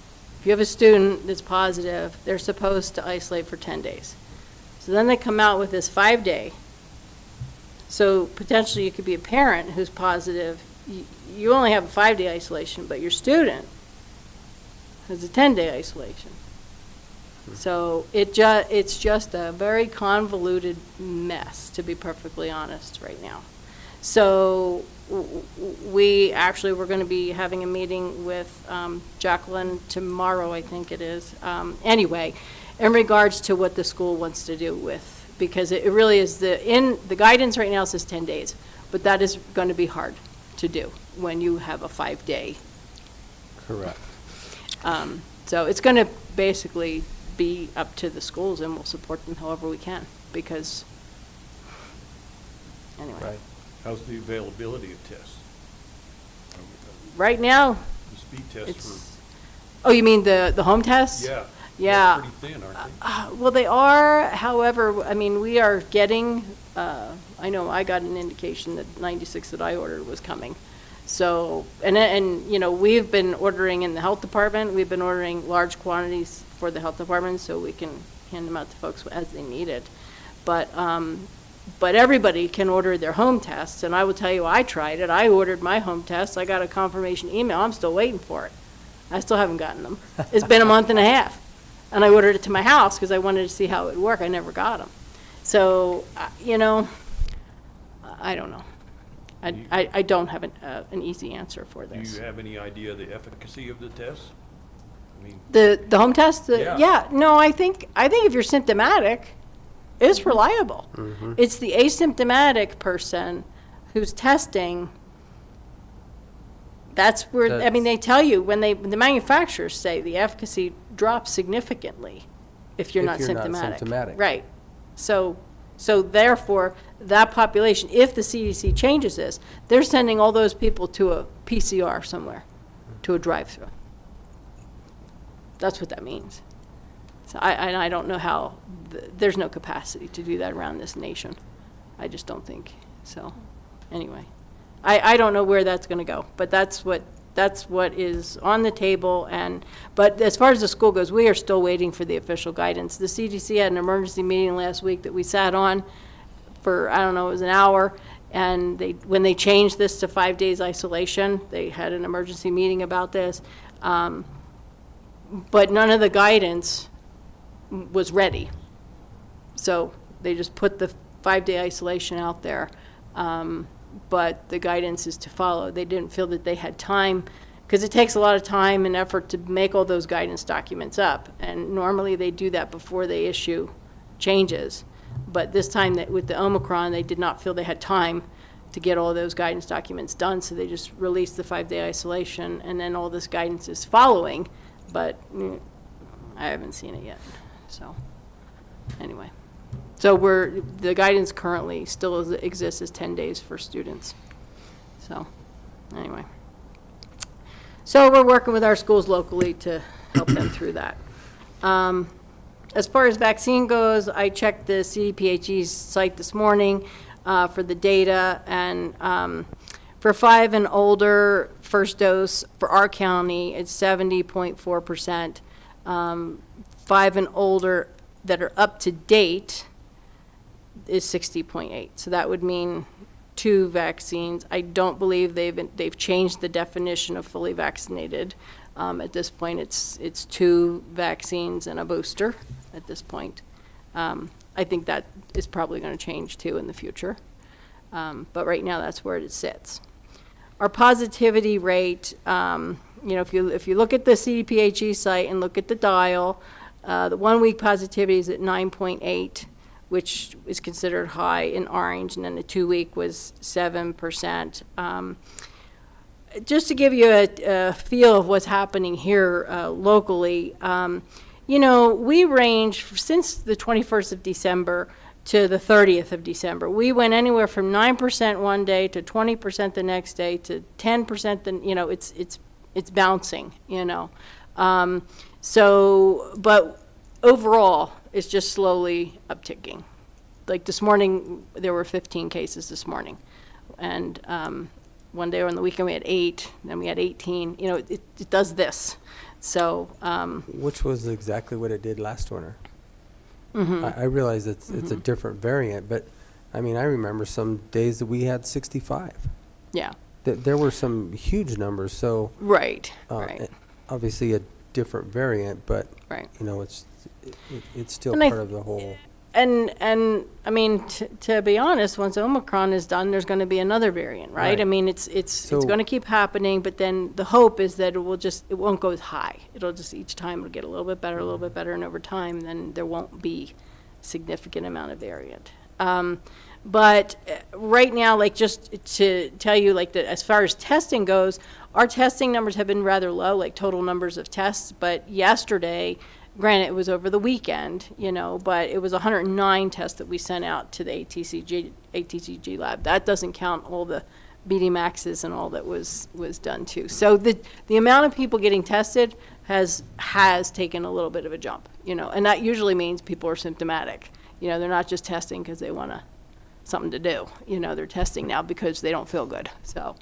If you have a student that's positive, they're supposed to isolate for 10 days. So then they come out with this 5-day. So potentially you could be a parent who's positive. You only have a 5-day isolation, but your student has a 10-day isolation. So it's just a very convoluted mess, to be perfectly honest, right now. So we're going to be having a meeting with Jacqueline tomorrow, I think it is. Anyway, in regards to what the school wants to do with, because it really is the guidance right now says 10 days, but that is going to be hard to do when you have a 5-day. Correct. So it's going to basically be up to the schools, and we'll support them however we can, because anyway. Right. How's the availability of tests? Right now, The speed tests oh, you mean the home tests? Yeah. Yeah. They're pretty thin, aren't they? Well, they are. However, I mean, we are getting, I know I got an indication that 96 that I ordered was coming. So, and we've been ordering in the health department. We've been ordering large quantities for the health department so we can hand them out to folks as they need it. But everybody can order their home tests. And I will tell you, I tried it. I ordered my home tests. I got a confirmation email. I'm still waiting for it. I still haven't gotten them. It's been a month and a half. And I ordered it to my house because I wanted to see how it would work. I never got them. So, I don't know. I don't have an easy answer for this. Do you have any idea of the efficacy of the tests? I mean, The home test? Yeah. No, I think if you're symptomatic, It's reliable. It's the asymptomatic person who's testing. That's where, I mean, they tell you, when the manufacturers say the efficacy drops significantly if you're not symptomatic. Right. So therefore, that population, if the CDC changes this, they're sending all those people to a PCR somewhere, to a drive-through. That's what that means. So I don't know how, there's no capacity to do that around this nation. I just don't think. So, anyway. I don't know where that's going to go, but that's what is on the table. But as far as the school goes, we are still waiting for the official guidance. The CDC had an emergency meeting last week that we sat on for, I don't know, it was an hour. And when they changed this to 5 days isolation, they had an emergency meeting about this. But none of the guidance was ready. So they just put the 5-day isolation out there. But the guidance is to follow. They didn't feel that they had time, because it takes a lot of time and effort to make all those guidance documents up. And normally they do that before they issue changes. But this time with the Omicron, they did not feel they had time to get all those guidance documents done, so they just released the 5-day isolation, and then all this guidance is following, but I haven't seen it yet. So anyway. So the guidance currently still exists as 10 days for students. So, anyway. So we're working with our schools locally to help them through that. As far as vaccine goes, I checked the CDPHE's site this morning for the data, and for 5 and older, first dose for our county, it's 70.4%. 5 and older that are up to date is 60.8. So that would mean 2 vaccines. I don't believe they've changed the definition of fully vaccinated. At this point, it's 2 vaccines and a booster at this point. I think that is probably going to change too in the future. But right now, that's where it sits. Our positivity rate, if you look at the CDPHE site and look at the dial, the 1 week positivity is at 9.8, which is considered high in orange, and then the 2 week was 7%. Just to give you a feel of what's happening here locally, we range since the 21st of December to the 30th of December. We went anywhere from 9% one day to 20% the next day to 10%. Then it's bouncing. But overall, it's just slowly upticking. Like this morning, there were 15 cases this morning, and one day on the weekend we had 8, then we had 18. It does this. So, which was exactly what it did last winter. Mm-hmm. I realize it's a different variant, but I mean, I remember some days that we had 65. Yeah. There were some huge numbers. So right. Obviously a different variant, but right. It's still part of the whole. And I mean, to be honest, once Omicron is done, there's going to be another variant, right? I mean, it's going to keep happening, but then the hope is that it won't go as high. It'll just, each time it'll get a little bit better, and over time, then there won't be significant amount of variant. But right now, like, just to tell you, like, as far as testing goes, our testing numbers have been rather low, like total numbers of tests, but yesterday, granted, it was over the weekend, but it was 109 tests that we sent out to the ATCG lab. That doesn't count all the BD Maxes and all that was done too. So the amount of people getting tested has taken a little bit of a jump, and that usually means people are symptomatic. They're not just testing because they want something to do. They're testing now because they don't feel good. So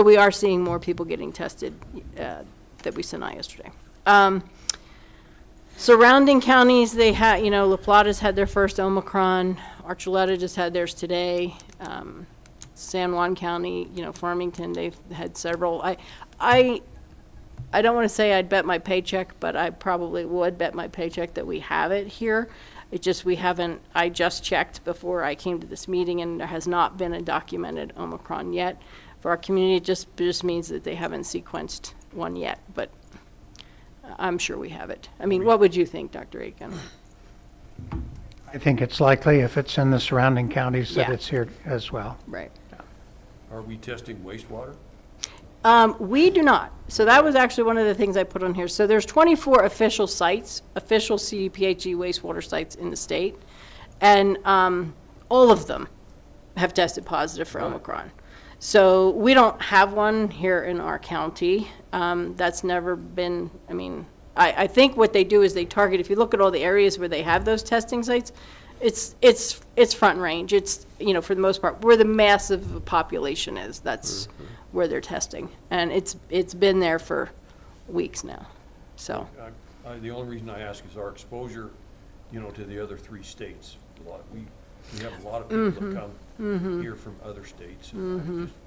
we are seeing more people getting tested that we sent out yesterday. Surrounding counties, they had, La Plata's had their first Omicron. Archuleta just had theirs today. San Juan County, Farmington, they've had several. I don't want to say I'd bet my paycheck, but I probably would bet my paycheck that we have it here. It just, we haven't, I just checked before I came to this meeting, and there has not been a documented Omicron yet. For our community, it just means that they haven't sequenced one yet, but I'm sure we have it. I mean, what would you think, Dr. Aiken? I think it's likely if it's in the surrounding counties that Yeah. it's here as well. Right. Are we testing wastewater? We do not. So that was actually one of the things I put on here. So there's 24 official sites, official CDPHE wastewater sites in the state, and all of them have tested positive for Omicron. So we don't have one here in our county. That's never been, I mean, I think what they do is they target, if you look at all the areas where they have those testing sites, it's front range. It's, you know, for the most part, where the massive population is, that's where they're testing. And it's been there for weeks now, so. The only reason I ask is our exposure, you know, to the other 3 states. We have a lot of people that come here from other states. And I'm just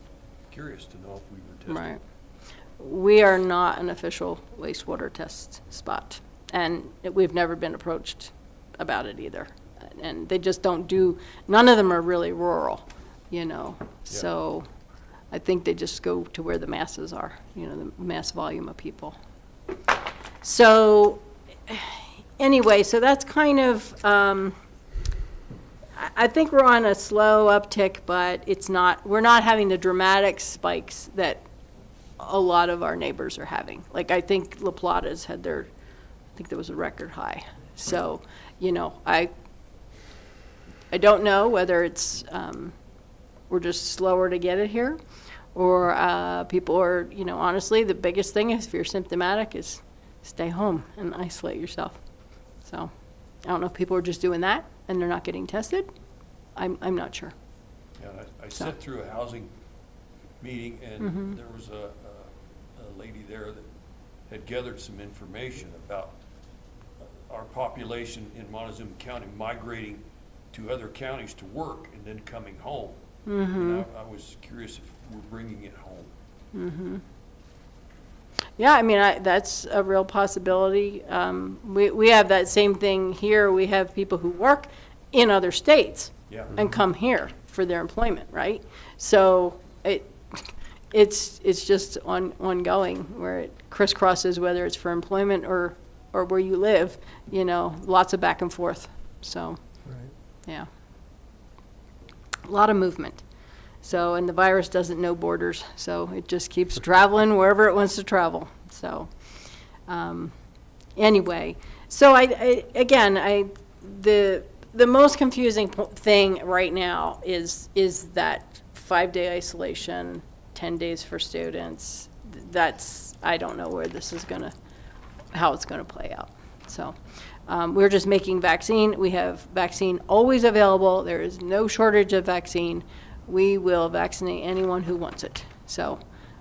curious to know if we were testing. Right. We are not an official wastewater test spot, and we've never been approached about it either. And they just don't do, none of them are really rural, you know, so I think they just go to where the masses are, you know, the mass volume of people. So anyway, so that's kind of, I think we're on a slow uptick, but it's not, we're not having the dramatic spikes that a lot of our neighbors are having. Like, I think La Plata's had their, I think there was a record high. So, you know, I don't know whether it's, we're just slower to get it here, or people are, you know, honestly, the biggest thing is if you're symptomatic is stay home and isolate yourself. So I don't know if people are just doing that and they're not getting tested. I'm not sure. Yeah, I sat through a housing meeting, and there was a lady there that had gathered some information about our population in Montezuma County migrating to other counties to work and then coming home. And I was curious if we're bringing it home. Yeah, I mean, that's a real possibility. We have that same thing here. We have people who work in other states and come here for their employment, right? So it's just ongoing, where it crisscrosses, whether it's for employment or where you live, you know, lots of back and forth. So, yeah, a lot of movement. So, and the virus doesn't know borders, so it just keeps traveling wherever it wants to travel. So, anyway, so the most confusing thing right now is that 5-day isolation, 10 days for students. That's, I don't know where this is how it's gonna play out. So, we're just making vaccine. We have vaccine always available. There is no shortage of vaccine. We will vaccinate anyone who wants it. So,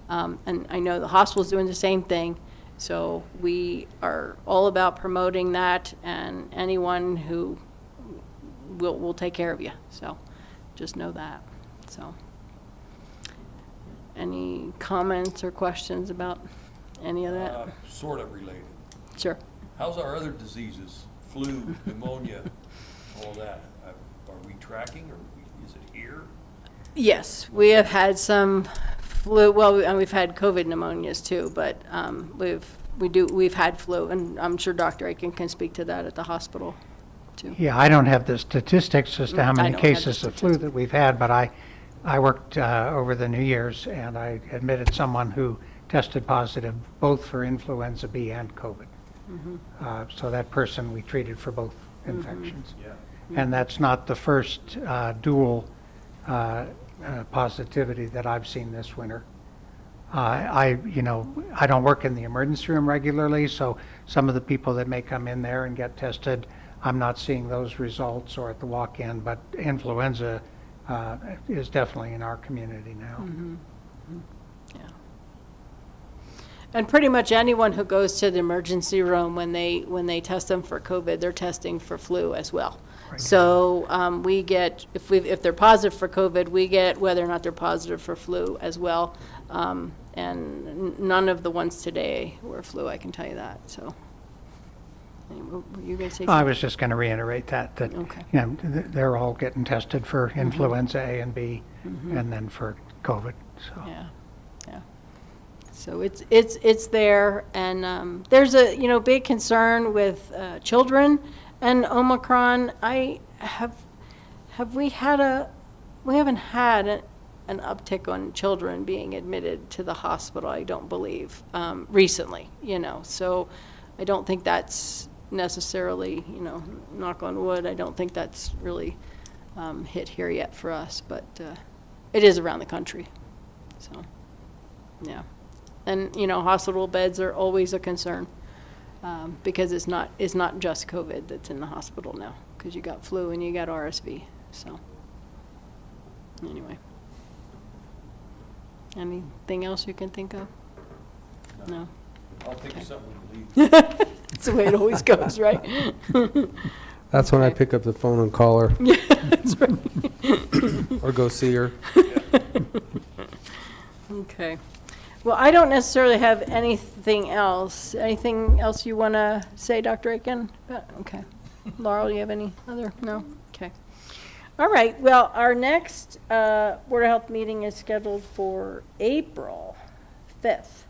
and I know the hospital's doing the same thing. So we are all about promoting that, and anyone who will take care of you. So just know that. So any comments or questions about any of that? Sort of related. Sure. How's our other diseases? Flu, pneumonia, all that? Are we tracking, or is it here? Yes, we have had some flu. Well, and we've had COVID pneumonias too, but we've had flu, and I'm sure Dr. Aiken can speak to that at the hospital too. Yeah, I don't have the statistics as to how many cases of flu that we've had, but I worked over the New Year's, and I admitted someone who tested positive both for influenza B and COVID. So that person we treated for both infections. And that's not the first dual positivity that I've seen this winter. I don't work in the emergency room regularly, so some of the people that may come in there and get tested, I'm not seeing those results or at the walk-in, but influenza is definitely in our community now. Yeah. And pretty much anyone who goes to the emergency room, when they test them for COVID, they're testing for flu as well. Right. So we get, if they're positive for COVID, we get whether or not they're positive for flu as well. And none of the ones today were flu, I can tell you that. So, were you going to say something? I was just going to reiterate that okay. You know, they're all getting tested for influenza A and B, and then for COVID. So. Yeah. So it's there, and there's a big concern with children and Omicron. I have we had we haven't had an uptick on children being admitted to the hospital, I don't believe, recently, so I don't think that's necessarily, knock on wood, I don't think that's really hit here yet for us, but it is around the country, so, yeah. And, hospital beds are always a concern, because it's not just COVID that's in the hospital now, because you got flu and you got RSV, so, anyway. Anything else you can think of? No? I'll think of something when you leave. That's the way it always goes, right? That's when I pick up the phone and call her. Yeah, that's right. Or go see her. Okay. Well, I don't necessarily have anything else. Anything else you want to say, Dr. Aiken? Okay. Laurel, do you have any other? No? Okay. All right. Well, our next Board of Health meeting is scheduled for April 5th.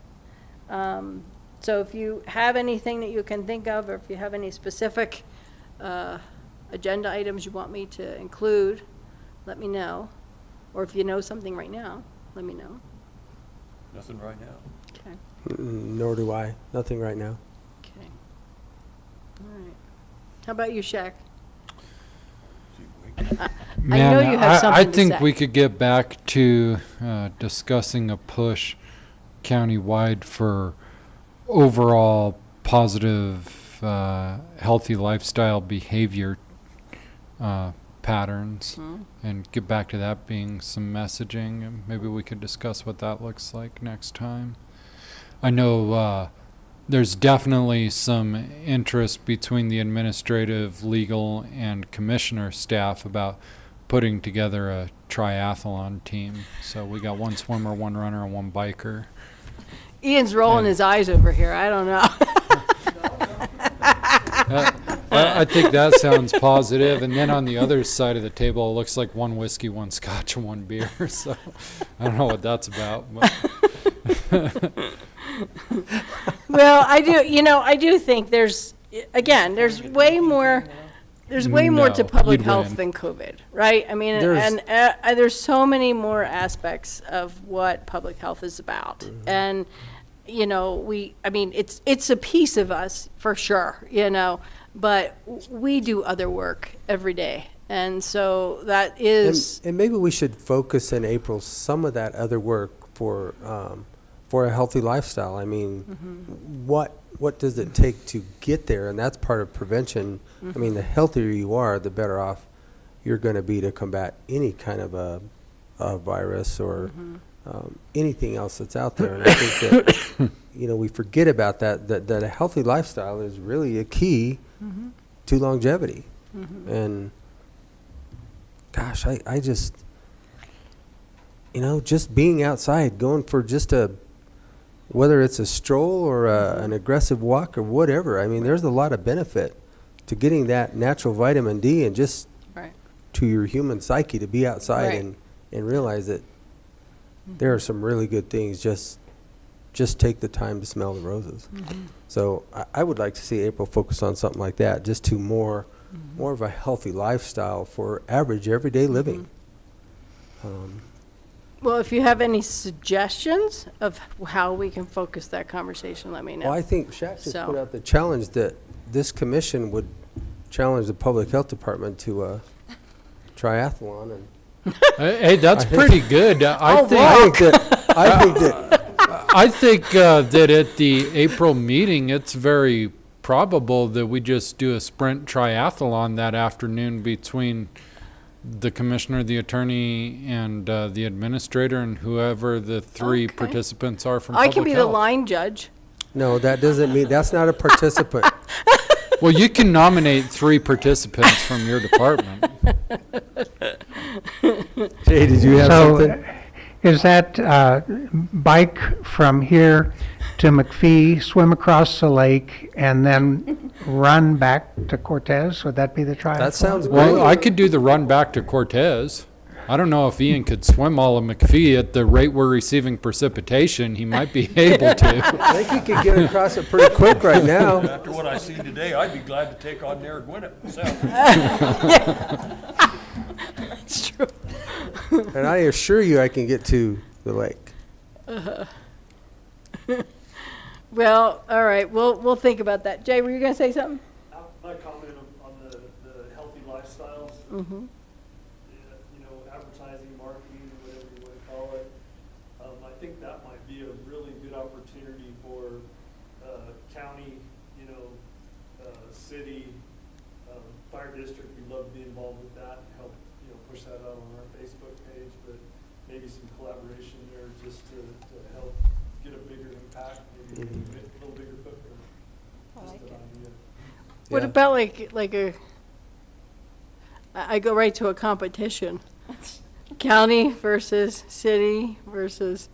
So if you have anything that you can think of, or if you have any specific agenda items you want me to include, let me know. Or if you know something right now, let me know. Nothing right now. Okay. Nor do I. Nothing right now. Okay. All right. How about you, Shaq? I know you have something I to think say. we could get back to discussing a push countywide for overall positive, healthy lifestyle behavior patterns, and get back to that being some messaging, and maybe we could discuss what that looks like next time. I know there's definitely some interest between the administrative, legal, and commissioner staff about putting together a triathlon team. So we got one swimmer, one runner, and one biker. Ian's rolling his eyes over here. I don't know. I think that sounds positive. And then on the other side of the table, it looks like one whiskey, one scotch, and one beer. So I don't know what that's about. Well, I do think there's way more to public you'd health win. than COVID, right? I mean, There's- there's so many more aspects of what public health is about. And, it's a piece of us for sure, but we do other work every day. And so that is. And maybe we should focus in April some of that other work for a healthy lifestyle. I mean, what does it take to get there? And that's part of prevention. I mean, the healthier you are, the better off you're going to be to combat any kind of a virus or anything else that's out there. And I think that, we forget about that a healthy lifestyle is really a key to longevity. And gosh, I just, just being outside, going for just whether it's a stroll or an aggressive walk or whatever, I mean, there's a lot of benefit to getting that natural vitamin D and just to your human psyche to be outside and realize that there are some really good things. Just take the time to smell the roses. So I would like to see April focus on something like that, just to more of a healthy lifestyle for average everyday living. Well, if you have any suggestions of how we can focus that conversation, let me know. Well, I think Shaq just put out the challenge that this commission would challenge the Public Health Department to a triathlon. And Hey, that's pretty good. I think that at the April meeting, it's very probable that we just do a sprint triathlon that afternoon between the commissioner, the attorney, and the administrator, and whoever the three participants are from I public can be the health. line judge. No, that doesn't mean, that's not a participant. Well, you can nominate 3 participants from your department. Jay, did you have something? Is that bike from here to McPhee, swim across the lake, and then run back to Cortez? Would that be the triathlon? That sounds great. Well, I could do the run back to Cortez. I don't know if Ian could swim all of McPhee at the rate we're receiving precipitation. He might be able to. I think he could get across it pretty quick right now. After what I see today, I'd be glad to take on Narragansett myself. It's true. And I assure you I can get to the lake. Well, all right, we'll think about that. Jay, were you gonna say something? My comment on the healthy lifestyles, Mm-hmm. you know, advertising, marketing, whatever you want to call it. I think that might be a really good opportunity for county, you know, city, fire district. We'd love to be involved with that and help, you know, push that out on our Facebook page, but maybe some collaboration there just to help get a bigger impact, maybe a little bigger footprint. Just an idea. What about like a, I go right to a competition. County versus city versus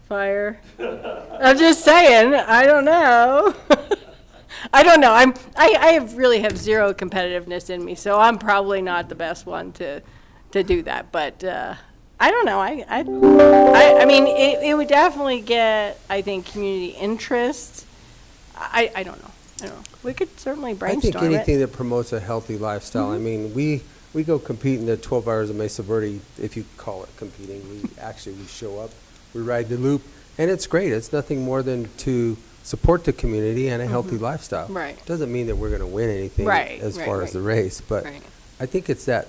fire. I'm just saying, I don't know. I don't know. Really have zero competitiveness in me, so I'm probably not the best one to do that. But I don't know. I mean, it would definitely get, I think, community interest. I don't know. We could certainly I brainstorm think anything that promotes a healthy lifestyle. I mean, we go compete in the 12 hours of Mesa Verde, if you call it competing. We show up, we ride the loop, and it's great. It's nothing more than to support the community and a healthy lifestyle. Right. Doesn't mean that we're going to win anything as far as the race, but I think it's that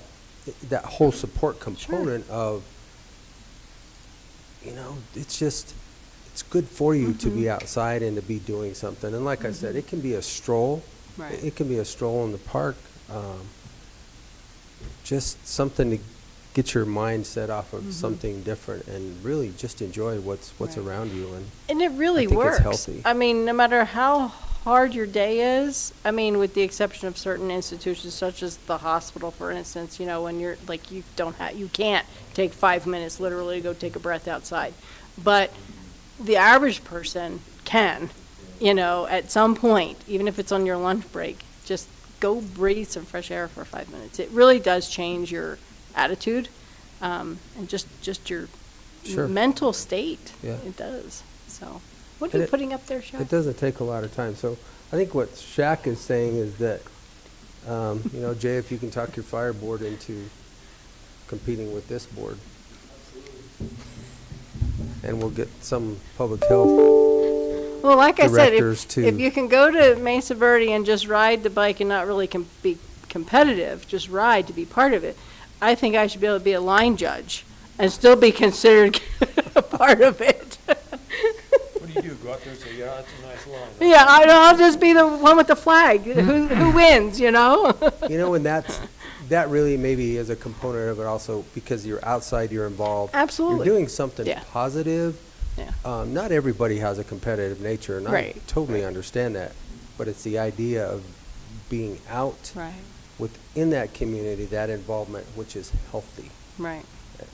whole support component of, you know, it's just, it's good for you to be outside and to be doing something. And like I said, it can be a stroll. Right. It can be a stroll in the park. Just something to get your mind set off of something different and really just enjoy what's around you. And it really I think works. It's healthy. I mean, no matter how hard your day is, I mean, with the exception of certain institutions such as the hospital, for instance, you know, when you're like, you can't take 5 minutes literally to go take a breath outside. But the average person can, you know, at some point, even if it's on your lunch break, just go breathe some fresh air for 5 minutes. It really does change your attitude and just your mental state. Yeah. It does. So, what are you putting up there, Shaq? It doesn't take a lot of time. So I think what Shaq is saying is that, you know, Jay, if you can talk your fire board into competing with this board. And we'll get some public health Well, like I said, directors if you can go to Mesa Verde and just ride the bike and not really be competitive, just ride to be part of it, I think I should be able to be a line judge and still be considered a part of it. What do you do? Go out there and say, yeah, that's a nice line. Yeah, I'll just be the one with the flag. Who wins, you know? You know, and that really maybe is a component of it also, because you're outside, you're involved. Absolutely. You're doing something positive. Yeah. Not everybody has a competitive nature, and I totally understand that. But it's the idea of being out within that community, that involvement, which is healthy. Right.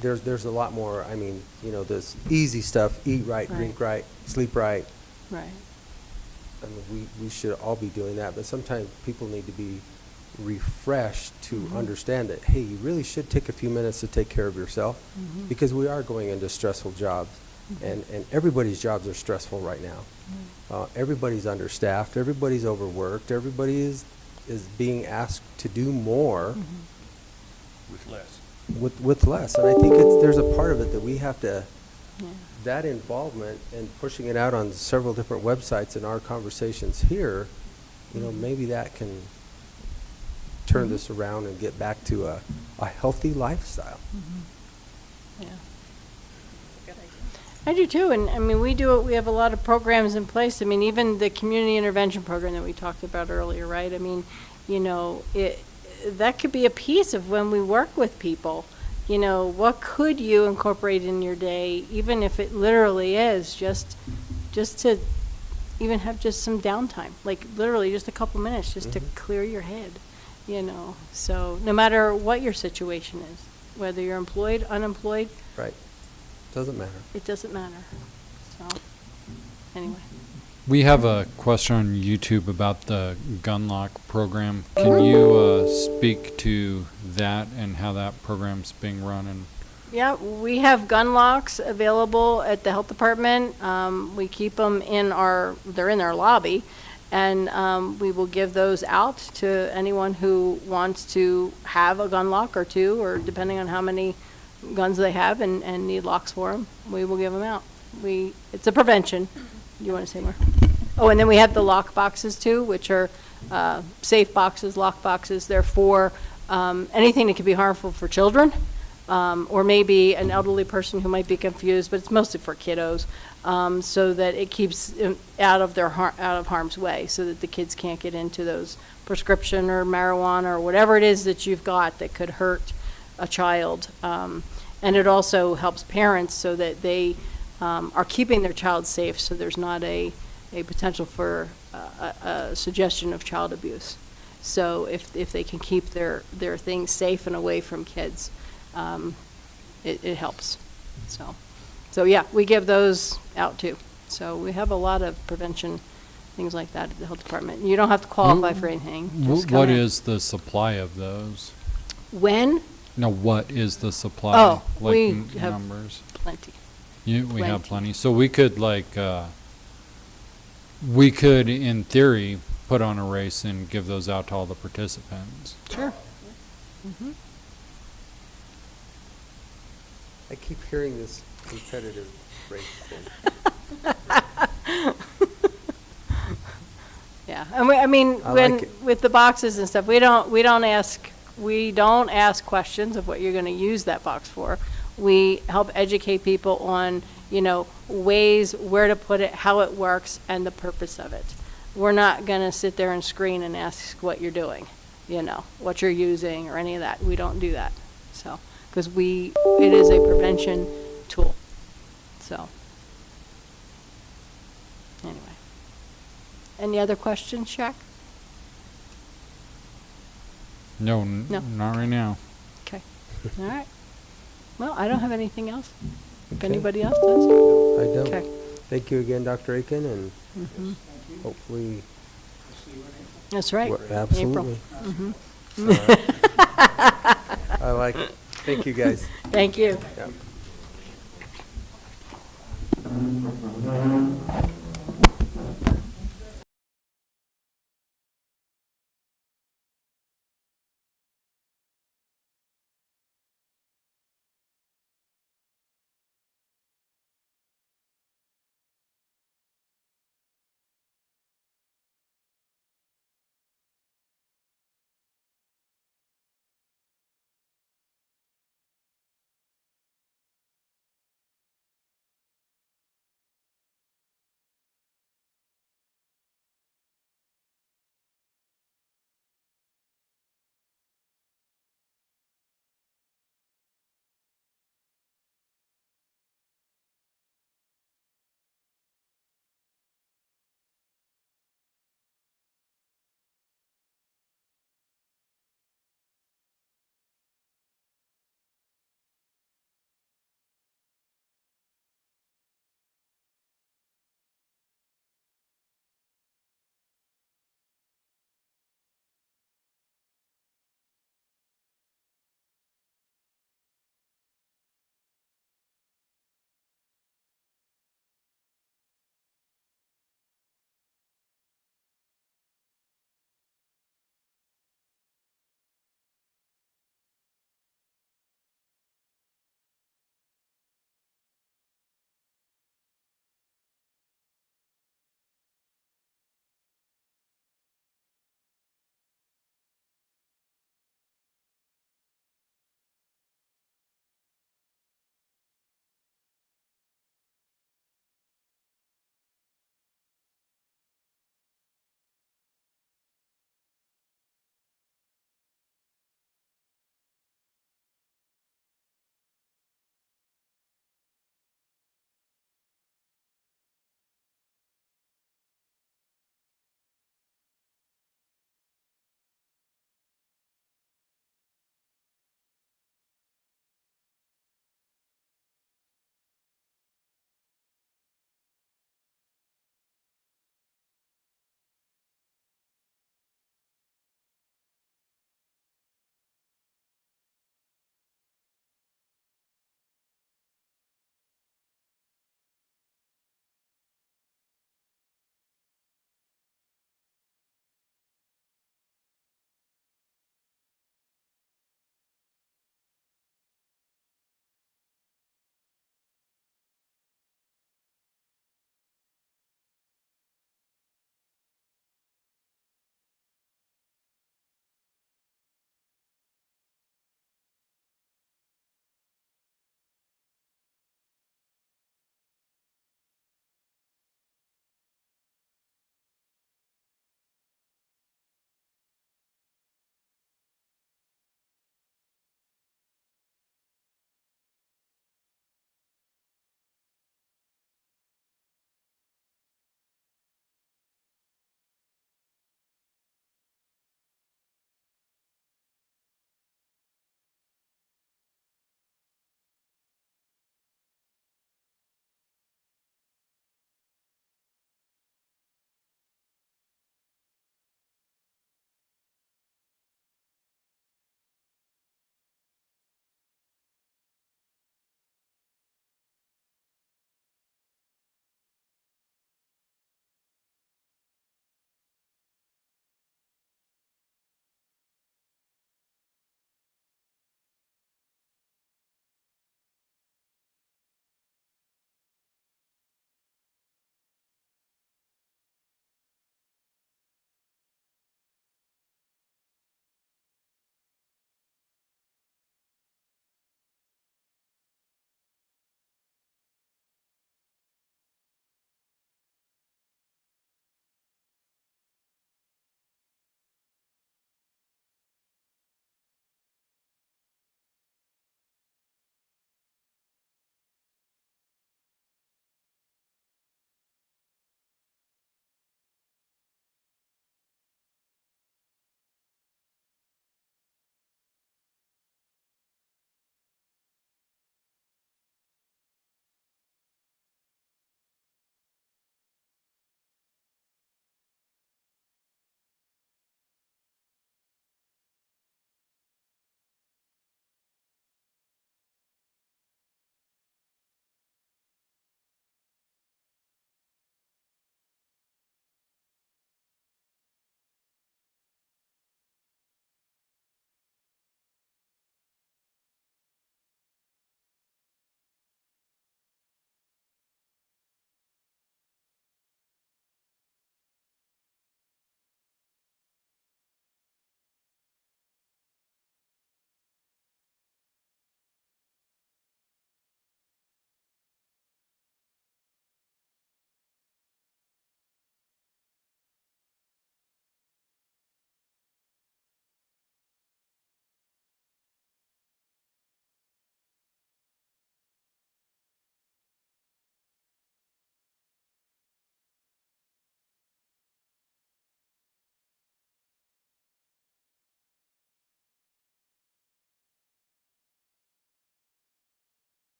There's a lot more, I mean, you know, this easy stuff, eat right, drink right, sleep right. Right. I mean, we should all be doing that, but sometimes people need to be refreshed to understand that, hey, you really should take a few minutes to take care of yourself, because we are going into stressful jobs, and everybody's jobs are stressful right now. Everybody's understaffed, everybody's overworked, everybody is being asked to do more With less. with less, and I think there's a part of it that we have to, that involvement and pushing it out on several different websites in our conversations here, you know, maybe that can turn this around and get back to a healthy lifestyle. Yeah. I do too, and I mean, we have a lot of programs in place. I mean, even the community intervention program that we talked about earlier, right? I mean, you know, that could be a piece of when we work with people. You know, what could you incorporate in your day, even if it literally is just to even have just some downtime, like literally just a couple minutes just to clear your head, you know. So no matter what your situation is, whether you're employed, unemployed. Right. Doesn't matter. It doesn't matter. So, anyway. We have a question on YouTube about the gun lock program. Can you speak to that and how that program's being run? And Yeah, we have gun locks available at the health department. We keep them they're in our lobby, and we will give those out to anyone who wants to have a gun lock or two, or depending on how many guns they have and need locks for them, we will give them out. It's a prevention. Do you want to say more? Oh, and then we have the lock boxes too, which are safe boxes, lock boxes. They're for anything that could be harmful for children, or maybe an elderly person who might be confused, but it's mostly for kiddos, so that it keeps them out of harm's way, so that the kids can't get into those prescription or marijuana or whatever it is that you've got that could hurt a child. And it also helps parents so that they are keeping their child safe, so there's not a potential for a suggestion of child abuse. So if they can keep their things safe and away from kids, it helps. So yeah, we give those out too. So we have a lot of prevention things like that at the health department. You don't have to qualify for anything. Just come what in. is the supply of those? When? No, what is the supply? Oh, like we have numbers. plenty. We have plenty. So we could we could in theory put on a race and give those out to all the participants. Sure. Mm-hmm. I keep hearing this competitive race thing. Yeah, and I mean, with the boxes and stuff, we don't ask questions of what you're going to use that box for. We help educate people on, ways, where to put it, how it works, and the purpose of it. We're not going to sit there and screen and ask what you're doing, what you're using or any of that. We don't do that. So, because it is a prevention tool. So, anyway. Any other questions, Shaq? No, No. not right now. Okay. All right. Well, I don't have anything else. If Okay. anybody else does. I don't. Okay. Thank you again, Dr. Aiken, and Mhm. hopefully. That's right. Absolutely. April. I like it. Thank you, guys. Thank you. Yeah.